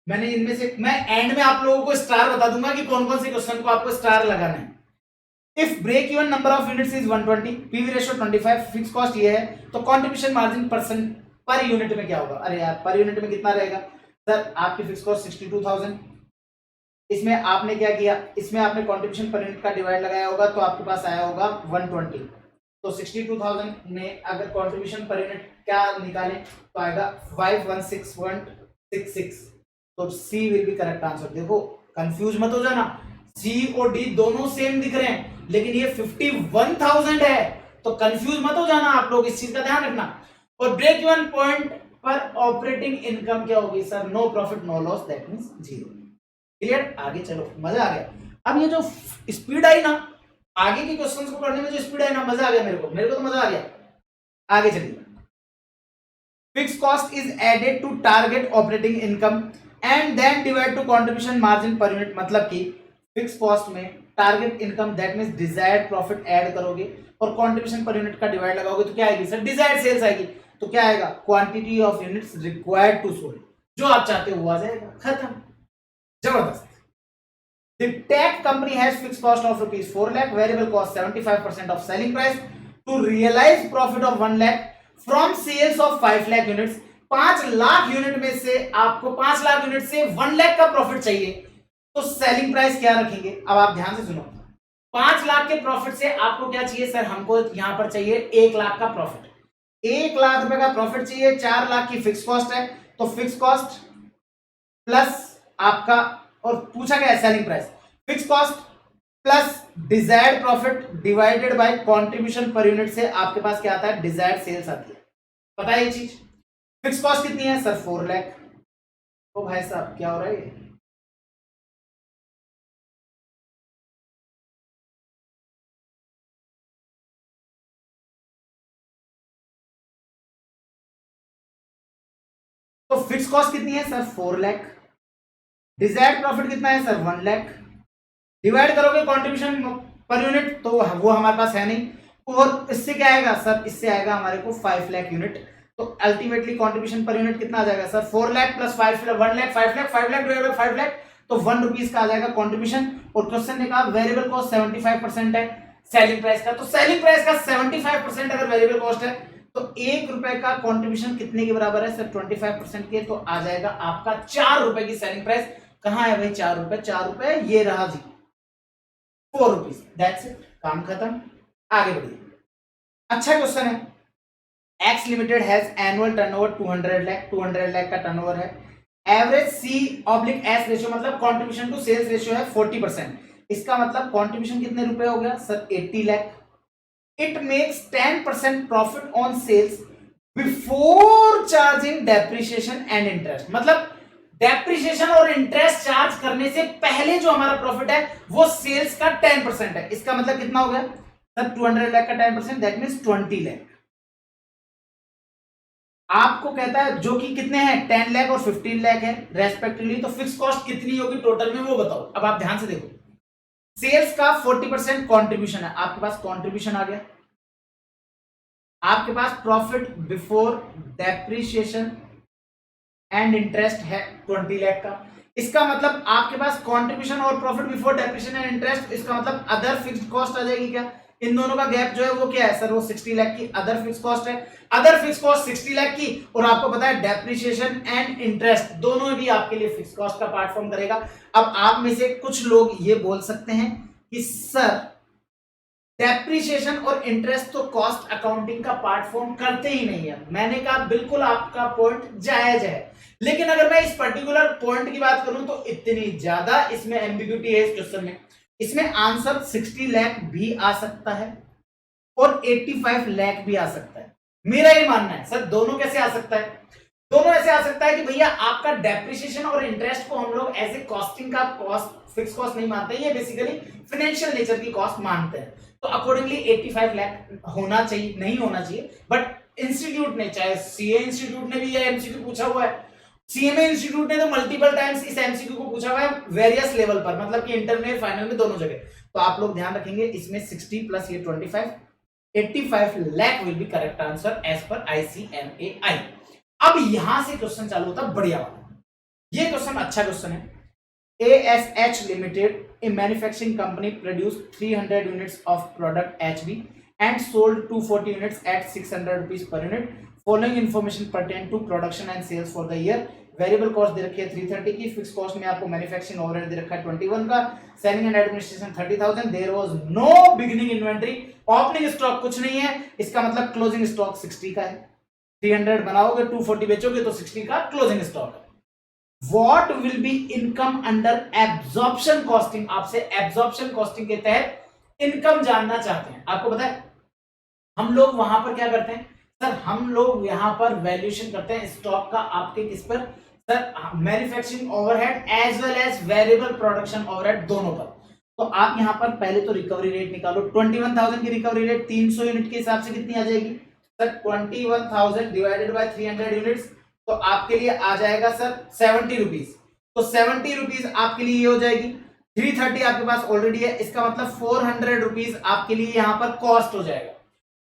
मैंने इनमें से मैं एंड में आप लोगों को स्टार बता दूंगा कि कौन कौन से क्वेश्चन को आपको स्टार लगाना है। If break even number of units is 120, PV ratio 25, fix cost ये है, तो contribution margin percent per unit में क्या होगा? अरे यार पर यूनिट में कितना रहेगा सर? आपकी फिक्स कॉस्ट 62000, इसमें आपने क्या किया, इसमें आपने कंट्रीब्यूशन पर यूनिट का डिवाइड लगाया होगा तो आपके पास आया होगा 120। तो 62000 में अगर कंट्रीब्यूशन पर यूनिट क्या निकालें तो आएगा 516166, तो सी विल बी करेक्ट आंसर। देखो कंफ्यूज मत हो जाना, सी और डी दोनों सेम दिख रहे हैं लेकिन ये 51,000 है, तो कंफ्यूज मत हो जाना आप लोग, इस चीज का ध्यान रखना। और ब्रेक इवन पॉइंट पर ऑपरेटिंग इनकम क्या होगी sir? No profit no loss, that means zero. Clear? आगे चलो, मजा आ गया। अब ये जो स्पीड आई ना, आगे के क्वेश्चंस को करने में जो स्पीड आई ना, मजा आ गया मेरे को तो मजा आ गया। आगे चलिए। Fix cost is added to target operating income and then divide to contribution margin per unit, मतलब कि फिक्स कॉस्ट में target income that means desired profit add करोगे और कंट्रीब्यूशन पर यूनिट का डिवाइड लगाओगे तो क्या आएगी सर? डिजायर्ड सेल्स आएगी। तो क्या आएगा? Quantity of units required to sold, जो आप चाहते हो वो आ जाएगा, खत्म, जबरदस्त। The tech company has fixed cost of rupees 4 lakh, variable cost 75% of selling price to realize profit of 1 lakh from sales of 5 lakh units। 5 lakh unit में से आपको 5 लाख यूनिट से 1 लाख का प्रॉफिट चाहिए, तो सेलिंग प्राइस क्या रखेंगे? अब आप ध्यान से सुनो, 5 लाख के प्रॉफिट से आपको क्या चाहिए सर? हमको यहां पर चाहिए 1 लाख का प्रॉफिट। 1 लाख रुपए का प्रॉफिट चाहिए, 4 लाख की फिक्स कॉस्ट है, तो फिक्स कॉस्ट प्लस आपका, और पूछा गया है selling price, fix cost plus desired profit divided by contribution per unit से आपके पास क्या आता है? डिजायर्ड सेल्स आती है। पता है ये चीज? फिक्स कॉस्ट कितनी है सर? 4 लाख। तो भाई साहब क्या हो रहा है ये? तो फिक्स कॉस्ट कितनी है सर? 4 लाख। डिजायर्ड प्रॉफिट कितना है सर? 1 लाख। डिवाइड करोगे कंट्रीब्यूशन पर यूनिट तो वो हमारे पास है नहीं, और इससे क्या आएगा सर? इससे आएगा हमारे को 5 लाख यूनिट। तो अल्टीमेटली कंट्रीब्यूशन पर यूनिट कितना आ जाएगा sir? 4 lakh plus 5 lakh 1 lakh, 5 lakh, 5 lakh divide by 5 lakh, तो 1 रुपीज का आ जाएगा कंट्रीब्यूशन। और क्वेश्चन ने कहा वेरिएबल कॉस्ट 75% है सेलिंग प्राइस का, तो सेलिंग प्राइस का 75% अगर वेरिएबल कॉस्ट है तो 1 रुपए का कंट्रीब्यूशन कितने के बराबर है सर? 25% के, तो आ जाएगा आपका 4 रुपए की सेलिंग प्राइस। कहां है भाई 4 रुपए? 4 रुपए ये रहा जी, 4 रुपीज, दैट्स इट, काम खत्म, आगे बढ़िए। अच्छा क्वेश्चन है। X limited has annual turnover 200 lakh का टर्नओवर है। Average C oblique S ratio, मतलब कंट्रीब्यूशन टू सेल्स रेशियो है 40%। इसका मतलब कंट्रीब्यूशन कितने रुपए हो गया sir? 80 lakh. It makes 10% profit on sales before charging depreciation and interest, मतलब डेप्रिसिएशन और इंटरेस्ट चार्ज करने से पहले जो हमारा प्रॉफिट है वो सेल्स का 10% है। इसका मतलब कितना हो गया सर? 200 लाख का 10%, दैट मींस 20 लाख। आपको कहता है जो कि कितने हैं? 10 लाख और 15 लाख है रेस्पेक्टिवली, तो फिक्स कॉस्ट कितनी होगी टोटल में वो बताओ। अब आप ध्यान से देखो, सेल्स का 40% कंट्रीब्यूशन है, आपके पास कंट्रीब्यूशन आ गया, आपके पास profit before depreciation and interest है 20 लाख का। इसका मतलब आपके पास कंट्रीब्यूशन और profit before depreciation and interest, इसका मतलब अदर फिक्स्ड कॉस्ट आ जाएगी क्या? इन दोनों का गैप जो है वो क्या है सर? वो 60 लाख की अदर फिक्स कॉस्ट है। अदर फिक्स कॉस्ट 60 लाख की, और आपको पता है डेप्रिसिएशन एंड इंटरेस्ट दोनों भी आपके लिए फिक्स कॉस्ट का पार्ट फॉर्म करेगा। अब आप में से कुछ लोग ये बोल सकते हैं कि सर डेप्रिसिएशन और इंटरेस्ट तो कॉस्ट अकाउंटिंग का पार्ट फॉर्म करते ही नहीं है। मैंने कहा बिल्कुल आपका पॉइंट जायज है, लेकिन अगर मैं इस पर्टिकुलर पॉइंट की बात करूं तो इतनी ज्यादा इसमें एम्बिग्यूटी है इस क्वेश्चन में। इसमें आंसर 60 लाख भी आ सकता है और 85 लाख भी आ सकता है। मेरा ये मानना है सर दोनों कैसे आ सकता है? दोनों ऐसे आ सकता है कि भैया आपका डेप्रिसिएशन और इंटरेस्ट को हम लोग एज ए कॉस्टिंग का कॉस्ट फिक्स कॉस्ट नहीं मानते, ये बेसिकली फाइनेंशियल नेचर की कॉस्ट मानते हैं। तो अकॉर्डिंगली 85 लाख होना चाहिए, नहीं होना चाहिए, बट इंस्टीट्यूट ने, चाहे सीए इंस्टीट्यूट ने भी ये एमसीक्यू पूछा हुआ है, सीएमए इंस्टीट्यूट ने तो मल्टीपल टाइम्स इस एमसीक्यू को पूछा हुआ है वेरियस लेवल पर, मतलब कि इंटर में, फाइनल में, दोनों जगह। तो आप लोग ध्यान रखेंगे इसमें 60 प्लस ये 25, 85 lakh will be correct answer as per ICMAI। अब यहां से क्वेश्चन चालू होता है बढ़िया वाला। ये क्वेश्चन अच्छा क्वेश्चन है। ASH Limited, a manufacturing company, produced 300 units of product HB and sold 240 units at 600 rupees per unit. Following information pertain to production and sales for the year. Variable cost दे रखी है 330 की, fix cost में आपको manufacturing overhead दे रखा है 21 का, selling and administration 30,000। There was no beginning inventory, opening stock कुछ नहीं है, इसका मतलब क्लोजिंग स्टॉक 60 का है। 300 बनाओगे 240 बेचोगे तो 60 का क्लोजिंग स्टॉक है। What will be income under absorption costing? आपसे absorption costing के तहत इनकम जानना चाहते हैं। आपको पता है हम लोग वहां पर क्या करते हैं सर, हम लोग यहां पर वैल्यूएशन करते हैं स्टॉक का आपके किस पर sir, manufacturing overhead as well as variable production overhead दोनों पर। तो आप यहां पर पहले तो रिकवरी रेट निकालो। 21,000 की रिकवरी रेट 300 यूनिट के हिसाब से कितनी आ जाएगी सर, 21,000 डिवाइडेड बाय 300 यूनिट्स, तो आपके लिए आ जाएगा सर 70 रुपीज। तो 70 रुपीज आपके लिए ये हो जाएगी। 330 आपके पास ऑलरेडी है, इसका मतलब 400 रुपीज आपके लिए यहां पर कॉस्ट हो जाएगा।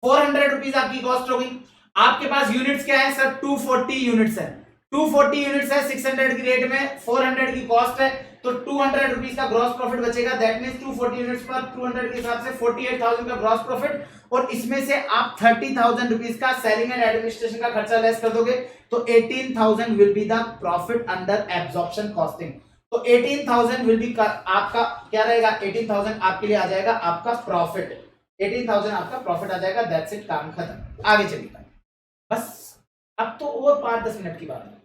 400 रुपीज आपकी कॉस्ट हो गई। आपके पास यूनिट्स क्या है सर, 240 यूनिट्स है। 240 यूनिट्स है 600 की रेट में, 400 की कॉस्ट है, तो 200 रुपीज का ग्रॉस प्रॉफिट बचेगा। दैट मींस 240 यूनिट्स पर 200 के हिसाब से 48,000 का ग्रॉस प्रॉफिट, और इसमें से आप 30,000 रुपीज का सेलिंग एंड एडमिनिस्ट्रेशन का खर्चा लेस कर दोगे तो 18,000 will be the profit under absorption costing. तो 18,000 विल बी आपका क्या रहेगा, 18,000 आपके लिए आ जाएगा आपका प्रॉफिट। 18,000 आपका प्रॉफिट आ जाएगा। दैट्स इट, काम खत्म। आगे चलिए बस, अब तो और 5-10 मिनट की बात है।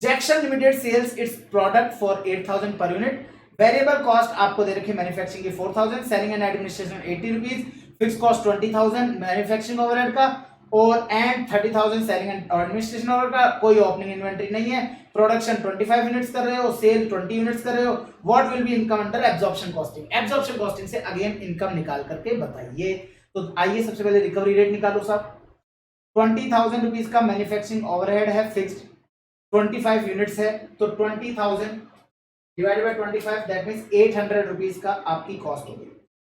Jackson limited sells its product for 8,000 per unit. Variable cost आपको दे रखी है मैन्युफैक्चरिंग की 4,000, selling and administration 80 rupees, fix cost 20,000 manufacturing overhead का, और and 30,000 selling and administration overhead का। कोई ओपनिंग इन्वेंटरी नहीं है। प्रोडक्शन 25 यूनिट्स कर रहे हो, सेल 20 यूनिट्स कर रहे हो। What will be income under absorption costing? Absorption costing से अगेन इनकम निकाल करके बताइए। तो आइए सबसे पहले रिकवरी रेट निकालो साहब। 20,000 रुपीज का मैन्युफैक्चरिंग ओवरहेड है फिक्स्ड, 25 यूनिट्स है, तो 20,000 divided by 25 that means 800 rupees का आपकी कॉस्ट हो गई।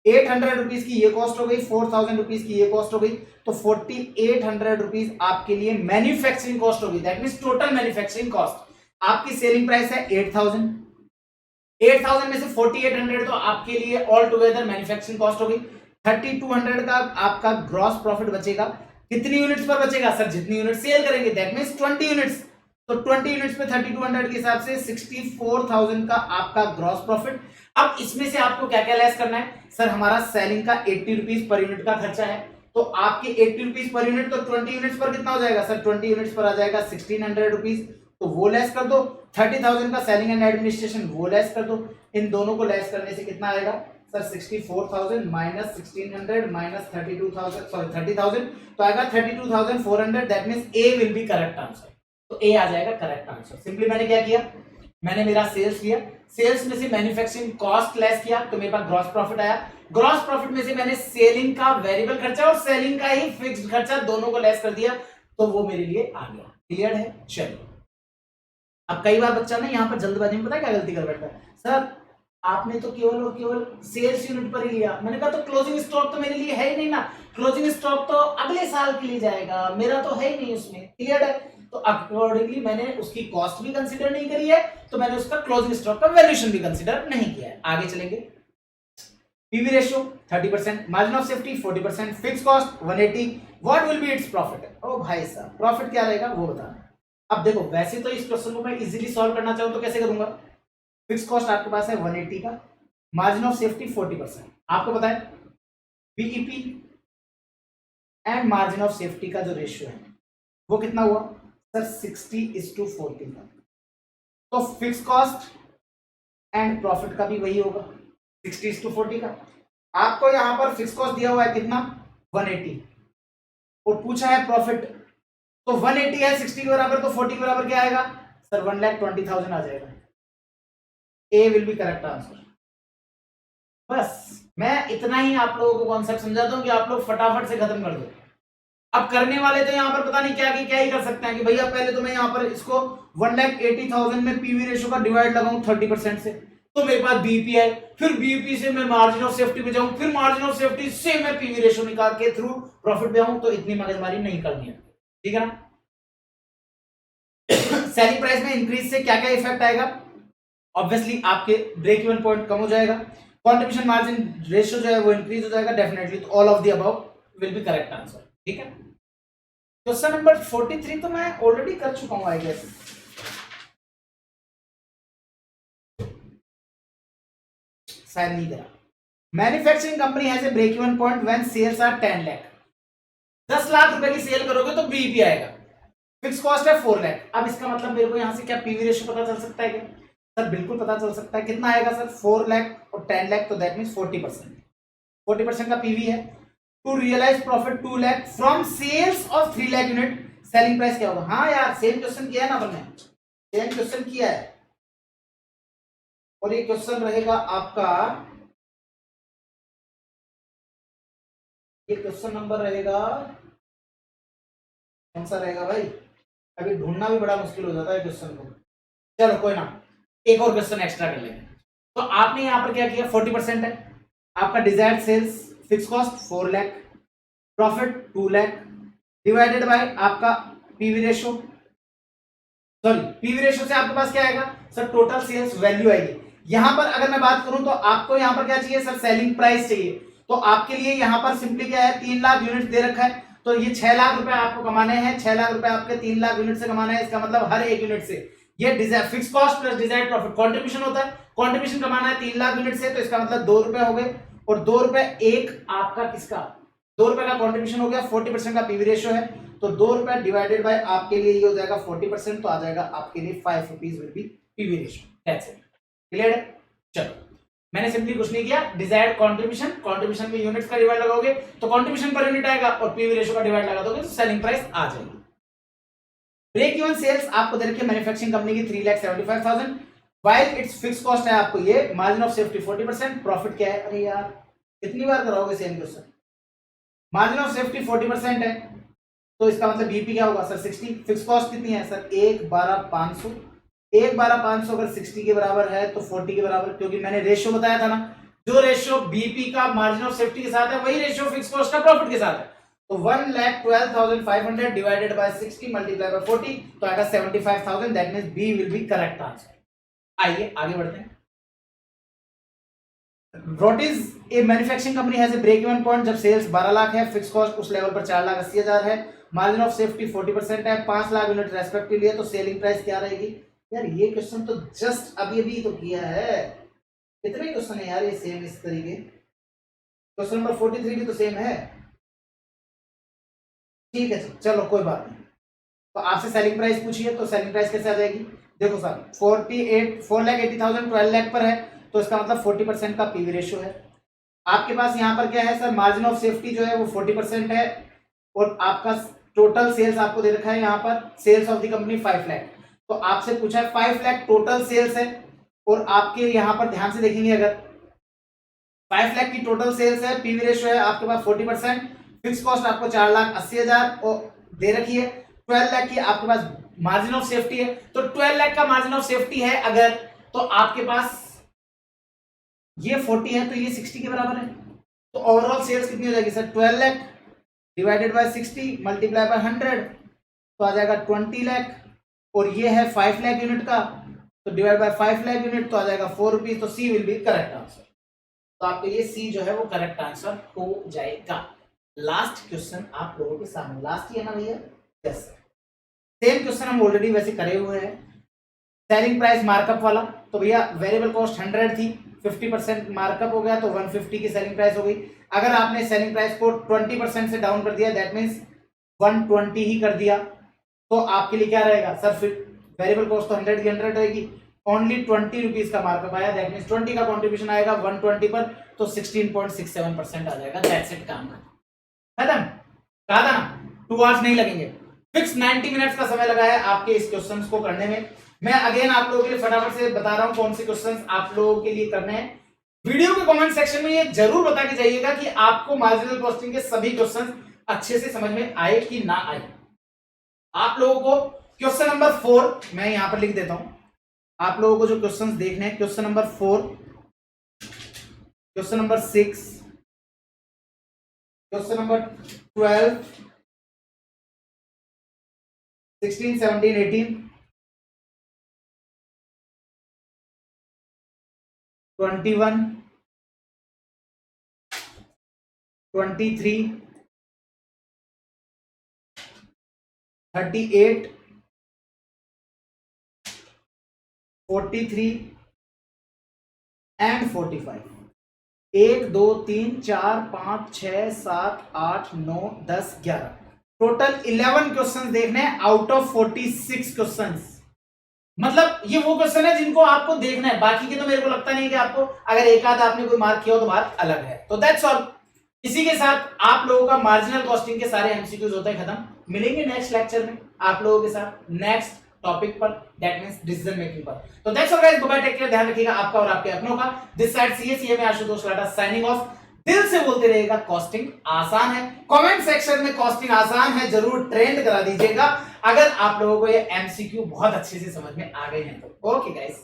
800 रुपीज की ये कॉस्ट हो गई, 4,000 रुपीज की ये कॉस्ट हो गई, तो 4,800 रुपीज आपके लिए मैन्युफैक्चरिंग कॉस्ट होगी। That means total manufacturing cost. आपकी सेलिंग प्राइस है 8,000, 8,000 में से 4,800 तो आपके लिए ऑल टुगेदर मैन्युफैक्चरिंग कॉस्ट होगी। 3,200 का आपका ग्रॉस प्रॉफिट बचेगा। कितनी यूनिट्स पर बचेगा सर, जितनी यूनिट सेल करेंगे, दैट मींस 20 यूनिट्स। तो 20 यूनिट्स पे 3,200 के हिसाब से 64,000 का आपका ग्रॉस प्रॉफिट। अब इसमें से आपको क्या क्या लेस करना है सर, हमारा सेलिंग का 80 रुपीज पर यूनिट का खर्चा है, तो आपके 80 रुपीज पर यूनिट, तो 20 यूनिट्स पर कितना हो जाएगा सर, 20 यूनिट्स पर आ जाएगा 1,600 रुपीज, तो वो लेस कर दो। 30,000 का सेलिंग एंड एडमिनिस्ट्रेशन वो लेस कर दो। इन दोनों को लेस करने से कितना आएगा सर, 64,000 माइनस 1,600 माइनस 32,000 सॉरी 30,000, तो आएगा 32,400। That means A will be correct answer. तो ए आ जाएगा करेक्ट आंसर। सिंपली मैंने क्या किया, मैंने मेरा सेल्स लिया, सेल्स में से मैन्युफैक्चरिंग कॉस्ट लेस किया तो मेरे पास ग्रॉस प्रॉफिट आया। ग्रॉस प्रॉफिट में से मैंने सेलिंग का वेरिएबल खर्चा और सेलिंग का ही फिक्स्ड खर्चा दोनों को लेस कर दिया, तो वो मेरे लिए आ गया। क्लियर है? चलिए, अब कई बार बच्चा ना यहाँ पर जल्दबाजी में पता है क्या गलती कर बैठता है, सर आपने तो केवल और केवल सेल्स यूनिट पर ही लिया। मैंने कहा तो क्लोजिंग स्टॉक तो मेरे लिए है ही नहीं ना, क्लोजिंग स्टॉक तो अगले साल के लिए जाएगा, मेरा तो है ही नहीं उसमें। क्लियर है? तो अकॉर्डिंगली मैंने उसकी कॉस्ट भी कंसीडर नहीं करी है, तो मैंने उसका क्लोजिंग स्टॉक का वैल्यूएशन भी कंसीडर नहीं किया है। आगे चलेंगे। PV ratio 30%, margin of safety 40%, fix cost 180। What will be its profit? ओ भाई साहब, प्रॉफिट क्या रहेगा वो बताना। अब देखो, वैसे तो इस क्वेश्चन को मैं इजीली सॉल्व करना चाहूं तो कैसे करूंगा। फिक्स कॉस्ट आपके पास है 180 का, मार्जिन ऑफ सेफ्टी 40%। आपको पता है BEP and margin of safety का जो रेशियो है वो कितना हुआ सर, 60:40 का। तो फिक्स कॉस्ट एंड प्रॉफिट का भी वही होगा 60:40 का। आपको यहां पर फिक्स कॉस्ट दिया हुआ है कितना, 180, और पूछा है प्रॉफिट, तो 180 है 60 के बराबर, तो 40 के बराबर क्या आएगा सर, 1,20,000 आ जाएगा। ए विल बी करेक्ट आंसर। बस मैं इतना ही आप लोगों को कॉन्सेप्ट समझाता हूं कि आप लोग फटाफट से खत्म कर दो। अब करने वाले तो यहाँ पर पता नहीं क्या ही कर सकते हैं कि भैया पहले तो मैं यहाँ पर इसको 1,80,000 में पीवी रेशो का डिवाइड लगाऊं 30% से, तो मेरे पास बीपी है, फिर बीपी से मैं मार्जिन ऑफ सेफ्टी पे जाऊं, फिर मार्जिन ऑफ सेफ्टी से मैं पीवी रेशो निकाल के थ्रू प्रॉफिट पे आऊं, तो इतनी मगजमारी नहीं करनी है, ठीक है ना। सेलिंग प्राइस में इंक्रीज से क्या क्या इफेक्ट आएगा, ऑब्वियसली आपके ब्रेक इवन पॉइंट कम हो जाएगा, कंट्रीब्यूशन मार्जिन रेशियो जो है वो इंक्रीज हो जाएगा डेफिनेटली, तो all of the above will be correct answer, ठीक है। क्वेश्चन नंबर 43 तो मैं ऑलरेडी कर चुका हूं आई गेस, शायद नहीं करा। Manufacturing company has a break even point when sales are 10 lakh, 10 lakh रुपए की सेल करोगे तो बीईपी आएगा, फिक्स कॉस्ट है 4 लाख। अब इसका मतलब मेरे को यहां से क्या पीवी रेशियो पता चल सकता है क्या सर? बिल्कुल पता चल सकता है। कितना आएगा सर? 4 लाख और 10 लाख, तो दैट मींस 40%, 40% का पीवी है। To realize profit 2 lakh from sales of 3 lakh unit, selling price क्या होगा? हाँ यार सेम क्वेश्चन किया है ना हमने, सेम क्वेश्चन किया है, और ये क्वेश्चन रहेगा आपका, ये क्वेश्चन नंबर रहेगा कौन सा रहेगा भाई? अभी ढूंढना भी बड़ा मुश्किल हो जाता है क्वेश्चन को। चलो कोई ना, एक और क्वेश्चन एक्स्ट्रा कर लेंगे। तो आपने यहां पर क्या किया, 40% है आपका desired sales, fix cost 4 lakh, profit 2 lakh, divided by आपका PV ratio, sorry PV ratio से आपके पास क्या आएगा सर? टोटल सेल्स वैल्यू आएगी। यहां पर अगर मैं बात करूं तो आपको यहां पर क्या चाहिए सर? सेलिंग प्राइस चाहिए। तो आपके लिए यहां पर सिंपली क्या है, 3 लाख यूनिट दे रखा है, तो ये 6 लाख रुपए आपको कमाने हैं, 6 लाख रुपए आपके 3 लाख यूनिट से कमाने हैं। इसका मतलब हर एक यूनिट से ये desire fix cost plus desired profit contribution होता है, कंट्रीब्यूशन कमाना है 3 लाख यूनिट से, तो इसका मतलब 2 रुपए हो गए, और 2 रुपए एक आपका किसका, 2 रुपए का कंट्रीब्यूशन हो गया, 40% का पीवी रेशियो है, तो 2 रुपए डिवाइडेड बाय आपके लिए ये हो जाएगा 40%, तो आ जाएगा आपके लिए 5 rupees will be PV ratio, that's it, clear है। चलो मैंने सिंपली कुछ नहीं किया, डिजायर्ड कंट्रीब्यूशन, कंट्रीब्यूशन में यूनिट्स का डिवाइड लगाओगे तो कंट्रीब्यूशन पर यूनिट आएगा, और पीवी रेशियो का डिवाइड लगा दोगे तो सेलिंग प्राइस आ जाएगी। ब्रेक इवन सेल्स आपको दे रखी है मैन्युफैक्चरिंग कंपनी की 3,75,000, व्हाइल इट्स फिक्स कॉस्ट है आपको ये, मार्जिन ऑफ सेफ्टी 40%, प्रॉफिट क्या है? अरे यार कितनी बार कराओगे same question, margin of safety 40% है, तो इसका मतलब बीपी क्या होगा सर? 60, फिक्स कॉस्ट कितनी है सर? 1,12,500, 1,12,500 अगर 60 के बराबर है तो 40 के बराबर, क्योंकि मैंने रेशियो बताया था ना, जो रेशियो बीपी का मार्जिन ऑफ सेफ्टी के साथ है वही रेशियो फिक्स कॉस्ट का प्रॉफिट के साथ है, तो 1,12,500 डिवाइडेड बाय 60 मल्टीप्लाई बाय 40, तो आएगा 75,000, that means B will be correct answer. आइए आगे बढ़ते हैं। What is a manufacturing company has a break even point जब सेल्स 12 लाख है, फिक्स कॉस्ट उस लेवल पर 4,80,000 है, मार्जिन ऑफ सेफ्टी 40% है, 5 लाख यूनिट रेस्पेक्टिवली है, तो सेलिंग प्राइस क्या रहेगी? यार ये क्वेश्चन तो जस्ट अभी अभी तो किया है, कितने क्वेश्चन है यार ये सेम इस तरीके, क्वेश्चन नंबर 43 भी तो सेम है, ठीक है चलो कोई बात नहीं। तो आपसे सेलिंग प्राइस पूछी है, तो सेलिंग प्राइस कैसे आ जाएगी? देखो सर 4,80,000 12 लाख पर है, तो इसका मतलब 40% का पीवी रेशियो है। आपके पास यहाँ पर क्या है सर? मार्जिन ऑफ सेफ्टी जो है वो 40% है, और आपका टोटल सेल्स आपको दे रखा है यहाँ पर, sales of the company 5 lakh, तो आपसे पूछा है 5 लाख टोटल सेल्स है, और आपके यहाँ पर ध्यान से देखेंगे अगर 5 लाख की टोटल सेल्स है, पीवी रेशियो है आपके पास 40%, फिक्स कॉस्ट आपको 4,80,000 दे रखी है, 12 लाख की आपके पास मार्जिन ऑफ सेफ्टी है, तो 12 लाख का मार्जिन ऑफ सेफ्टी है अगर, तो आपके पास ये 40 है तो ये 60 के बराबर है, तो ओवरऑल सेल्स कितनी हो जाएगी sir? 12 lakh divided bye 60 multiply by 100, तो आ जाएगा 20 लाख, और ये है 5 लाख यूनिट का, तो डिवाइड बाय 5 लाख यूनिट, तो आ जाएगा 4 रुपीज, तो सी विल बी करेक्ट आंसर। तो आपके लिए सी जो है वो करेक्ट आंसर हो जाएगा। लास्ट क्वेश्चन आप लोगों के सामने, लास्ट ही है ना भैया? यस, सेम क्वेश्चन हम ऑलरेडी वैसे करे हुए हैं, सेलिंग प्राइस मार्कअप वाला, तो भैया वेरिएबल कॉस्ट 100 थी, 50% मार्कअप हो गया तो 150 की सेलिंग प्राइस हो गई। अगर आपने सेलिंग प्राइस को 20% से डाउन कर दिया, दैट मीन्स 120 ही कर दिया, तो आपके लिए क्या रहेगा सर? फिर वेरिएबल कॉस्ट तो 100 की 100 रहेगी, ओनली 20 रुपीज का मार्कअप आया, दैट मीन्स 20 का कॉन्ट्रीब्यूशन आएगा 120 पर, तो 16.67% आ जाएगा, दैट्स इट, काम खत्म। कहा था ना 2 आवर्स नहीं लगेंगे, फिक्स 90 मिनट्स का समय लगा है आपके इस क्वेश्चंस को करने में। मैं अगेन आप लोगों के लिए फटाफट से बता रहा हूं कौन से क्वेश्चंस आप लोगों के लिए करने हैं। वीडियो के कमेंट सेक्शन में ये जरूर बता के जाइएगा कि आपको मार्जिनल कॉस्टिंग के सभी क्वेश्चंस अच्छे से समझ में आए कि ना आए। आप लोगों को क्वेश्चन नंबर 4 मैं यहां पर लिख देता हूं। आप लोगों को जो क्वेश्चंस देखने हैं, question number 4, question number 6, question number 12, 16, 17, 18, 21, 23, 38, 43 and 45। 1 2 3 4 5 6 7 8 9 10 11 total 11 questions देखने हैं आउट ऑफ 46 क्वेश्चंस। मतलब ये वो क्वेश्चन है जिनको आपको देखना है, बाकी के तो मेरे को लगता नहीं कि आपको, अगर एक आध आपने कोई मार्क किया हो तो बात अलग है। तो दैट्स ऑल। इसी के साथ आप लोगों का मार्जिनल कॉस्टिंग के सारे एमसीक्यूज होते हैं खत्म। मिलेंगे नेक्स्ट लेक्चर में आप लोगों के साथ नेक्स्ट टॉपिक पर, दैट मींस डिसीजन मेकिंग पर। तो that's all guys, bye, take care, ध्यान रखिएगा आपका और आपके अपनों का। दिस साइड सीएसीए में आशुतोष लाटा साइनिंग ऑफ। दिल से बोलते रहेगा कॉस्टिंग आसान है। कमेंट सेक्शन में कॉस्टिंग आसान है जरूर ट्रेंड करा दीजिएगा, अगर आप लोगों को ये एमसीक्यू बहुत अच्छे से समझ में आ गए हैं तो। Okay guys.